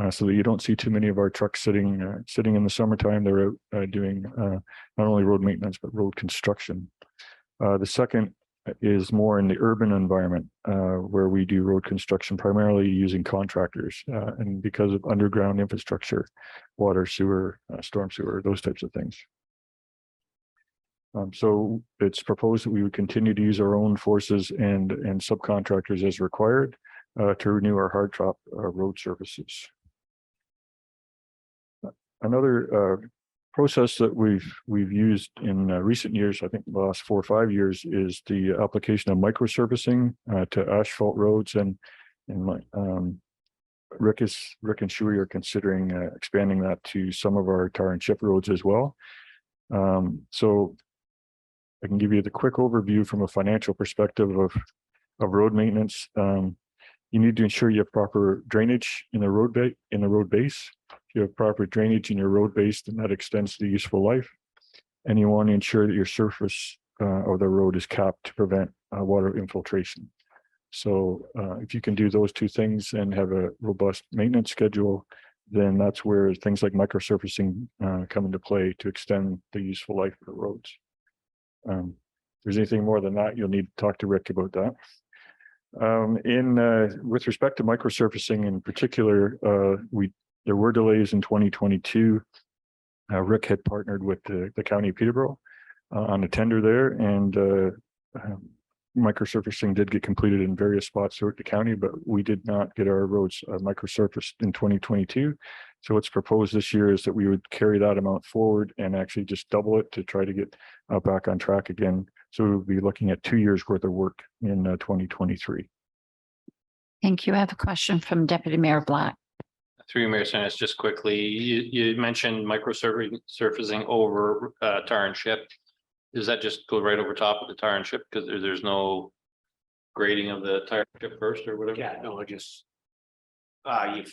So that you don't see too many of our trucks sitting in the summertime. They're out doing not only road maintenance but road construction. The second is more in the urban environment, where we do road construction primarily using contractors, and because of underground infrastructure, water, sewer, storm sewer, those types of things. So it's proposed that we would continue to use our own forces and subcontractors as required, to renew our hard top road surfaces. Another process that we've used in recent years, I think the last 4 or 5 years, is the application of microsurfacing to asphalt roads, and Rick and Shuey are considering expanding that to some of our tar and chip roads as well. So I can give you the quick overview from a financial perspective of road maintenance. You need to ensure you have proper drainage in the road base. If you have proper drainage in your road base, then that extends the useful life. And you want to ensure that your surface of the road is capped to prevent water infiltration. So if you can do those two things and have a robust maintenance schedule, then that's where things like microsurfacing come into play to extend the useful life of the roads. If there's anything more than that, you'll need to talk to Rick about that. With respect to microsurfacing in particular, there were delays in 2022. Rick had partnered with the County of Peterborough on a tender there, and microsurfacing did get completed in various spots throughout the county, but we did not get our roads microsurfaced in 2022. So what's proposed this year is that we would carry that amount forward and actually just double it to try to get back on track again. So we'll be looking at 2 years worth of work in 2023. Thank you. I have a question from Deputy Mayor Black. Through you, Mayor Sanders, just quickly, you mentioned microsurfacing over tar and chip. Does that just go right over top of the tar and chip because there's no grading of the tar and chip first or whatever? Yeah, no, it just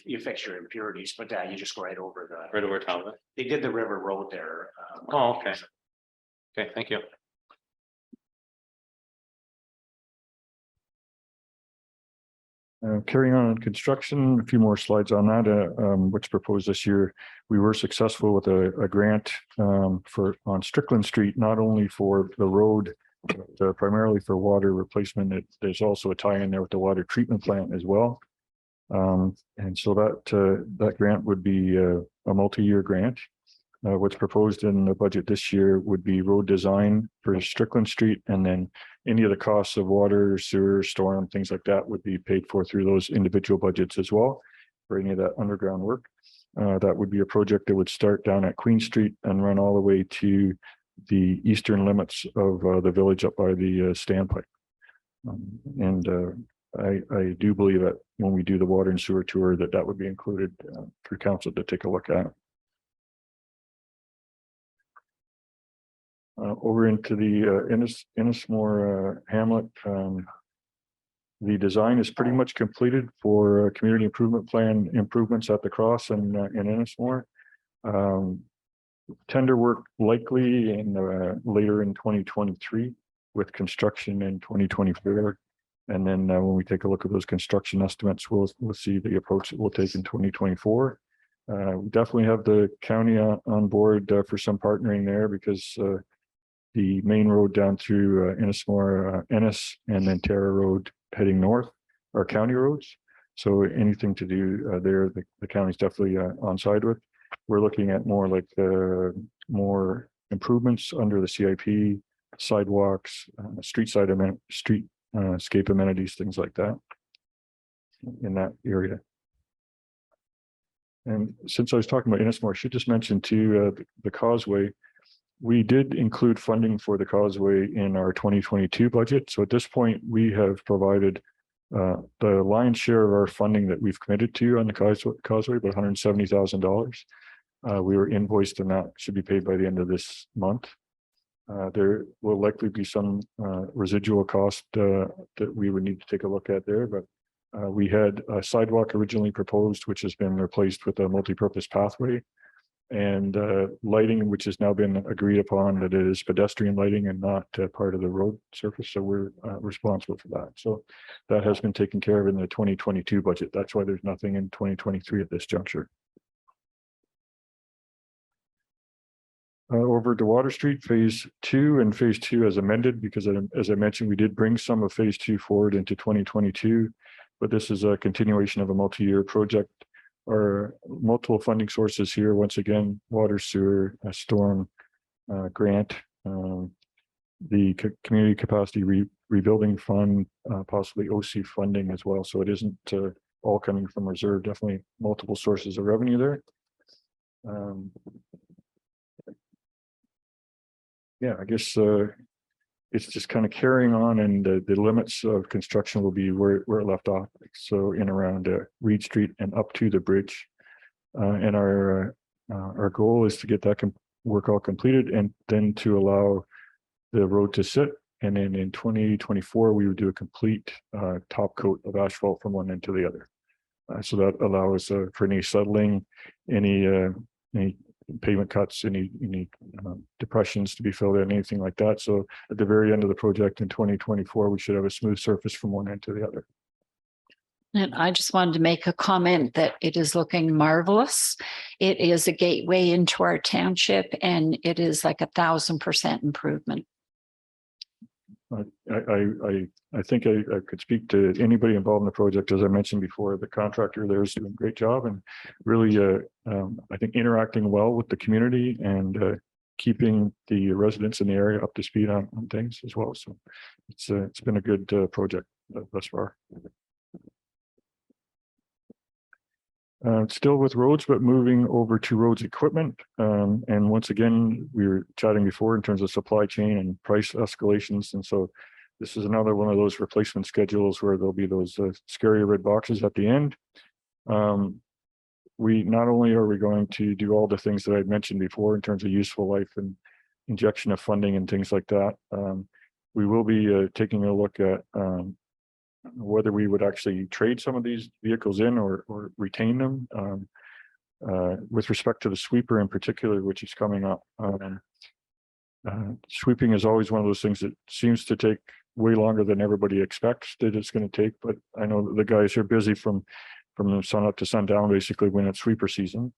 you fix your impurities, but you just go right over top of it. They did the river road there. Oh, okay. Okay, thank you. Carrying on construction, a few more slides on that, what's proposed this year. We were successful with a grant on Strickland Street, not only for the road, but primarily for water replacement. There's also a tie in there with the water treatment plant as well. And so that grant would be a multi-year grant. What's proposed in the budget this year would be road design for Strickland Street, and then any of the costs of water, sewer, storm, things like that would be paid for through those individual budgets as well for any of that underground work. That would be a project that would start down at Queen Street and run all the way to the eastern limits of the village up by the standpipe. I do believe that when we do the water and sewer tour, that would be included for council to take a look at. Over into the Ennismore Hamlet, the design is pretty much completed for community improvement plan improvements at the cross and in Ennismore. Tender work likely later in 2023 with construction in 2024. And then when we take a look at those construction estimates, we'll see the approach that we'll take in 2024. We definitely have the county on board for some partnering there, because the main road down through Ennismore, Ennis, and then Tara Road heading north are county roads. So anything to do there, the county's definitely on side with. We're looking at more like more improvements under the CIP, sidewalks, streetscape amenities, things like that in that area. And since I was talking about Ennismore, I should just mention too, the causeway. We did include funding for the causeway in our 2022 budget. So at this point, we have provided the lion's share of our funding that we've committed to on the causeway, about $170,000. We were invoiced, and that should be paid by the end of this month. There will likely be some residual cost that we would need to take a look at there, but we had a sidewalk originally proposed, which has been replaced with a multi-purpose pathway, and lighting, which has now been agreed upon that it is pedestrian lighting and not part of the road surface. So we're responsible for that. So that has been taken care of in the 2022 budget. That's why there's nothing in 2023 at this juncture. Over to Water Street, phase 2 and phase 2 as amended, because as I mentioned, we did bring some of phase 2 forward into 2022. But this is a continuation of a multi-year project. Or multiple funding sources here. Once again, water, sewer, storm, grant, the community capacity rebuilding fund, possibly OC funding as well. So it isn't all coming from reserve, definitely multiple sources of revenue there. Yeah, I guess it's just kind of carrying on, and the limits of construction will be where it left off. So in around Reed Street and up to the bridge. And our goal is to get that work all completed and then to allow the road to sit. And then in 2024, we would do a complete top coat of asphalt from one end to the other. So that allows for any settling, any pavement cuts, any depressions to be filled in, anything like that. So at the very end of the project in 2024, we should have a smooth surface from one end to the other. And I just wanted to make a comment that it is looking marvelous. It is a gateway into our township, and it is like 1,000% improvement. I think I could speak to anybody involved in the project. As I mentioned before, the contractor there is doing a great job, and really, I think interacting well with the community and keeping the residents in the area up to speed on things as well. So it's been a good project thus far. Still with roads, but moving over to roads equipment. And once again, we were chatting before in terms of supply chain and price escalations. And so this is another one of those replacement schedules where there'll be those scary red boxes at the end. We not only are we going to do all the things that I'd mentioned before in terms of useful life and injection of funding and things like that. We will be taking a look at whether we would actually trade some of these vehicles in or retain them. With respect to the sweeper in particular, which is coming up. Sweeping is always one of those things that seems to take way longer than everybody expects that it's going to take, but I know the guys are busy from sun up to sundown, basically when it's sweeper season.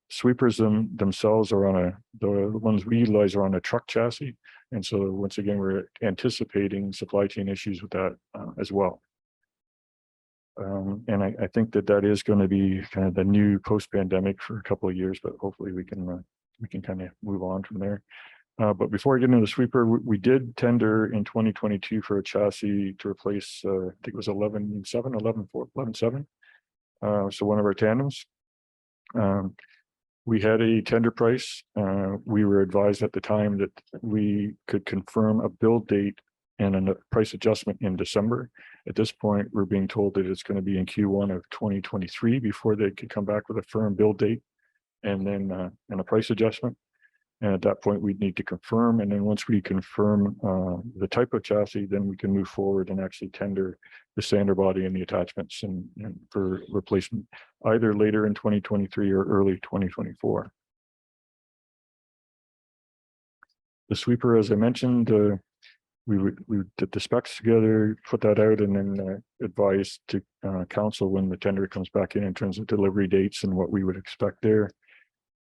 Sweepers themselves are on the ones we utilize are on a truck chassis. And so once again, we're anticipating supply chain issues with that as well. And I think that is going to be kind of the new post-pandemic for a couple of years, but hopefully we can kind of move on from there. But before I get into the sweeper, we did tender in 2022 for a chassis to replace, I think it was 11.7. So one of our tandems. We had a tender price. We were advised at the time that we could confirm a build date and a price adjustment in December. At this point, we're being told that it's going to be in Q1 of 2023 before they could come back with a firm build date and then and a price adjustment. And at that point, we'd need to confirm. And then once we confirm the type of chassis, then we can move forward and actually tender the sander body and the attachments and for replacement either later in 2023 or early 2024. The sweeper, as I mentioned, we did the specs together, put that out, and then advise to council when the tender comes back in terms of delivery dates and what we would expect there.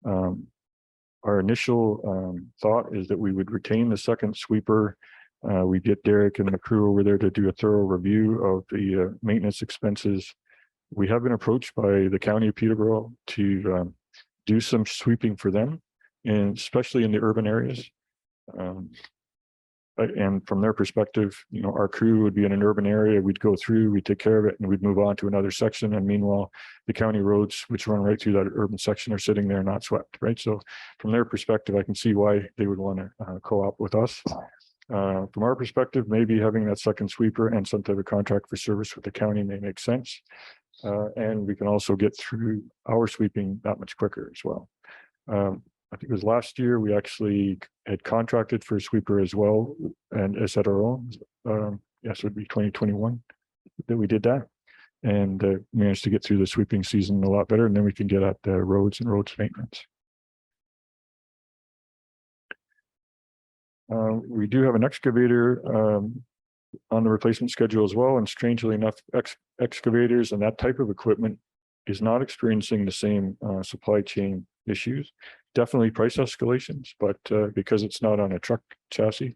Our initial thought is that we would retain the second sweeper. We get Derek and the crew over there to do a thorough review of the maintenance expenses. We have been approached by the County of Peterborough to do some sweeping for them, and especially in the urban areas. And from their perspective, you know, our crew would be in an urban area, we'd go through, we'd take care of it, and we'd move on to another section. And meanwhile, the county roads, which run right through that urban section, are sitting there not swept, right? So from their perspective, I can see why they would want to co-op with us. From our perspective, maybe having that second sweeper and some type of contract for service with the county may make sense. And we can also get through our sweeping that much quicker as well. I think it was last year, we actually had contracted for a sweeper as well, and as at our own. Yes, it would be 2021 that we did that, and managed to get through the sweeping season a lot better, and then we can get at the roads and roads maintenance. We do have an excavator on the replacement schedule as well, and strangely enough, excavators and that type of equipment is not experiencing the same supply chain issues. definitely price escalations, but because it's not on a truck chassis,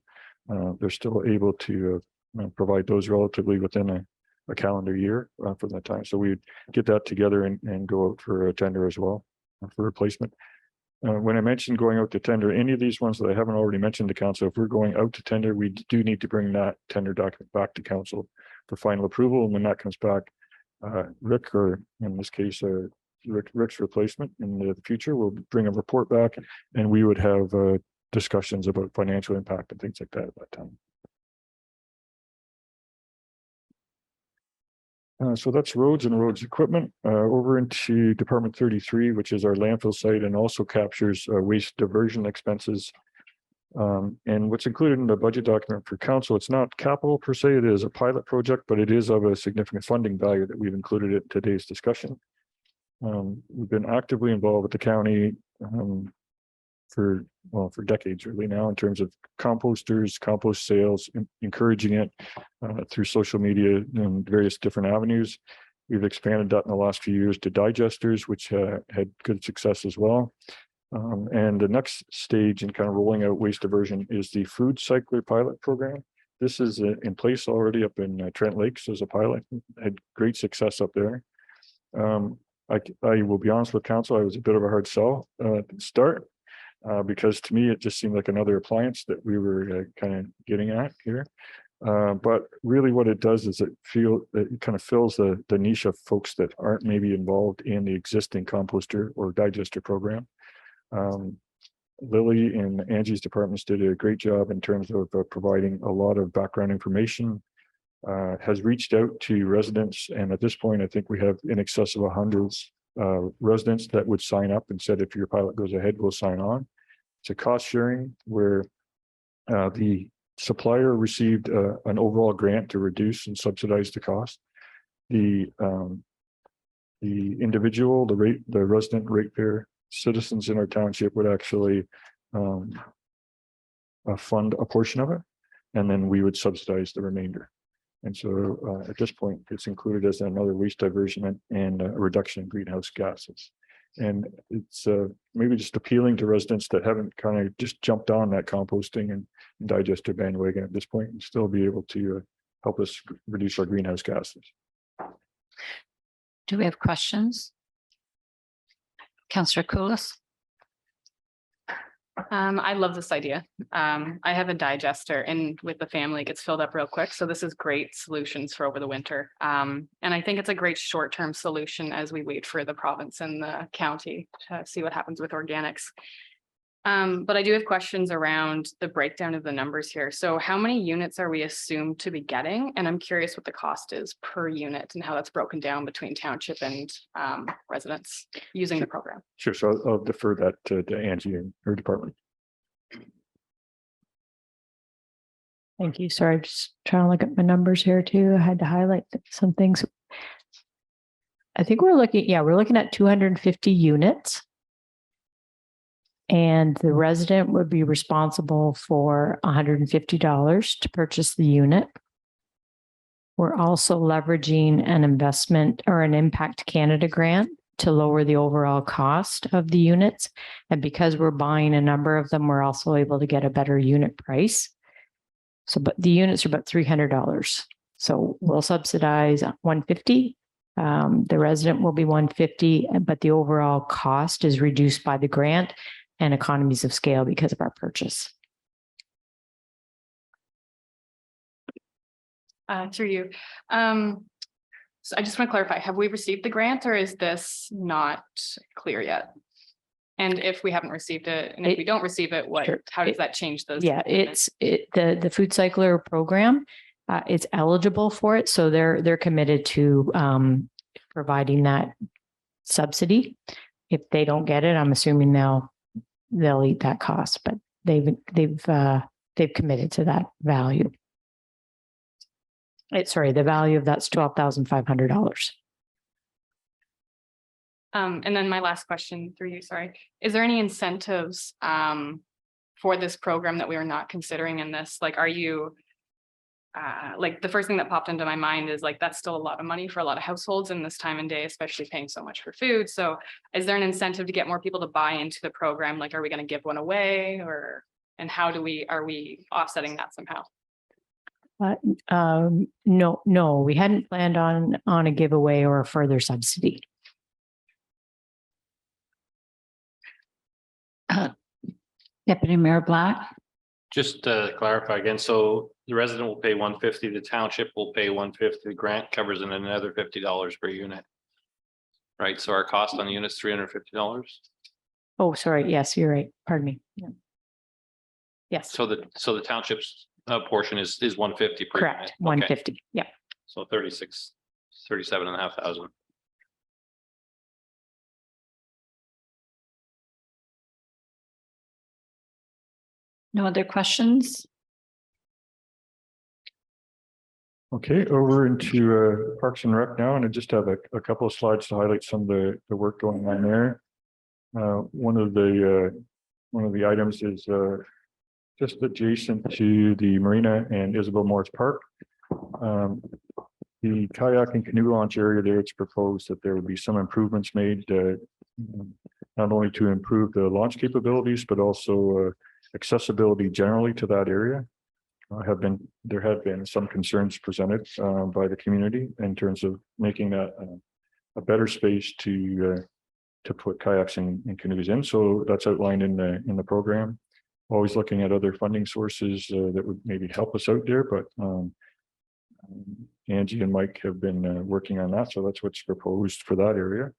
they're still able to provide those relatively within a calendar year for that time. So we'd get that together and go out for a tender as well for replacement. When I mentioned going out to tender, any of these ones that I haven't already mentioned to council, if we're going out to tender, we do need to bring that tender document back to council for final approval. And when that comes back, Rick, or in this case, Rick's replacement in the future, will bring a report back, and we would have discussions about financial impact and things like that at that time. So that's roads and roads equipment. Over into Department 33, which is our landfill site and also captures waste diversion expenses. And what's included in the budget document for council, it's not capital per se, it is a pilot project, but it is of a significant funding value that we've included in today's discussion. We've been actively involved with the county for decades really now in terms of composters, compost sales, encouraging it through social media and various different avenues. We've expanded that in the last few years to digesters, which had good success as well. And the next stage in kind of rolling out waste diversion is the food cycler pilot program. This is in place already up in Trent Lakes as a pilot, had great success up there. I will be honest with council, I was a bit of a hard sell to start because to me, it just seemed like another appliance that we were kind of getting at here. But really what it does is it kind of fills the niche of folks that aren't maybe involved in the existing composter or digester program. Lily and Angie's departments did a great job in terms of providing a lot of background information, has reached out to residents. And at this point, I think we have in excess of 100 residents that would sign up and said, if your pilot goes ahead, we'll sign on. It's a cost sharing where the supplier received an overall grant to reduce and subsidize the cost. The individual, the resident ratepayer citizens in our township would actually fund a portion of it, and then we would subsidize the remainder. And so at this point, it's included as another waste diversion and a reduction in greenhouse gases. And it's maybe just appealing to residents that haven't kind of just jumped on that composting and digester bandwagon at this point, and still be able to help us reduce our greenhouse gases. Do we have questions? Councillor Koulis. I love this idea. I have a digester and with the family, it gets filled up real quick. So this is great solutions for over the winter. And I think it's a great short-term solution as we wait for the province and the county to see what happens with organics. But I do have questions around the breakdown of the numbers here. So how many units are we assumed to be getting? And I'm curious what the cost is per unit and how that's broken down between township and residents using the program. Sure. So I'll defer that to Angie and her department. Thank you. Sorry, I'm just trying to look at my numbers here too. I had to highlight some things. I think we're looking at 250 units. And the resident would be responsible for $150 to purchase the unit. We're also leveraging an investment or an Impact Canada grant to lower the overall cost of the units. And because we're buying a number of them, we're also able to get a better unit price. So, but the units are about $300. So we'll subsidize $150. The resident will be $150, but the overall cost is reduced by the grant and economies of scale because of our purchase. Through you. So I just want to clarify, have we received the grant or is this not clear yet? And if we haven't received it, and if we don't receive it, how does that change those? Yeah, the food cycler program, it's eligible for it. So they're committed to providing that subsidy. If they don't get it, I'm assuming they'll eat that cost, but they've committed to that value. The value of that's $12,500. And then my last question through you, sorry. Is there any incentives for this program that we are not considering in this? Like, are you like the first thing that popped into my mind is like, that's still a lot of money for a lot of households in this time and day, especially paying so much for food. So is there an incentive to get more people to buy into the program? Like, are we going to give one away or, and how are we offsetting that somehow? No, we hadn't planned on a giveaway or a further subsidy. Deputy Mayor Black. Just to clarify again, so the resident will pay $150, the township will pay $150, the grant covers in another $50 per unit. Right, so our cost on the unit is $350. Oh, sorry. Yes, you're right. Pardon me. Yeah. Yes, So the township's portion is $150 per unit. correct. Okay. 150. Yeah. So 37,500. No other questions? Okay, over into Parks and Rec now, and I just have a couple of slides to highlight some of the work going on there. One of the items is just adjacent to the marina and Isabel Morris Park. The kayak and canoe launch area there, it's proposed that there would be some improvements made not only to improve the launch capabilities, but also accessibility generally to that area. There have been some concerns presented by the community in terms of making that a better space to put kayaks and canoes in. So that's outlined in the program. Always looking at other funding sources that would maybe help us out there, but Angie and Mike have been working on that. So that's what's proposed for that area.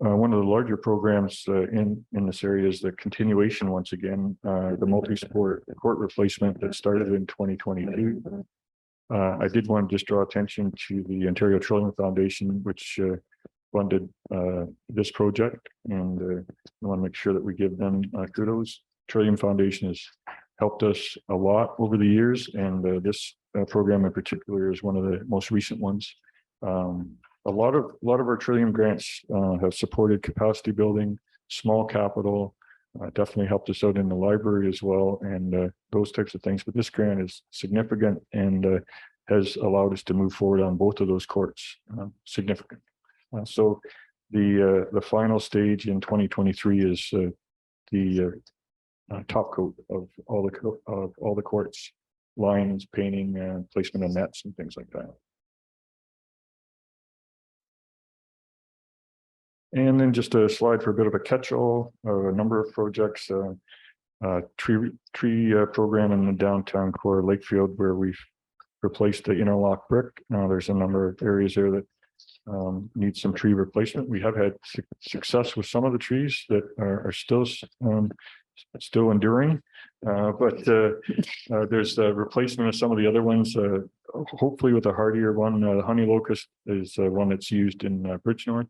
One of the larger programs in this area is the continuation, once again, the multi-sport court replacement that started in 2022. I did want to just draw attention to the Ontario Trillium Foundation, which funded this project, and I want to make sure that we give them kudos. Trillium Foundation has helped us a lot over the years, and this program in particular is one of the most recent ones. A lot of our Trillium grants have supported capacity building, small capital, definitely helped us out in the library as well, and those types of things. But this grant is significant and has allowed us to move forward on both of those courts. Significant. So the final stage in 2023 is the top coat of all the courts, lines, painting, placement of nets, and things like that. And then just a slide for a bit of a catch-all, a number of projects, tree program in the downtown core of Lakefield, where we've replaced the interlock brick. There's a number of areas there that need some tree replacement. We have had success with some of the trees that are still enduring, but there's the replacement of some of the other ones, hopefully with a hardier one. The honey locust is one that's used in Bridgenorth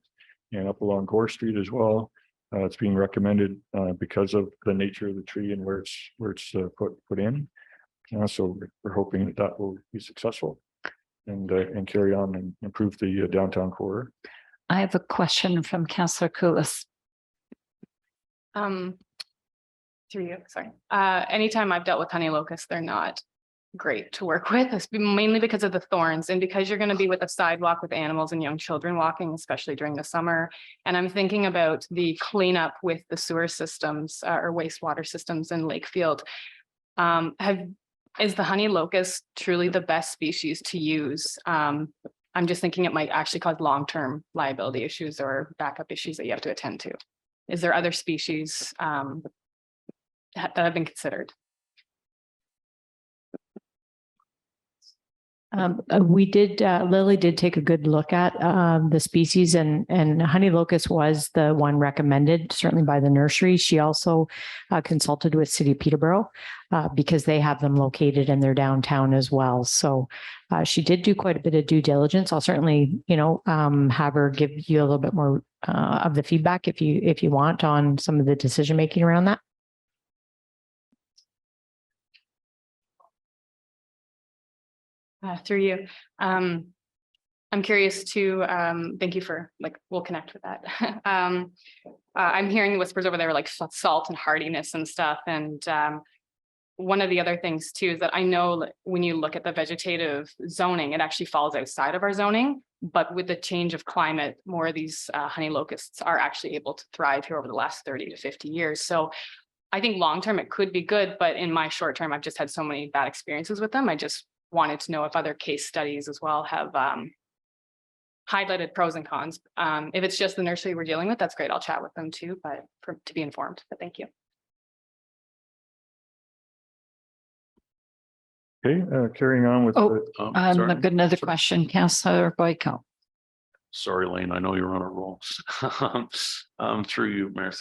and up along Gore Street as well. It's being recommended because of the nature of the tree and where it's put in. So we're hoping that will be successful and carry on and improve the downtown core. I have a question from Councillor Koulis. Through you, sorry. Anytime I've dealt with honey locusts, they're not great to work with. It's mainly because of the thorns and because you're going to be with a sidewalk with animals and young children walking, especially during the summer. And I'm thinking about the cleanup with the sewer systems or wastewater systems in Lakefield. Is the honey locust truly the best species to use? I'm just thinking it might actually cause long-term liability issues or backup issues that you have to attend to. Is there other species that have been considered? Lily did take a good look at the species, and honey locust was the one recommended, certainly by the nursery. She also consulted with City of Peterborough because they have them located in their downtown as well. So she did do quite a bit of due diligence. I'll certainly, have her give you a little bit more of the feedback if you want on some of the decision making around that. Through you. I'm curious to, thank you for we'll connect with that. I'm hearing whispers over there like salt and hardiness and stuff. And one of the other things too is that I know that when you look at the vegetative zoning, it actually falls outside of our zoning. But with the change of climate, more of these honey locusts are actually able to thrive here over the last 30 to 50 years. So I think long-term it could be good, but in my short term, I've just had so many bad experiences with them. I just wanted to know if other case studies as well have highlighted pros and cons. If it's just the nursery we're dealing with, that's great. I'll chat with them too, but to be informed, but thank you. Okay, carrying on with. Oh, sorry. I've got another question, Councillor Boyko. Sorry, Lane, I know you're on a roll. Through you, Mayor,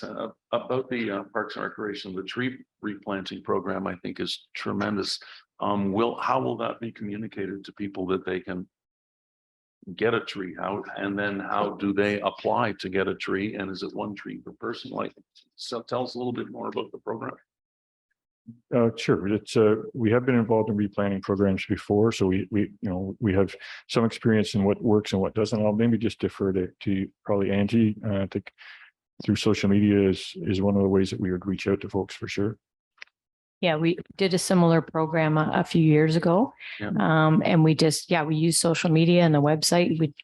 about the Parks and Recreation, the tree replanting program, I think is tremendous. How will that be communicated to people that they can get a tree? And then how do they apply to get a tree? And is it one tree per person? Like, so tell us a little bit more about the program. Sure. It's we have been involved in replanting programs before, so we have some experience in what works and what doesn't. I'll maybe just defer to probably Angie. I think through social media is one of the ways that we would reach out to folks for sure. Yeah, we did a similar program a few years ago. Yeah. And we used social media and the website. We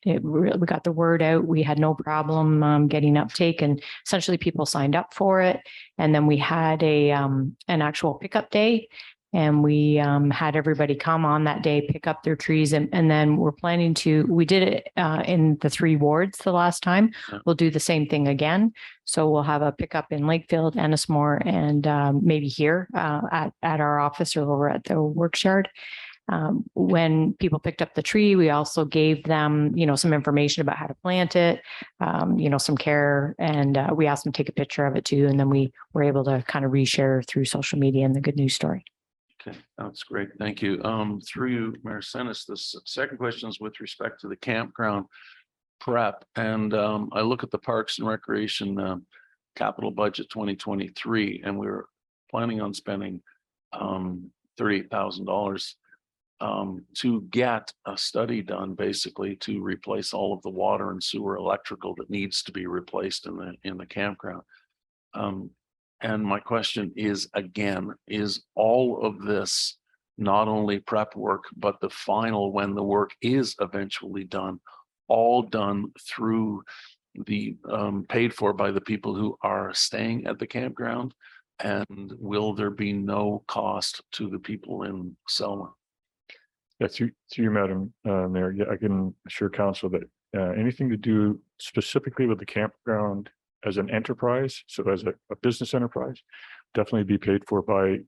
got the word out. We had no problem getting uptake, and essentially people signed up for it. And then we had an actual pickup day, and we had everybody come on that day, pick up their trees. And then we did it in the 3 wards the last time. Yeah. We'll do the same thing again. So we'll have a pickup in Lakefield, Ennismore, and maybe here at our office or over at the works yard. When people picked up the tree, we also gave them, some information about how to plant it, some care, and we asked them to take a picture of it too. And then we were able to kind of reshare through social media and the good news story. Okay, that's great. Thank you. Through you, Mayor Senes, the second question is with respect to the campground prep. And I look at the Parks and Recreation capital budget 2023, and we were planning on spending $38,000 to get a study done, basically to replace all of the water and sewer electrical that needs to be replaced in the campground. And my question is, again, is all of this not only prep work, but the final, when the work is eventually done, all done through the paid for by the people who are staying at the campground? And will there be no cost to the people in Selma? That's through you, Madam Mayor. Yeah, I can assure council that anything to do specifically with the campground as an enterprise, so as a business enterprise, definitely be paid for by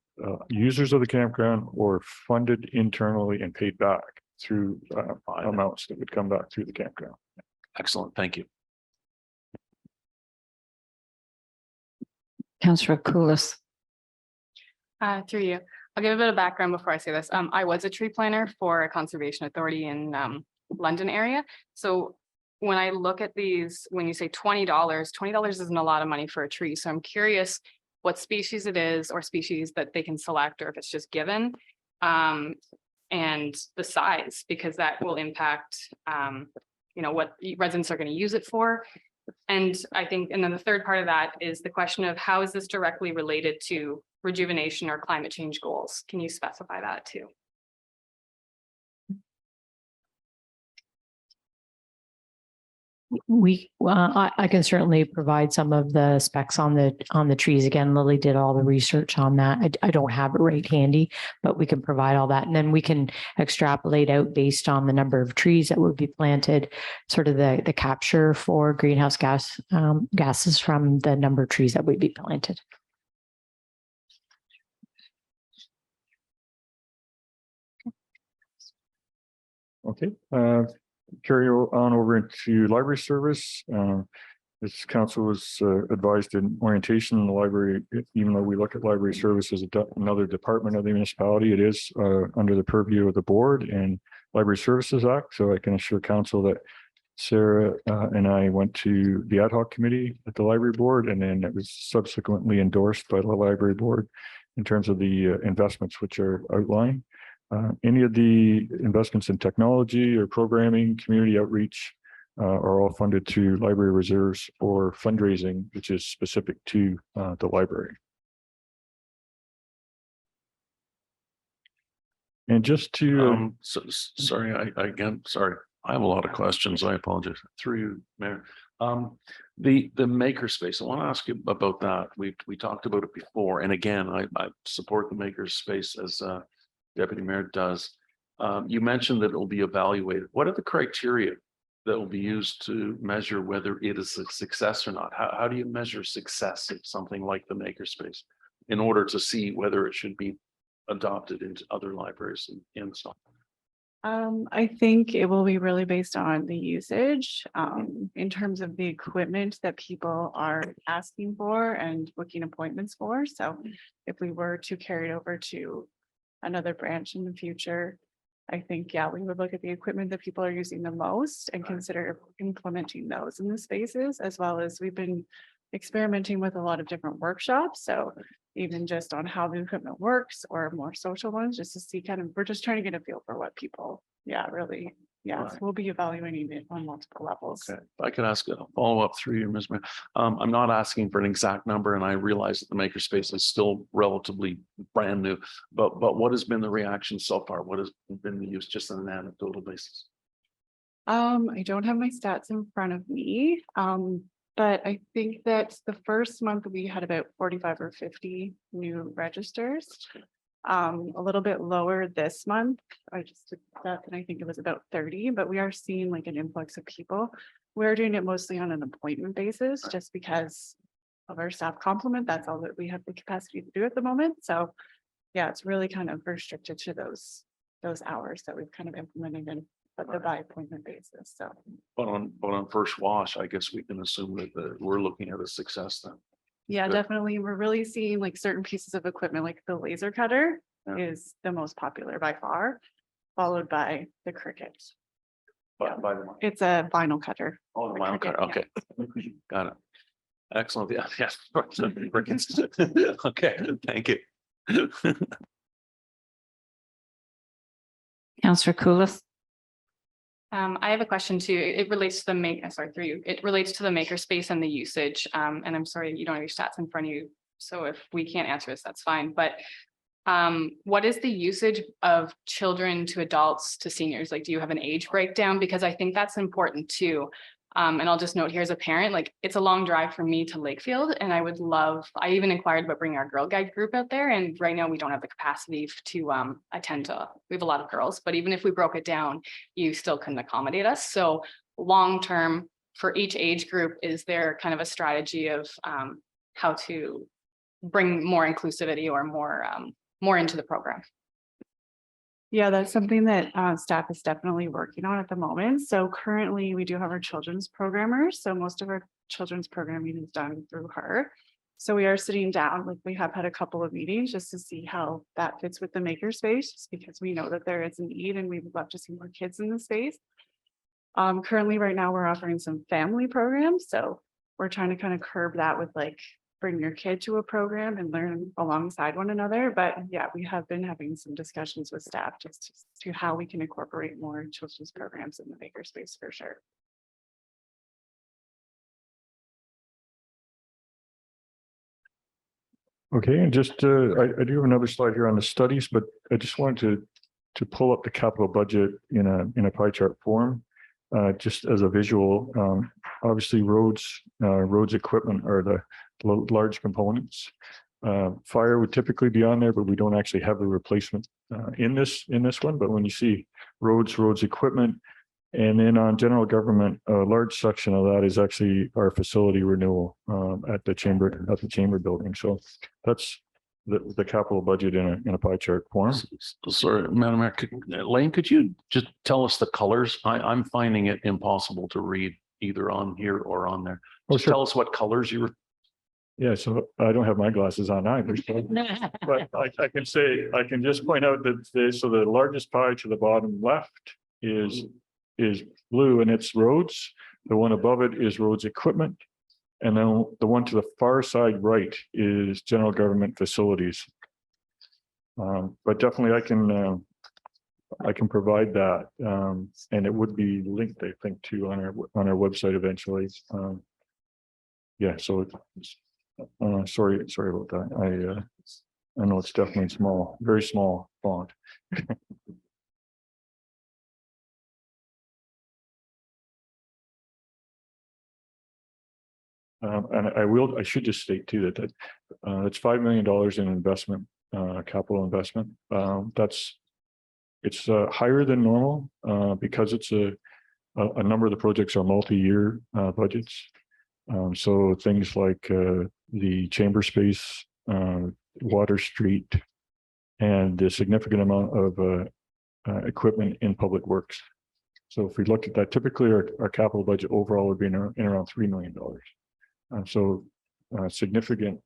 users of the campground or funded internally and paid back through amounts that would come back through the campground. Excellent. Thank you. Councillor Koulis. Through you. I'll give a bit of background before I say this. I was a tree planter for a conservation authority in London area. So when I look at these, when you say $20 isn't a lot of money for a tree. So I'm curious what species it is, or species that they can select, or if it's just given, and the size, because that will impact, what residents are going to use it for. And I think, and then the third part of that is the question of how is this directly related to rejuvenation or climate change goals? Can you specify that too? I can certainly provide some of the specs on the trees. Again, Lily did all the research on that. I don't have it right handy, but we can provide all that. And then we can extrapolate out based on the number of trees that would be planted, sort of the capture for greenhouse gases from the number of trees that would be planted. Okay. Carry on over into library service. This council was advised in orientation in the library, even though we look at library service as another department of the municipality, it is under the purview of the board and Library Services Act. So I can assure council that Sarah and I went to the ad hoc committee at the library board, and then it was subsequently endorsed by the library board in terms of the investments which are outlined. Any of the investments in technology or programming, community outreach are all funded through library reserves or fundraising, which is specific to the library. And just to, Sorry, again, sorry, I have a lot of questions. I apologize. Through you, Mayor. The makerspace, I want to ask you about that. We talked about it before, and again, I support the makerspace as Deputy Mayor does. You mentioned that it will be evaluated. What are the criteria that will be used to measure whether it is a success or not? How do you measure success of something like the makerspace in order to see whether it should be adopted into other libraries and so on? I think it will be really based on the usage, in terms of the equipment that people are asking for and booking appointments for. So if we were to carry it over to another branch in the future, I think, yeah, we would look at the equipment that people are using the most and consider implementing those in the spaces, as well as we've been experimenting with a lot of different workshops. So even just on how the equipment works or more social ones, just to see kind of, we're just trying to get a feel for what people, really, so Right. we'll be evaluating it on multiple levels. Okay, if I could ask a follow-up through you, Ms. Mayor. I'm not asking for an exact number, and I realize that the makerspace is still relatively brand new, but what has been the reaction so far? What has been the use just on an anecdotal basis? I don't have my stats in front of me, but I think that the first month we had about 45 or 50 new registers. A little bit lower this month. I just did that and I think it was about 30, but we are seeing like an influx of people. We're doing it mostly on an appointment basis, just because of our staff complement. That's all that we have the capacity to do at the moment. So yeah, it's really kind of restricted to those hours that we've kind of implemented in, but the by appointment basis. So. But on first wash, I guess we can assume that we're looking at a success then. Yeah, Good. definitely. We're really seeing like certain pieces of equipment, like the laser cutter Yeah. is the most popular by far, followed by the Cricut. By the month. It's a vinyl cutter. Oh, The wow, Cricut, okay, got it. Excellent, yeah, yes. Okay, thank you. Councillor Coolith. I have a question too. It relates to through you. It relates to the makerspace and the usage. And I'm sorry, you don't have your stats in front of you. So if we can't answer this, that's fine. But what is the usage of children to adults to seniors? Like, do you have an age breakdown? Because I think that's important too. And I'll just note here as a parent, like it's a long drive for me to Lakefield and I even inquired about bringing our Girl Guide group out there. And right now we don't have the capacity to attend we have a lot of girls, but even if we broke it down, you still couldn't accommodate us. So long-term for each age group, is there kind of a strategy of how to bring more inclusivity or more into the program? Yeah, that's something that staff is definitely working on at the moment. So currently we do have our children's programmers. So most of our children's programming is done through her. So we are sitting down, like we have had a couple of meetings just to see how that fits with the makerspace, just because we know that there is a need and we would love to see more kids in the space. Currently right now we're offering some family programs. So we're trying to kind of curb that with like bring your kid to a program and learn alongside one another. But yeah, we have been having some discussions with staff just to how we can incorporate more children's programs in the makerspace for sure. okay, and just, I do have another slide here on the studies, but I just wanted to pull up the capital budget in a pie chart form. Just as a visual, obviously roads equipment are the large components. Fire would typically be on there, but we don't actually have the replacement in this one. But when you see roads equipment, and then on general government, a large section of that is actually our facility renewal at the chamber building. So that's the capital budget in a pie chart form. Sorry, Madam Mayor, Lane, could you just tell us the colors? I'm finding it impossible to read either on here or on there. Oh, Just sure. tell us what colors you were. Yeah, so I don't have my glasses on either. But I can just point out that the largest pie to the bottom left is blue and it's roads. The one above it is roads equipment. And then the one to the far side right is general government facilities. But definitely I can provide that. And it would be linked, I think, to on our website eventually. Yeah, so it's, sorry about that. I know it's definitely small, very small font. And I should just state too that it's $5 million in investment, capital investment. It's higher than normal because it's a number of the projects are multi-year budgets. So things like the chamber space, Water Street, and the significant amount of equipment in public works. So if we look at that, typically our capital budget overall would be in around $3 million. So significant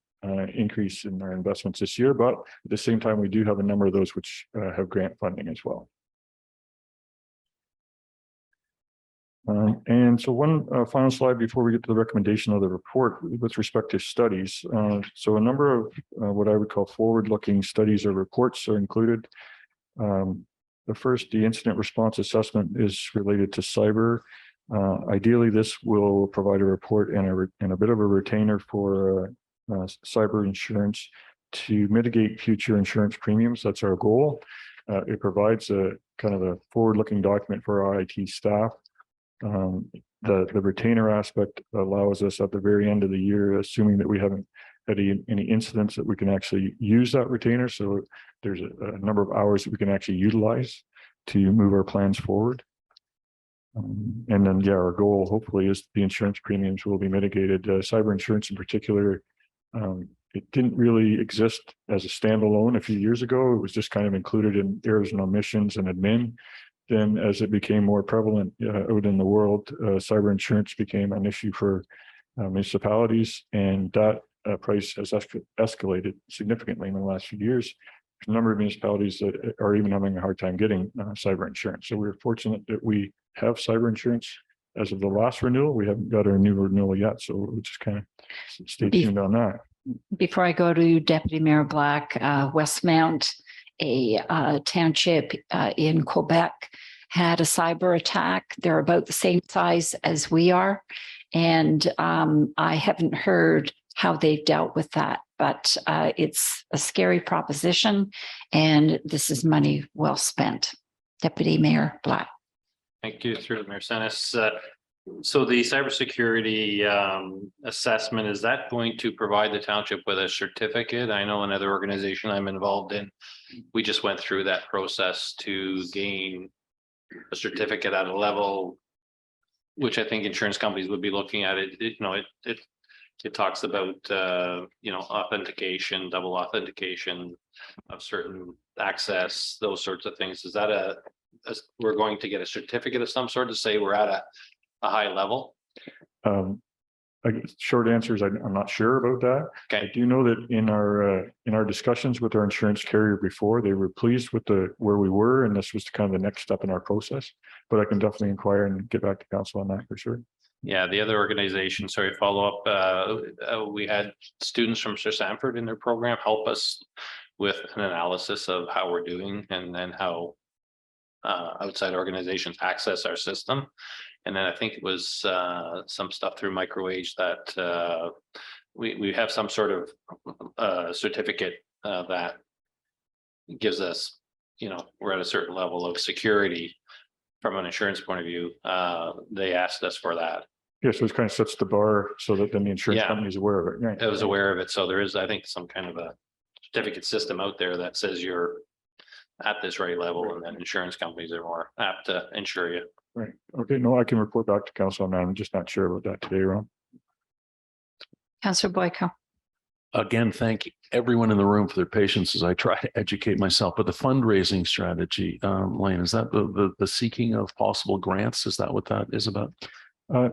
increase in our investments this year, but at the same time, we do have a number of those which have grant funding as well. And so one final slide before we get to the recommendation of the report with respect to studies. So a number of what I would call forward-looking studies or reports are included. The first, the incident response assessment, is related to cyber. Ideally, this will provide a report and a bit of a retainer for cyber insurance to mitigate future insurance premiums. That's our goal. It provides a kind of a forward-looking document for our IT staff. The retainer aspect allows us at the very end of the year, assuming that we haven't had any incidents, that we can actually use that retainer. So there's a number of hours that we can actually utilize to move our plans forward. And then, yeah, our goal hopefully is the insurance premiums will be mitigated. Cyber insurance in particular, it didn't really exist as a standalone a few years ago. It was just kind of included in errors and omissions and admin. Then as it became more prevalent out in the world, cyber insurance became an issue for municipalities, and that price has escalated significantly in the last few years. There's a number of municipalities that are even having a hard time getting cyber insurance. So we're fortunate that we have cyber insurance as of the last renewal. We haven't got our new renewal yet, so we'll just kind of stay tuned on that. Before I go to Deputy Mayor Black, Westmount, a township in Quebec, had a cyber attack. They're about the same size as we are. And I haven't heard how they've dealt with that, but it's a scary proposition, and this is money well spent. Deputy Mayor Black. Thank you, through the Mayor Senes. So the cybersecurity assessment, is that going to provide the township with a certificate? I know another organization I'm involved in, we just went through that process to gain a certificate at a level which I think insurance companies would be looking at. It talks about authentication, double authentication of certain access, those sorts of things. Is that we're going to get a certificate of some sort to say we're at a high level? Short answer is I'm not sure about that. Okay. I do know that in our discussions with our insurance carrier before, they were pleased with where we were, and this was kind of the next step in our process. But I can definitely inquire and get back to council on that for sure. Yeah, the other organization, sorry, follow up. We had students from Sir Sanford in their program help us with an analysis of how we're doing, and then how outside organizations access our system. And then I think it was some stuff through MicroAge that we have some sort of certificate that gives us, we're at a certain level of security from an insurance point of view. They asked us for that. Yeah, so it kind of sets the bar so that then the insurance Yeah. company is aware of it. Right. I was aware of it. So there is, I think, some kind of a certificate system out there that says you're at this right level, and then insurance companies are more apt to insure you. Right. Okay. No, I can report back to council on that. I'm just not sure about that today, Ron. Councillor Boyko. Again, thank everyone in the room for their patience as I try to educate myself. But the fundraising strategy, Lane, is that the seeking of possible grants? Is that what that is about?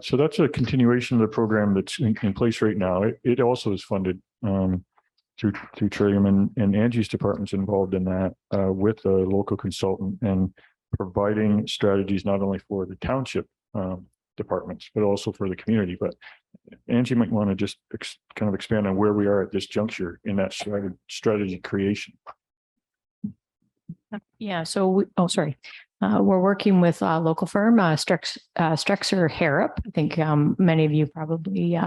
So that's a continuation of the program that's in place right now. It also is funded through Trillium, and Angie's department's involved in that with a local consultant, and providing strategies not only for the township departments, but also for the community. But Angie might want to just kind of expand on where we are at this juncture in that strategy creation. Yeah, so, sorry. We're working with a local firm, Strexer Harrop. I think many of you probably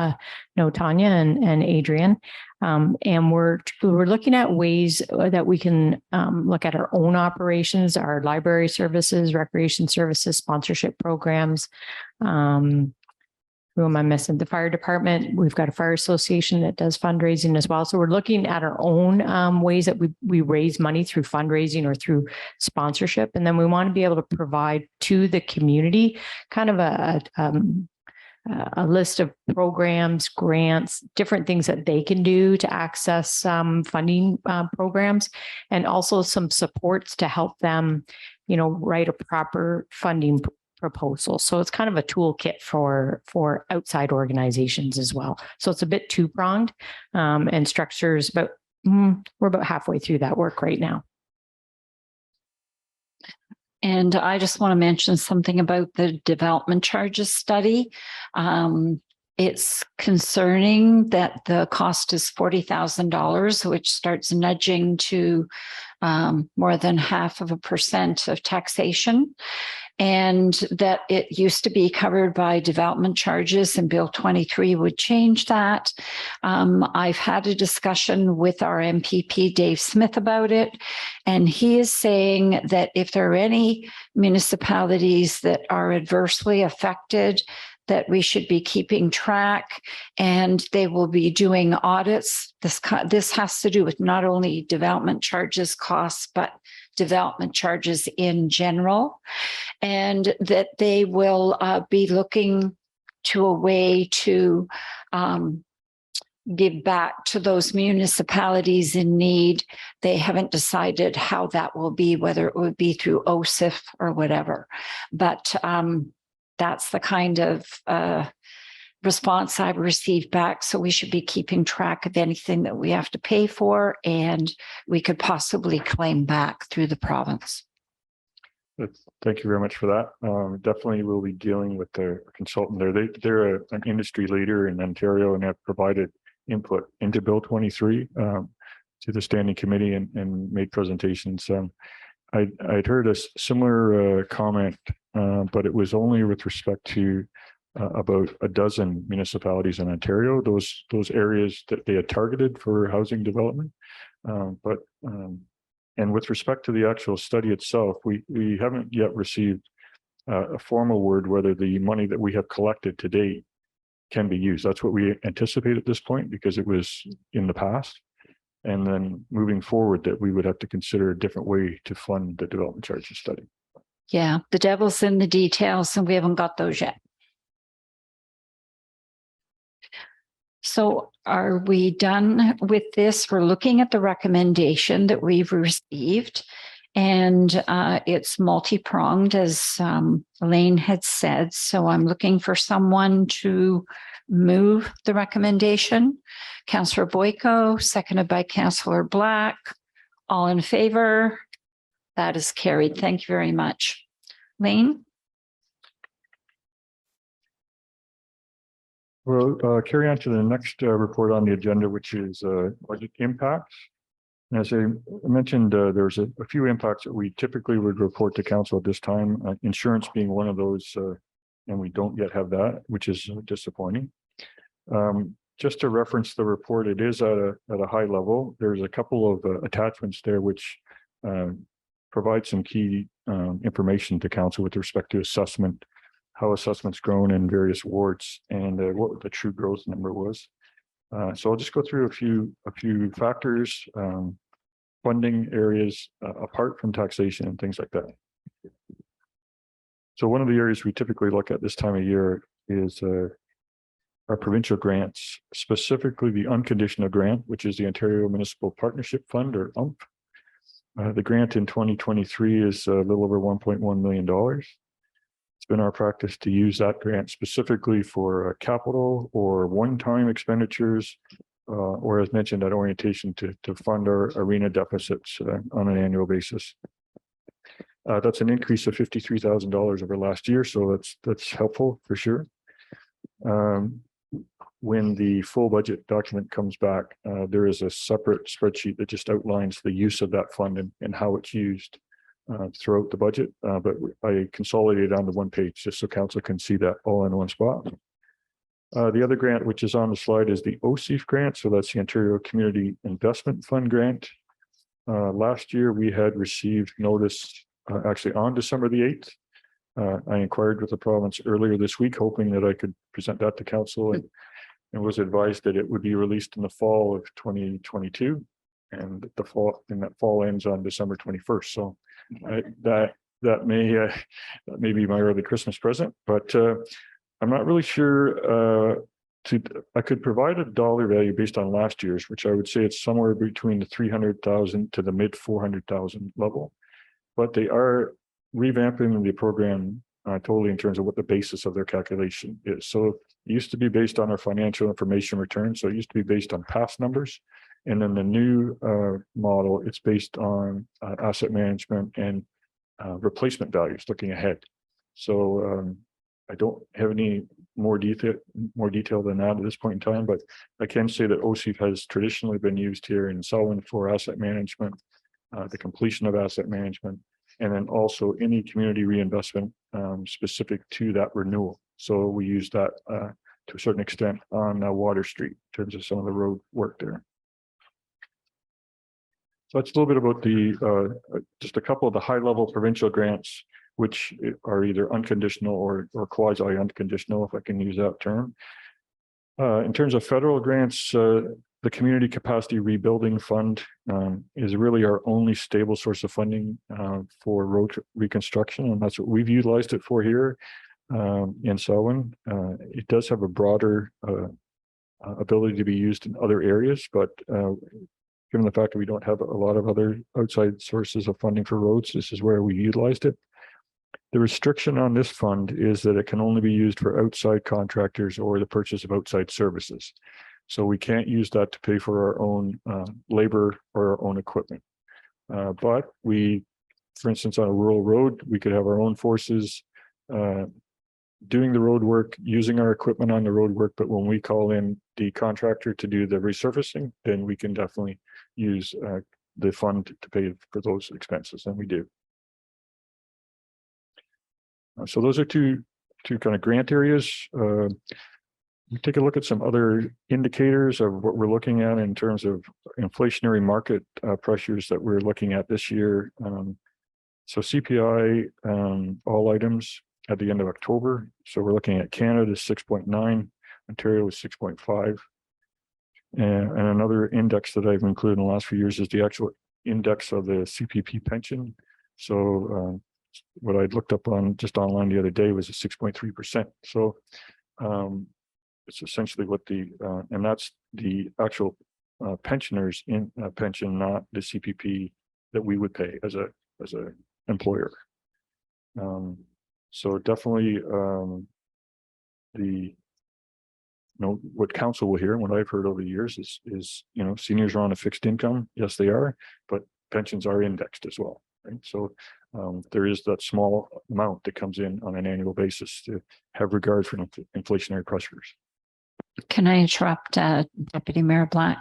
know Tanya and Adrian. And we're looking at ways that we can look at our own operations, our library services, recreation services, sponsorship programs. Who am I missing? The fire department. We've got a fire association that does fundraising as well. So we're looking at our own ways that we raise money through fundraising or through sponsorship. And then we want to be able to provide to the community kind of a list of programs, grants, different things that they can do to access funding programs, and also some supports to help them, write a proper funding proposal. So it's kind of a toolkit for outside organizations as well. So it's a bit two-pronged, and structures, but we're about halfway through that work right now. And I just want to mention something about the development charges study. It's concerning that the cost is $40,000, which starts nudging to more than 0.5% of taxation. And that it used to be covered by development charges, and Bill 23 would change that. I've had a discussion with our MPP, Dave Smith, about it. And he is saying that if there are any municipalities that are adversely affected, that we should be keeping track, and they will be doing audits. This has to do with not only development charges costs, but development charges in general, and that they will be looking to a way to give back to those municipalities in need. They haven't decided how that will be, whether it would be through OSIF or whatever, but that's the kind of response I've received back. So we should be keeping track of anything that we have to pay for, and we could possibly claim back through the province. Thank you very much for that. Definitely we'll be dealing with the consultant there. They're an industry leader in Ontario and have provided input into Bill 23 to the standing committee and made presentations. I'd heard a similar comment, but it was only with respect to about a dozen municipalities in Ontario, those areas that they had targeted for housing development. And with respect to the actual study itself, we haven't yet received a formal word whether the money that we have collected to date can be used. That's what we anticipate at this point, because it was in the past. And then moving forward, that we would have to consider a different way to fund the development charges study. Yeah, the devil's in the details, and we haven't got those yet. So are we done with this? We're looking at the recommendation that we've received, and it's multi-pronged, as Elaine had said. So I'm looking for someone to move the recommendation. Councillor Boyko, seconded by Councillor Black. All in favor? That is carried. Thank you very much. Elaine? We'll carry on to the next report on the agenda, which is budget impacts. And as I mentioned, there's a few impacts that we typically would report to council at this time, insurance being one of those, and we don't yet have that, which is disappointing. Just to reference the report, it is at a high level. There's a couple of attachments there which provide some key information to council with respect to assessment, how assessment's grown in various wards, and what the true growth number was. So I'll just go through a few factors, funding areas apart from taxation and things like that. So one of the areas we typically look at this time of year is our provincial grants, specifically the unconditional grant, which is the Ontario Municipal Partnership Fund, or UMP. The grant in 2023 is a little over $1.1 million. It's been our practice to use that grant specifically for capital or one-time expenditures, or as mentioned at orientation, to fund our arena deficits on an annual basis. That's an increase of $53,000 over last year, so that's helpful for sure. When the full budget document comes back, there is a separate spreadsheet that just outlines the use of that fund and how it's used throughout the budget, but I consolidated onto one page just so council can see that all in one spot. The other grant, which is on the slide, is the OCF grant. So that's the Ontario Community Investment Fund grant. Last year, we had received notice actually on December the 8th. I inquired with the province earlier this week, hoping that I could present that to council and was advised that it would be released in the fall of 2022. And that fall ends on December 21st. So that may be my early Christmas present, but I'm not really sure. I could provide a dollar value based on last year's, which I would say it's somewhere between the 300,000 to the mid 400,000 level, but they are revamping the program totally in terms of what the basis of their calculation is. So it used to be based on our financial information return. So it used to be based on past numbers. And then the new model, it's based on asset management and replacement values looking ahead. So I don't have any more detail than that at this point in time, but I can say that OCF has traditionally been used here in Selwyn for asset management, the completion of asset management, and then also any community reinvestment specific to that renewal. So we use that to a certain extent on Water Street in terms of some of the road work there. So that's a little bit about the just a couple of the high-level provincial grants, which are either unconditional or quasi-unconditional, if I can use that term. In terms of federal grants, the Community Capacity Rebuilding Fund is really our only stable source of funding for road reconstruction, and that's what we've utilized it for here in Selwyn. It does have a broader ability to be used in other areas, but given the fact that we don't have a lot of other outside sources of funding for roads, this is where we utilized it. The restriction on this fund is that it can only be used for outside contractors or the purchase of outside services. So we can't use that to pay for our own labor or our own equipment. But we, for instance, on a rural road, we could have our own forces doing the road work, using our equipment on the road work. But when we call in the contractor to do the resurfacing, then we can definitely use the fund to pay for those expenses, and we do. So those are two kind of grant areas. We take a look at some other indicators of what we're looking at in terms of inflationary market pressures that we're looking at this year. So CPI, all items at the end of October. So we're looking at Canada 6.9, Ontario is 6.5. And another index that I've included in the last few years is the actual index of the CPP pension. So what I'd looked up on just online the other day was a 6.3%. So it's essentially what and that's the actual pensioners in pension, not the CPP that we would pay as a employer. So definitely what council will hear and what I've heard over the years is seniors are on a fixed income. Yes, they are, but pensions are indexed as well. Right. So there is that small amount that comes in on an annual basis to have regard for inflationary pressures. Can I interrupt Deputy Mayor Black?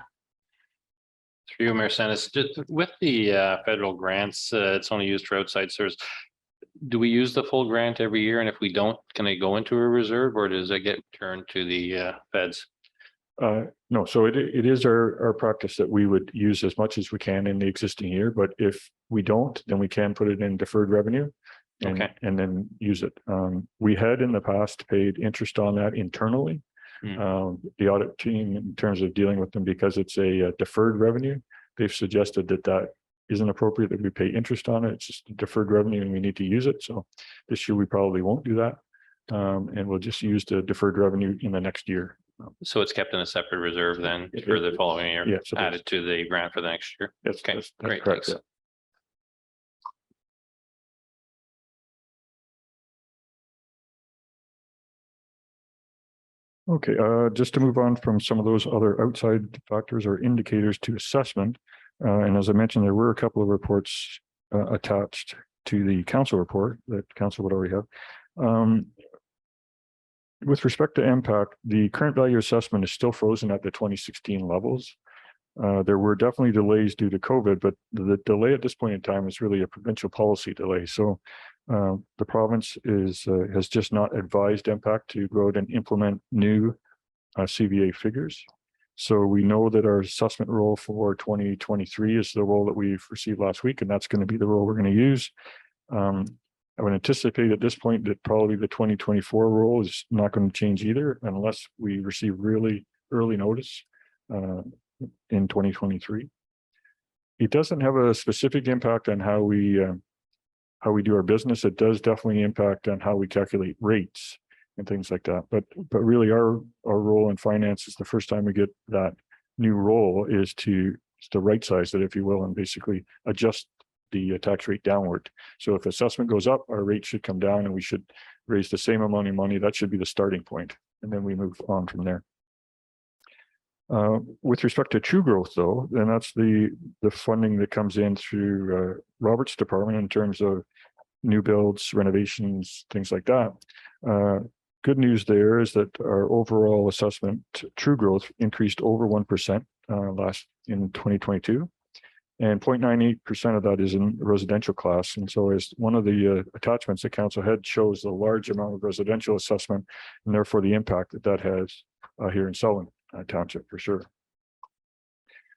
Through you, Mayor Sanders, just with the federal grants, it's only used for outside service. Do we use the full grant every year? And if we don't, can they go into a reserve, or does it get returned to the feds? No, so it is our practice that we would use as much as we can in the existing year, but if we don't, then we can put it in deferred revenue and then use it. We had in the past paid interest on that internally. The audit team, in terms of dealing with them, because it's a deferred revenue, they've suggested that isn't appropriate, that we pay interest on it. It's just deferred revenue and we need to use it. So this year we probably won't do that. And we'll just use the deferred revenue in the next year. So it's kept in a separate reserve then for the following year, added to the grant for the next year. Okay, that's great. Correct, Thanks. Yeah. Okay, just to move on from some of those other outside factors or indicators to assessment. And as I mentioned, there were a couple of reports attached to the council report that council would already have. With respect to impact, the current value assessment is still frozen at the 2016 levels. There were definitely delays due to COVID, but the delay at this point in time is really a provincial policy delay. So the province has just not advised MPAC to go out and implement new CVA figures. So we know that our assessment roll for 2023 is the roll that we've received last week, and that's going to be the roll we're going to use. I would anticipate at this point that probably the 2024 roll is not going to change either unless we receive really early notice in 2023. It doesn't have a specific impact on how we do our business. It does definitely impact on how we calculate rates and things like that. But really our role in finance is the first time we get that new role is to right size it, if you will, and basically adjust the tax rate downward. So if assessment goes up, our rate should come down and we should raise the same amount of money. That should be the starting point. And then we move on from there. With respect to True Growth, though, then that's the funding that comes in through Robert's department in terms of new builds, renovations, things like that. Good news there is that our overall assessment True Growth increased over 1% in 2022, and 0.98% of that is in residential class. And so as one of the attachments that council had shows the large amount of residential assessment and therefore the impact that has here in Sullivan Township for sure.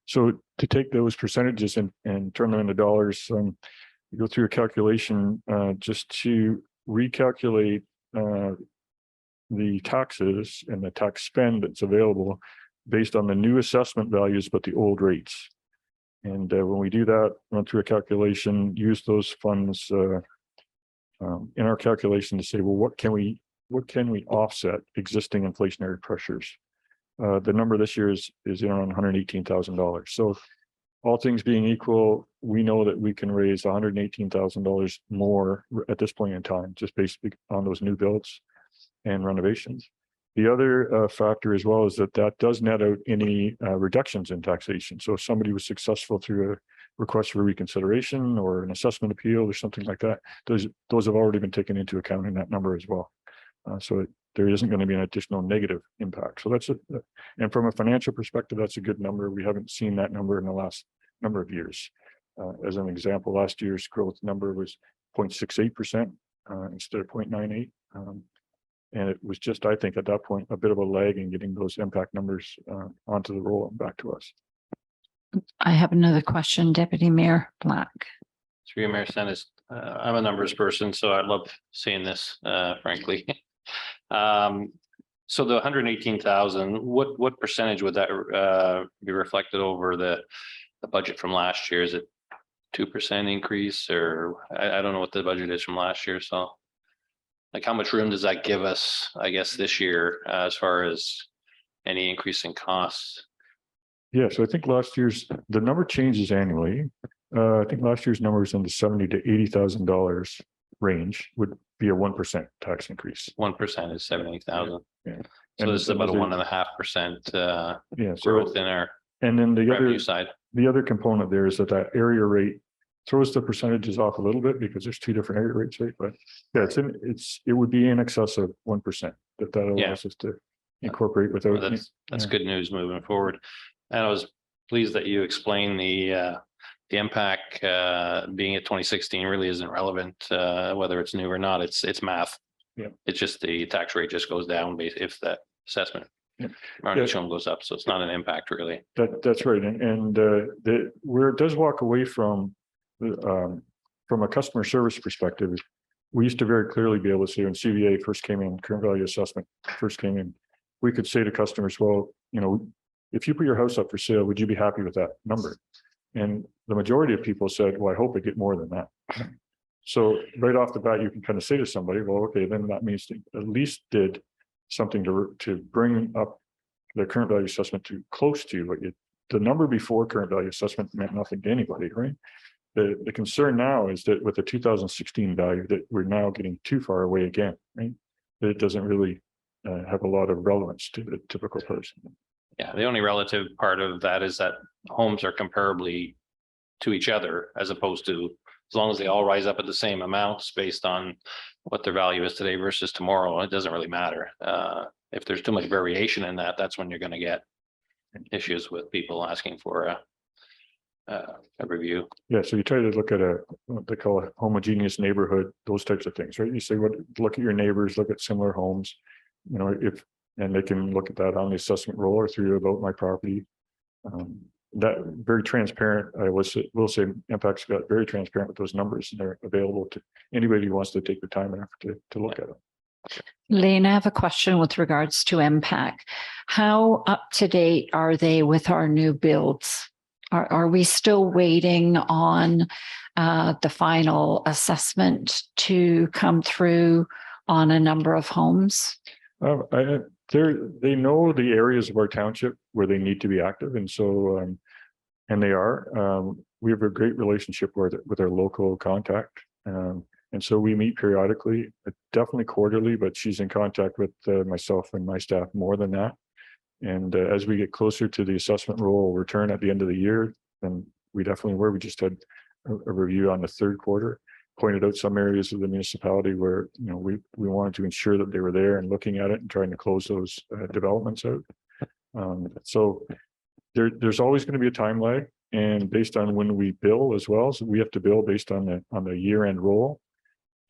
So to take those percentages and turn them into dollars, you go through a calculation just to recalculate the taxes and the tax spend that's available based on the new assessment values, but the old rates. And when we do that, run through a calculation, use those funds in our calculation to say, well, what can we offset existing inflationary pressures? The number this year is around $118,000. So all things being equal, we know that we can raise $118,000 more at this point in time, just based on those new builds and renovations. The other factor as well is that does net out any reductions in taxation. So if somebody was successful through a request for reconsideration or an assessment appeal or something like that, those have already been taken into account in that number as well. So there isn't going to be an additional negative impact. So that's and from a financial perspective, that's a good number. We haven't seen that number in the last number of years. As an example, last year's growth number was 0.68% instead of 0.98. And it was just, I think, at that point, a bit of a lag in getting those impact numbers onto the roll and back to us. I have another question, Deputy Mayor Black. Through you, Mayor Sanders. I'm a numbers person, so I love seeing this, frankly. So the 118,000, what percentage would that be reflected over the budget from last year? Is it 2% increase, or I don't know what the budget is from last year, so. Like how much room does that give us, I guess, this year as far as any increase in costs? Yeah, so I think the number changes annually. I think last year's number is in the $70,000 to $80,000 range would be a 1% tax increase. 1% is 70,000. Yeah. So this is about a 1.5% growth in our and then the revenue other side. The other component there is that area rate throws the percentages off a little bit because there's two different area rates, right? But yeah, it would be in excess of 1% that allows us to incorporate without. Well, that's good news moving forward. And I was pleased that you explained the impact being at 2016 really isn't relevant whether it's new or not. It's math. Yeah. It's just the tax rate just goes down if that assessment goes up. So it's not an impact really. That's right. And where it does walk away from a customer service perspective, we used to very clearly be able to say when CVA first came in, current value assessment first came in, we could say to customers, well, if you put your house up for sale, would you be happy with that number? And the majority of people said, well, I hope I get more than that. So right off the bat, you can kind of say to somebody, well, okay, then that means they at least did something to bring up the current value assessment to close to what the number before current value assessment meant nothing to anybody, right? The concern now is that with the 2016 value that we're now getting too far away again, right? That it doesn't really have a lot of relevance to the typical person. Yeah, the only relative part of that is that homes are comparably to each other as opposed to as long as they all rise up at the same amounts based on what their value is today versus tomorrow, it doesn't really matter. If there's too much variation in that, that's when you're going to get issues with people asking for a review. Yeah, so you try to look at what they call a homogeneous neighborhood, those types of things, right? You say, look at your neighbors, look at similar homes, you know, and they can look at that on the assessment roll or through About My Property. That very transparent, I will say Impact's got very transparent with those numbers, and they're available to anybody who wants to take the time and effort to look at them. Lane, I have a question with regards to MPAC. How up to date are they with our new builds? Are we still waiting on the final assessment to come through on a number of homes? They know the areas of our township where they need to be active, and so and they are. We have a great relationship with our local contact, and so we meet periodically, definitely quarterly. But she's in contact with myself and my staff more than that. And as we get closer to the assessment roll return at the end of the year, then we definitely were. We just had a review on the third quarter, pointed out some areas of the municipality where, you know, we wanted to ensure that they were there and looking at it and trying to close those developments out. So there's always going to be a time lag, and based on when we bill as well. So we have to bill based on the year end roll.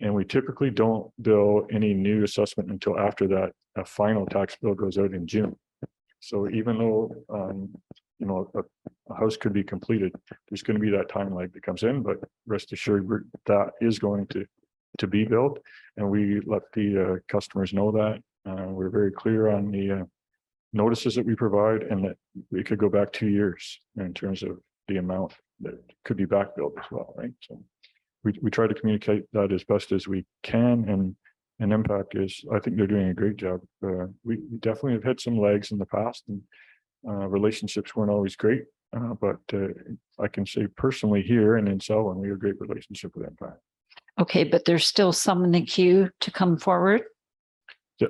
And we typically don't bill any new assessment until after that a final tax bill goes out in June. So even though, you know, a house could be completed, there's going to be that time lag that comes in, but rest assured that is going to be billed, and we let the customers know that. We're very clear on the notices that we provide, and that we could go back 2 years in terms of the amount that could be back billed as well, right? So we try to communicate that as best as we can, and Impact is, I think they're doing a great job. We definitely have had some lags in the past, and relationships weren't always great, but I can say personally here and in Selwyn, we have a great relationship with Impact. Okay, but there's still some in the queue to come forward? Yeah,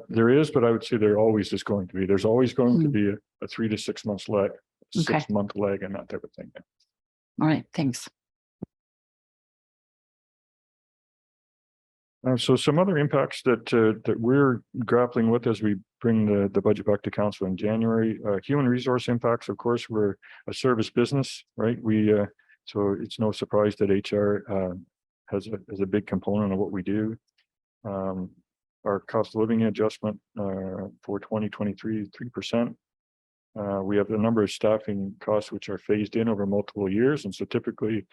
there is, but I would say there always is going to be. There's always going to be a 3 to 6 months lag, 6 month lag, and that type of thing. All right, thanks. So some other impacts that we're grappling with as we bring the budget back to council in January. Human resource impacts, of course, we're a service business, right? So it's no surprise that HR has a big component of what we do. Our cost of living adjustment for 2023, 3%. We have a number of staffing costs which are phased in over multiple years, and so typically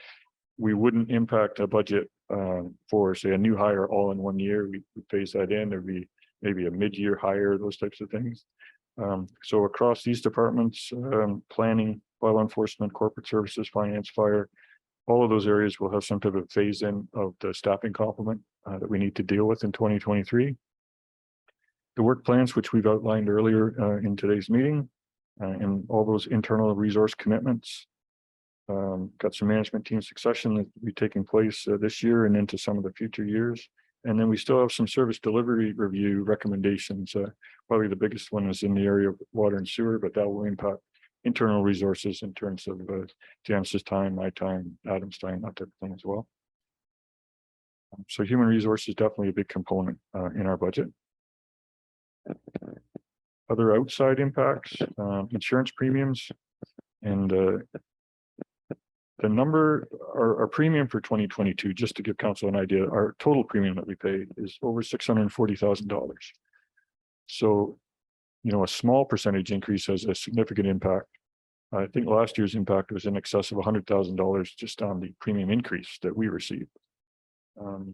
we wouldn't impact a budget for, say, a new hire all in 1 year. We phase that in. There'd be maybe a mid-year hire, those types of things. So across these departments, planning, law enforcement, corporate services, finance, fire, all of those areas will have some type of phase in of the staffing complement that we need to deal with in 2023. The work plans, which we've outlined earlier in today's meeting, and all those internal resource commitments. Got some management team succession that will be taking place this year and into some of the future years. And then we still have some service delivery review recommendations. Probably the biggest one is in the area of water and sewer, but that will impact internal resources in terms of Janice's time, my time, Adam's time, that type of thing as well. So human resources is definitely a big component in our budget. Other outside impacts, insurance premiums, and the number, our premium for 2022, just to give council an idea, our total premium that we pay is over $640,000. So, you know, a small percentage increase has a significant impact. I think last year's impact was in excess of $100,000 just on the premium increase that we received. The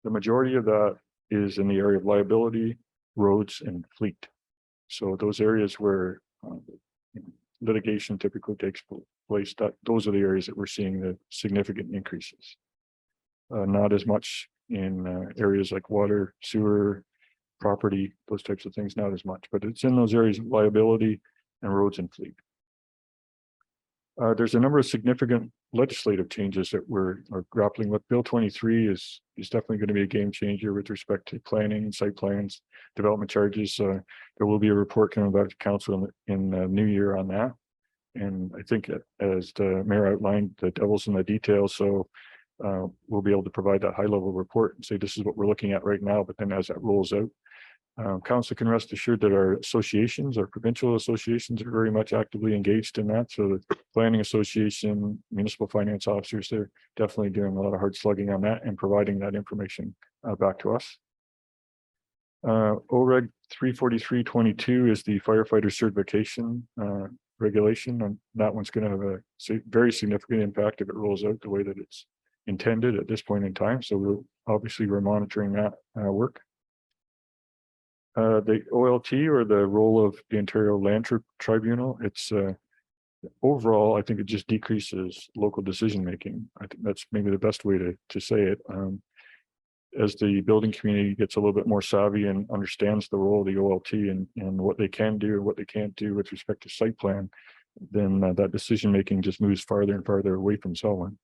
majority of that is in the area of liability, roads, and fleet. So those areas where litigation typically takes place, those are the areas that we're seeing the significant increases. Not as much in areas like water, sewer, property, those types of things, not as much, but it's in those areas of liability and roads and fleet. There's a number of significant legislative changes that we're grappling with. Bill 23 is definitely going to be a game changer with respect to planning, site plans, development charges. There will be a report coming back to council in the new year on that. And I think as the mayor outlined, the devil's in the details. So we'll be able to provide that high level report and say, this is what we're looking at right now. But then as that rolls out, Council can rest assured that our associations, our provincial associations are very much actively engaged in that. So the planning association, municipal finance officers, they're definitely doing a lot of hard slugging on that and providing that information back to us. OREG 34322 is the firefighter certification regulation, and that one's going to have a very significant impact if it rolls out the way that it's intended at this point in time. So we're monitoring that work. The OLT, or the role of the Ontario Land Tribunal, it's overall, I think it just decreases local decision making. I think that's maybe the best way to say it. As the building community gets a little bit more savvy and understands the role of the OLT and what they can do and what they can't do with respect to site plan, then that decision making just moves farther and farther away from Selwyn.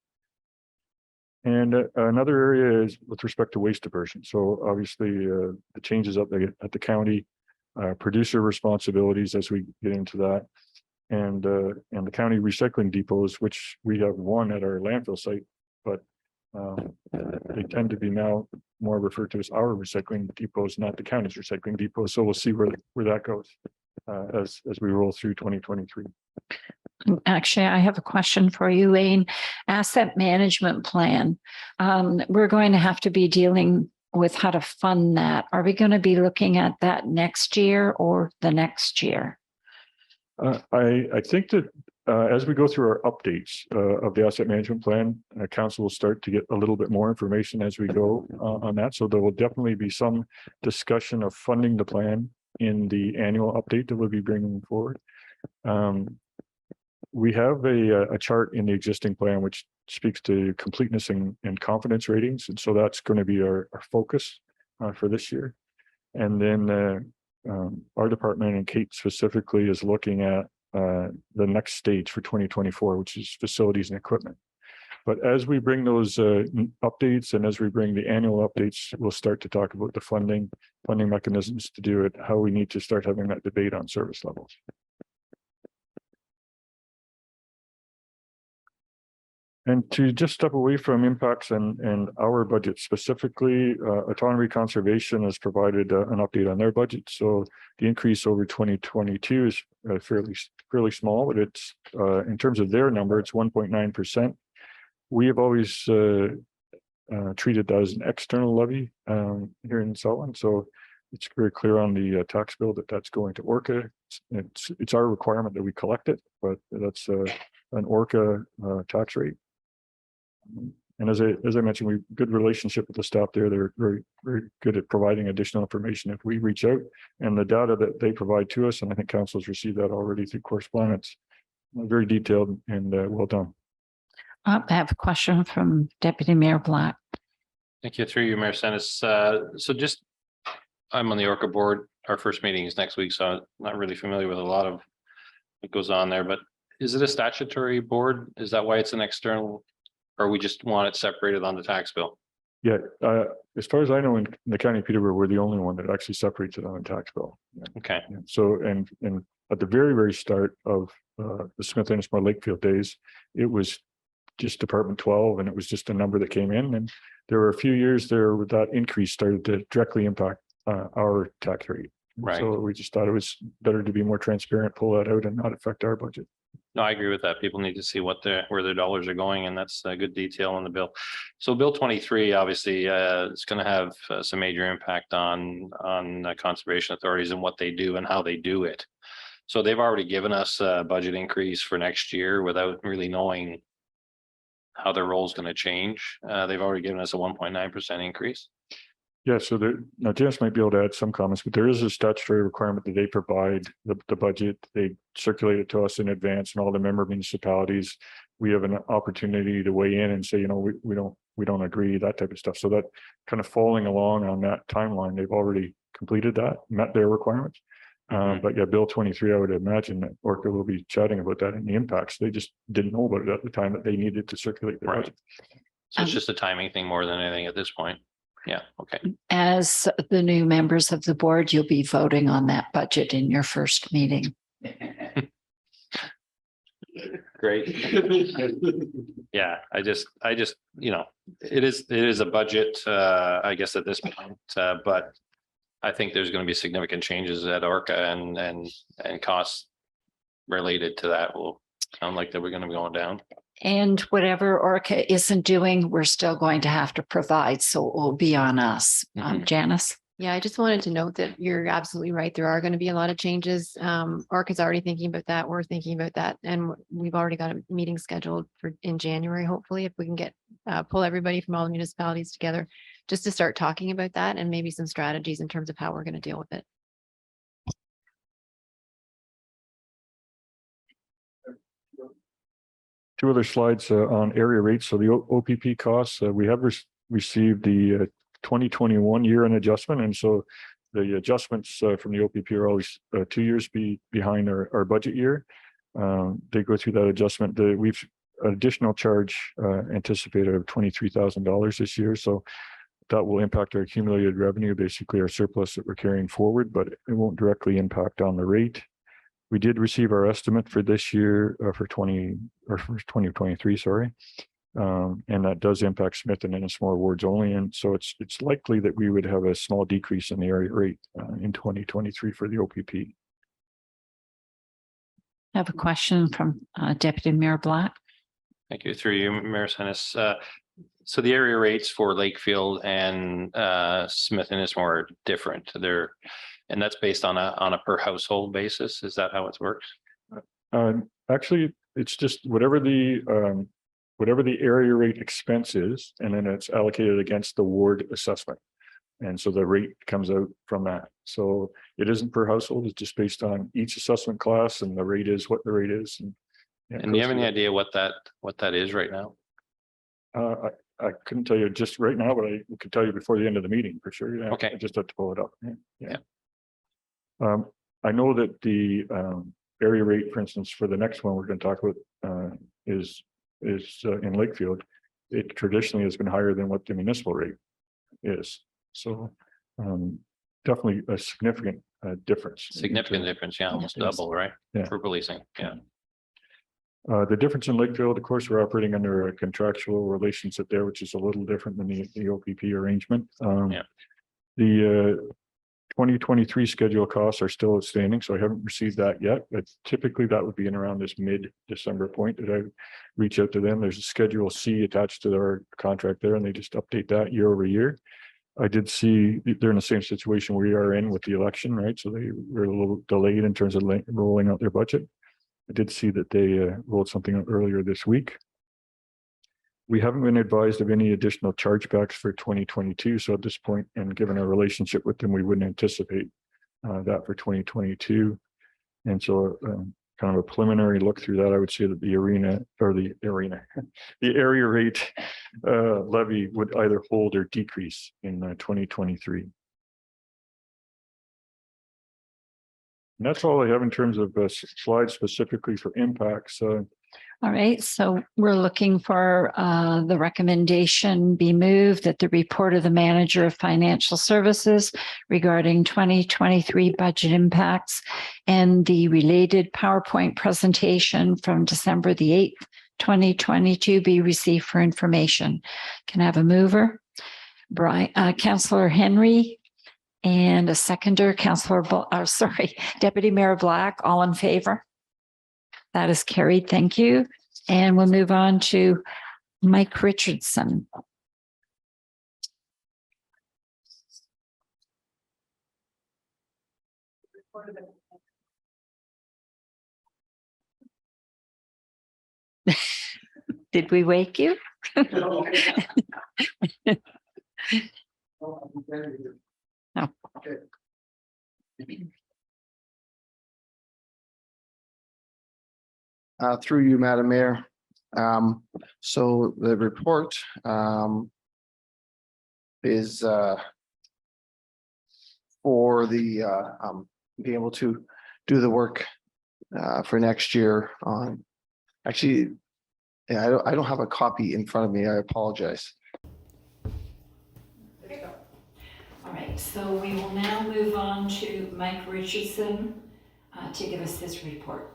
And another area is with respect to waste diversion. So obviously the changes at the county, producer responsibilities as we get into that, and the county recycling depots, which we have one at our landfill site, but they tend to be now more referred to as our recycling depots, not the county's recycling depots. So we'll see where that goes as we roll through 2023. Actually, I have a question for you, Wayne. Asset management plan. We're going to have to be dealing with how to fund that. Are we going to be looking at that next year or the next year? I think that as we go through our updates of the asset management plan, council will start to get a little bit more information as we go on that. So there will definitely be some discussion of funding the plan in the annual update that we'll be bringing forward. We have a chart in the existing plan which speaks to completeness and confidence ratings, and so that's going to be our focus for this year. And then our department, and Kate specifically, is looking at the next stage for 2024, which is facilities and equipment. But as we bring those updates and as we bring the annual updates, we'll start to talk about the funding mechanisms to do it, how we need to start having that debate on service levels. And to just step away from impacts and our budget specifically, Autonomy Conservation has provided an update on their budget. So the increase over 2022 is fairly small, but it's in terms of their number, it's 1.9%. We have always treated that as an external levy here in Selwyn. So it's very clear on the tax bill that that's going to ORCA. It's our requirement that we collect it, but that's an ORCA tax rate. And as I mentioned, we've good relationship with the staff there. They're very, very good at providing additional information if we reach out, and the data that they provide to us, and I think council's received that already through correspondence, very detailed and well done. I have a question from Deputy Mayor Black. Thank you. Through you, Mayor Sennis. So just, I'm on the ORCA board. Our first meeting is next week, so I'm not really familiar with a lot of what goes on there, but is it a statutory board? Is that why it's an external? Or we just want it separated on the tax bill? Yeah, as far as I know, in the county of Peterborough, we're the only one that actually separates it on the tax bill. Yeah. Okay. Yeah. So, and at the very start of the Smith Ennismore Lakefield days, it was just Department 12, and it was just a number that came in. And there were a few years there where that increase started to directly impact our tax rate. Right. So we just thought it was better to be more transparent, pull that out, and not affect our budget. No, I agree with that. People need to see where their dollars are going, and that's a good detail on the bill. So Bill 23, obviously, is going to have some major impact on conservation authorities and what they do and how they do it. So they've already given us a budget increase for next year without really knowing how their role is going to change. They've already given us a 1.9% increase. Yeah, so now Janice might be able to add some comments, but there is a statutory requirement that they provide the budget. They circulate it to us in advance, and all the member municipalities, we have an opportunity to weigh in and say, you know, we don't agree, that type of stuff. So that kind of falling along on that timeline, they've already completed that, met their requirements. But yeah, Bill 23, I would imagine that ORCA will be chatting about that and the impacts. They just didn't know about it at the time that they needed to circulate the budget. So it's just a timing thing more than anything at this point. Yeah, okay. As the new members of the board, you'll be voting on that budget in your first meeting. Great. Yeah, I just, you know, it is a budget, I guess at this point, but I think there's going to be significant changes at Orca and costs related to that will sound like that we're going to be going down. And whatever Orca isn't doing, we're still going to have to provide. So it will be on us. Janice? Yeah, I just wanted to note that you're absolutely right. There are going to be a lot of changes. ARC is already thinking about that. We're thinking about that. And we've already got a meeting scheduled for in January, hopefully, if we can get pull everybody from all the municipalities together just to start talking about that and maybe some strategies in terms of how we're going to deal with it. Two other slides on area rates. So the OPP costs, we have received the 2021 year-end adjustment. And so the adjustments from the OPP are always 2 years behind our budget year. They go through that adjustment. We've additional charge anticipated of $23,000 this year. So that will impact our accumulated revenue, basically our surplus that we're carrying forward, but it won't directly impact on the rate. We did receive our estimate for this year for 2023, sorry. And that does impact Smith and Ennismore wards only. And so it's likely that we would have a small decrease in the area rate in 2023 for the OPP. I have a question from Deputy Mayor Black. Thank you. Through you, Mayor Sennis. So the area rates for Lakefield and Smith and Ennismore are different. And that's based on a per household basis. Is that how it works? Actually, it's just whatever the area rate expense is, and then it's allocated against the ward assessment. And so the rate comes out from that. So it isn't per household, it's just based on each assessment class, and the rate is what the rate is. And do you have any idea what that is right now? I couldn't tell you just right now, but I could tell you before the end of the meeting for sure. Yeah, okay. I just have to pull it up. Yeah. I know that the area rate, for instance, for the next one we're going to talk about is in Lakefield. It traditionally has been higher than what the municipal rate is. So definitely a significant difference. Significant difference, yeah, almost double, right? Yeah. For policing, yeah. The difference in Lakefield, of course, we're operating under a contractual relationship there, which is a little different than the OPP arrangement. The 2023 schedule costs are still outstanding, so I haven't received that yet. But typically that would be in around this mid-December point that I reach out to them. There's a Schedule C attached to their contract there, and they just update that year over year. I did see they're in the same situation we are in with the election, right? So they were a little delayed in terms of rolling out their budget. I did see that they rolled something out earlier this week. We haven't been advised of any additional chargebacks for 2022. So at this point, and given our relationship with them, we wouldn't anticipate that for 2022. And so kind of a preliminary look through that, I would say that the area rate levy would either hold or decrease in 2023. And that's all I have in terms of slides specifically for impacts. All right, so we're looking for the recommendation be moved that the report of the manager of financial services regarding 2023 budget impacts and the related PowerPoint presentation from December the 8th, 2022 be received for information. Can I have a mover? Councillor Henry. And a seconder, Deputy Mayor Black, all in favor? That is carried. Thank you. And we'll move on to Mike Richardson. Did we wake you? No. Okay. Through you, Madam Mayor. So the report is for the be able to do the work for next year on. Actually, yeah, I don't have a copy in front of me. I apologize. All right, so we will now move on to Mike Richardson to give us his report.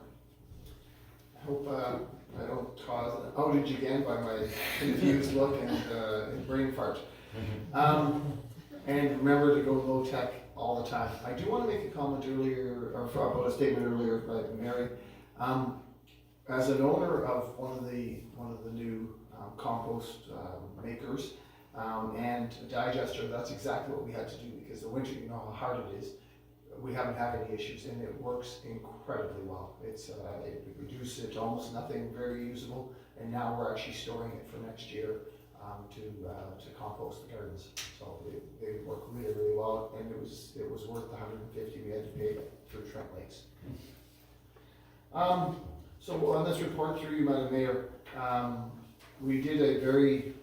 I hope I don't cause an outage again by my confused look and brain fart. And remember to go low tech all the time. I do want to make a comment earlier, or about a statement earlier by Mary. As an owner of one of the new compost makers and a digester, that's exactly what we had to do, because the winter, you know how hard it is. We haven't had any issues, and it works incredibly well. It reduced it to almost nothing, very usable, and now we're actually storing it for next year to compost the gardens. So they work really, really well, and it was worth the $150 we had to pay through Trent Lakes. So on this report through you, Madam Mayor, we did a very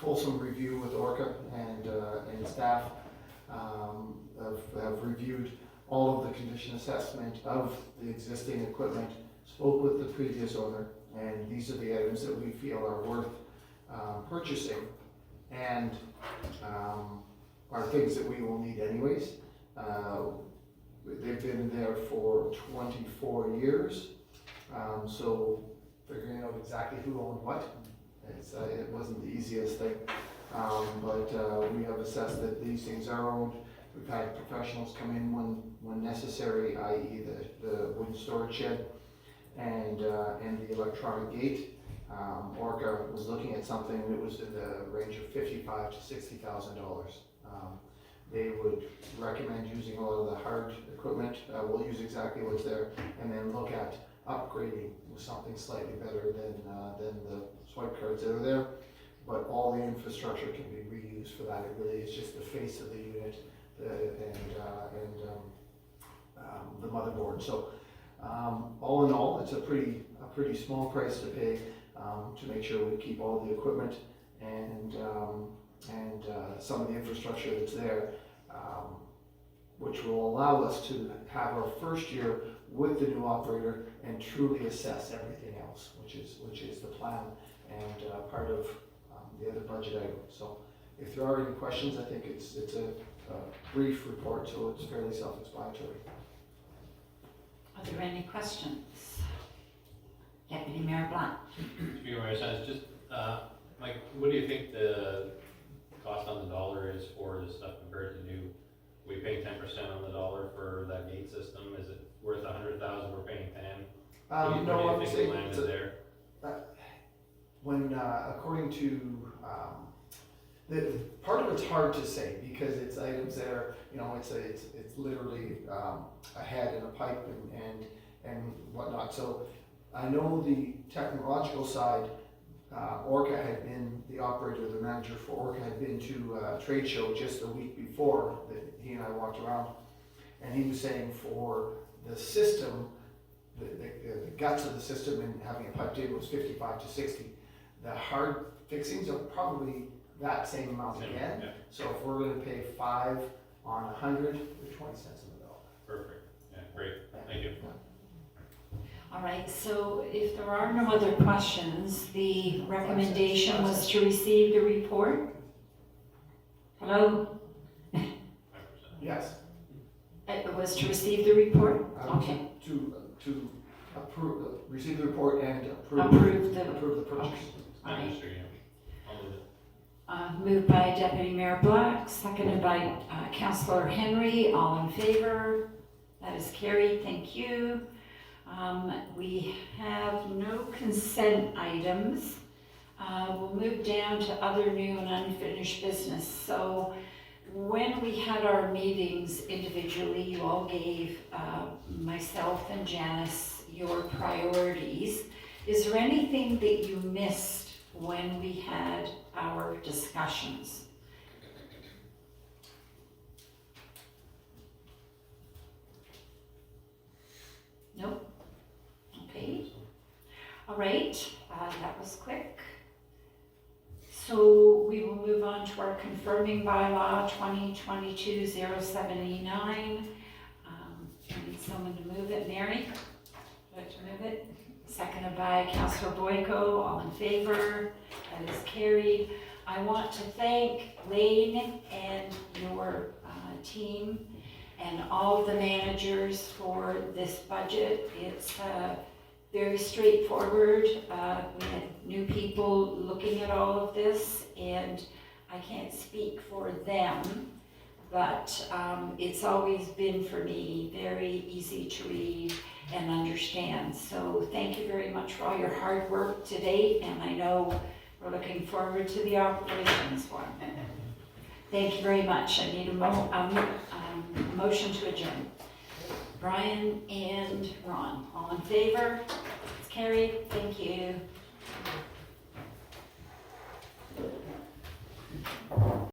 fulsome review with Orca and staff. Have reviewed all of the condition assessment of the existing equipment, spoke with the previous owner, and these are the items that we feel are worth purchasing and are things that we will need anyways. They've been there for 24 years, so figuring out exactly who owned what, it wasn't the easiest thing, but we have assessed that these things are owned. We've had professionals come in when necessary, i.e. the wooden storage shed and the electronic gate. Orca was looking at something that was in the range of $55,000 to $60,000. They would recommend using a lot of the hard equipment. We'll use exactly what's there, and then look at upgrading with something slightly better than the swipe cards that are there. But all the infrastructure can be reused for that. It really is just the face of the unit the motherboard. So all in all, it's a pretty small price to pay to make sure we keep all the equipment and some of the infrastructure that's there, which will allow us to have our first year with the new operator and truly assess everything else, which is the plan and part of the other budget item. So if there are any questions, I think it's a brief report, so it's fairly self-explanatory. Are there any questions? Deputy Mayor Blunt. Speaker Mayor Sines, just, Mike, what do you think the cost on the dollar is for this stuff compared to new? We pay 10% on the dollar for that gate system. Is it worth $100,000? We're paying 10. No, I would say landed there? When according to the part of it's hard to say because it's items that are, you know, it's literally a head and a pipe and whatnot. So I know the technological side, Orca had been, the operator, the manager for Orca had been to a trade show just a week before that he and I walked around, and he was saying for the system, the guts of the system and having it piped in was 55 to 60. The hard fixings are probably that same amount again. Yeah. So if we're going to pay 5 on 100, they're 20 cents on the dollar. Perfect. Yeah, great. Thank you. All right, so if there are no other questions, the recommendation was to receive the report. Hello? 5%. Yes. It was to receive the report? Okay. To approve, receive the report and approve the purchase. All right. Minister, yeah. I'll move it. Moved by Deputy Mayor Black, seconded by Councillor Henry. All in favor? That is carried. Thank you. We have no consent items. We'll move down to other new and unfinished business. So when we had our meetings individually, you all gave myself and Janice your priorities. Is there anything that you missed when we had our discussions? Nope. Okay. All right, that was quick. So we will move on to our confirming bylaw 2022-0789. I need someone to move it. Mary, would you like to move it? Seconded by Councillor Boyko. All in favor? That is carried. I want to thank Lane and your team and all of the managers for this budget. It's very straightforward. We had new people looking at all of this, and I can't speak for them, but it's always been for me very easy to read and understand. So thank you very much for all your hard work to date, and I know we're looking forward to the operations one. Thank you very much. I need a motion to adjourn. Brian and Ron, all in favor? It's carried. Thank you.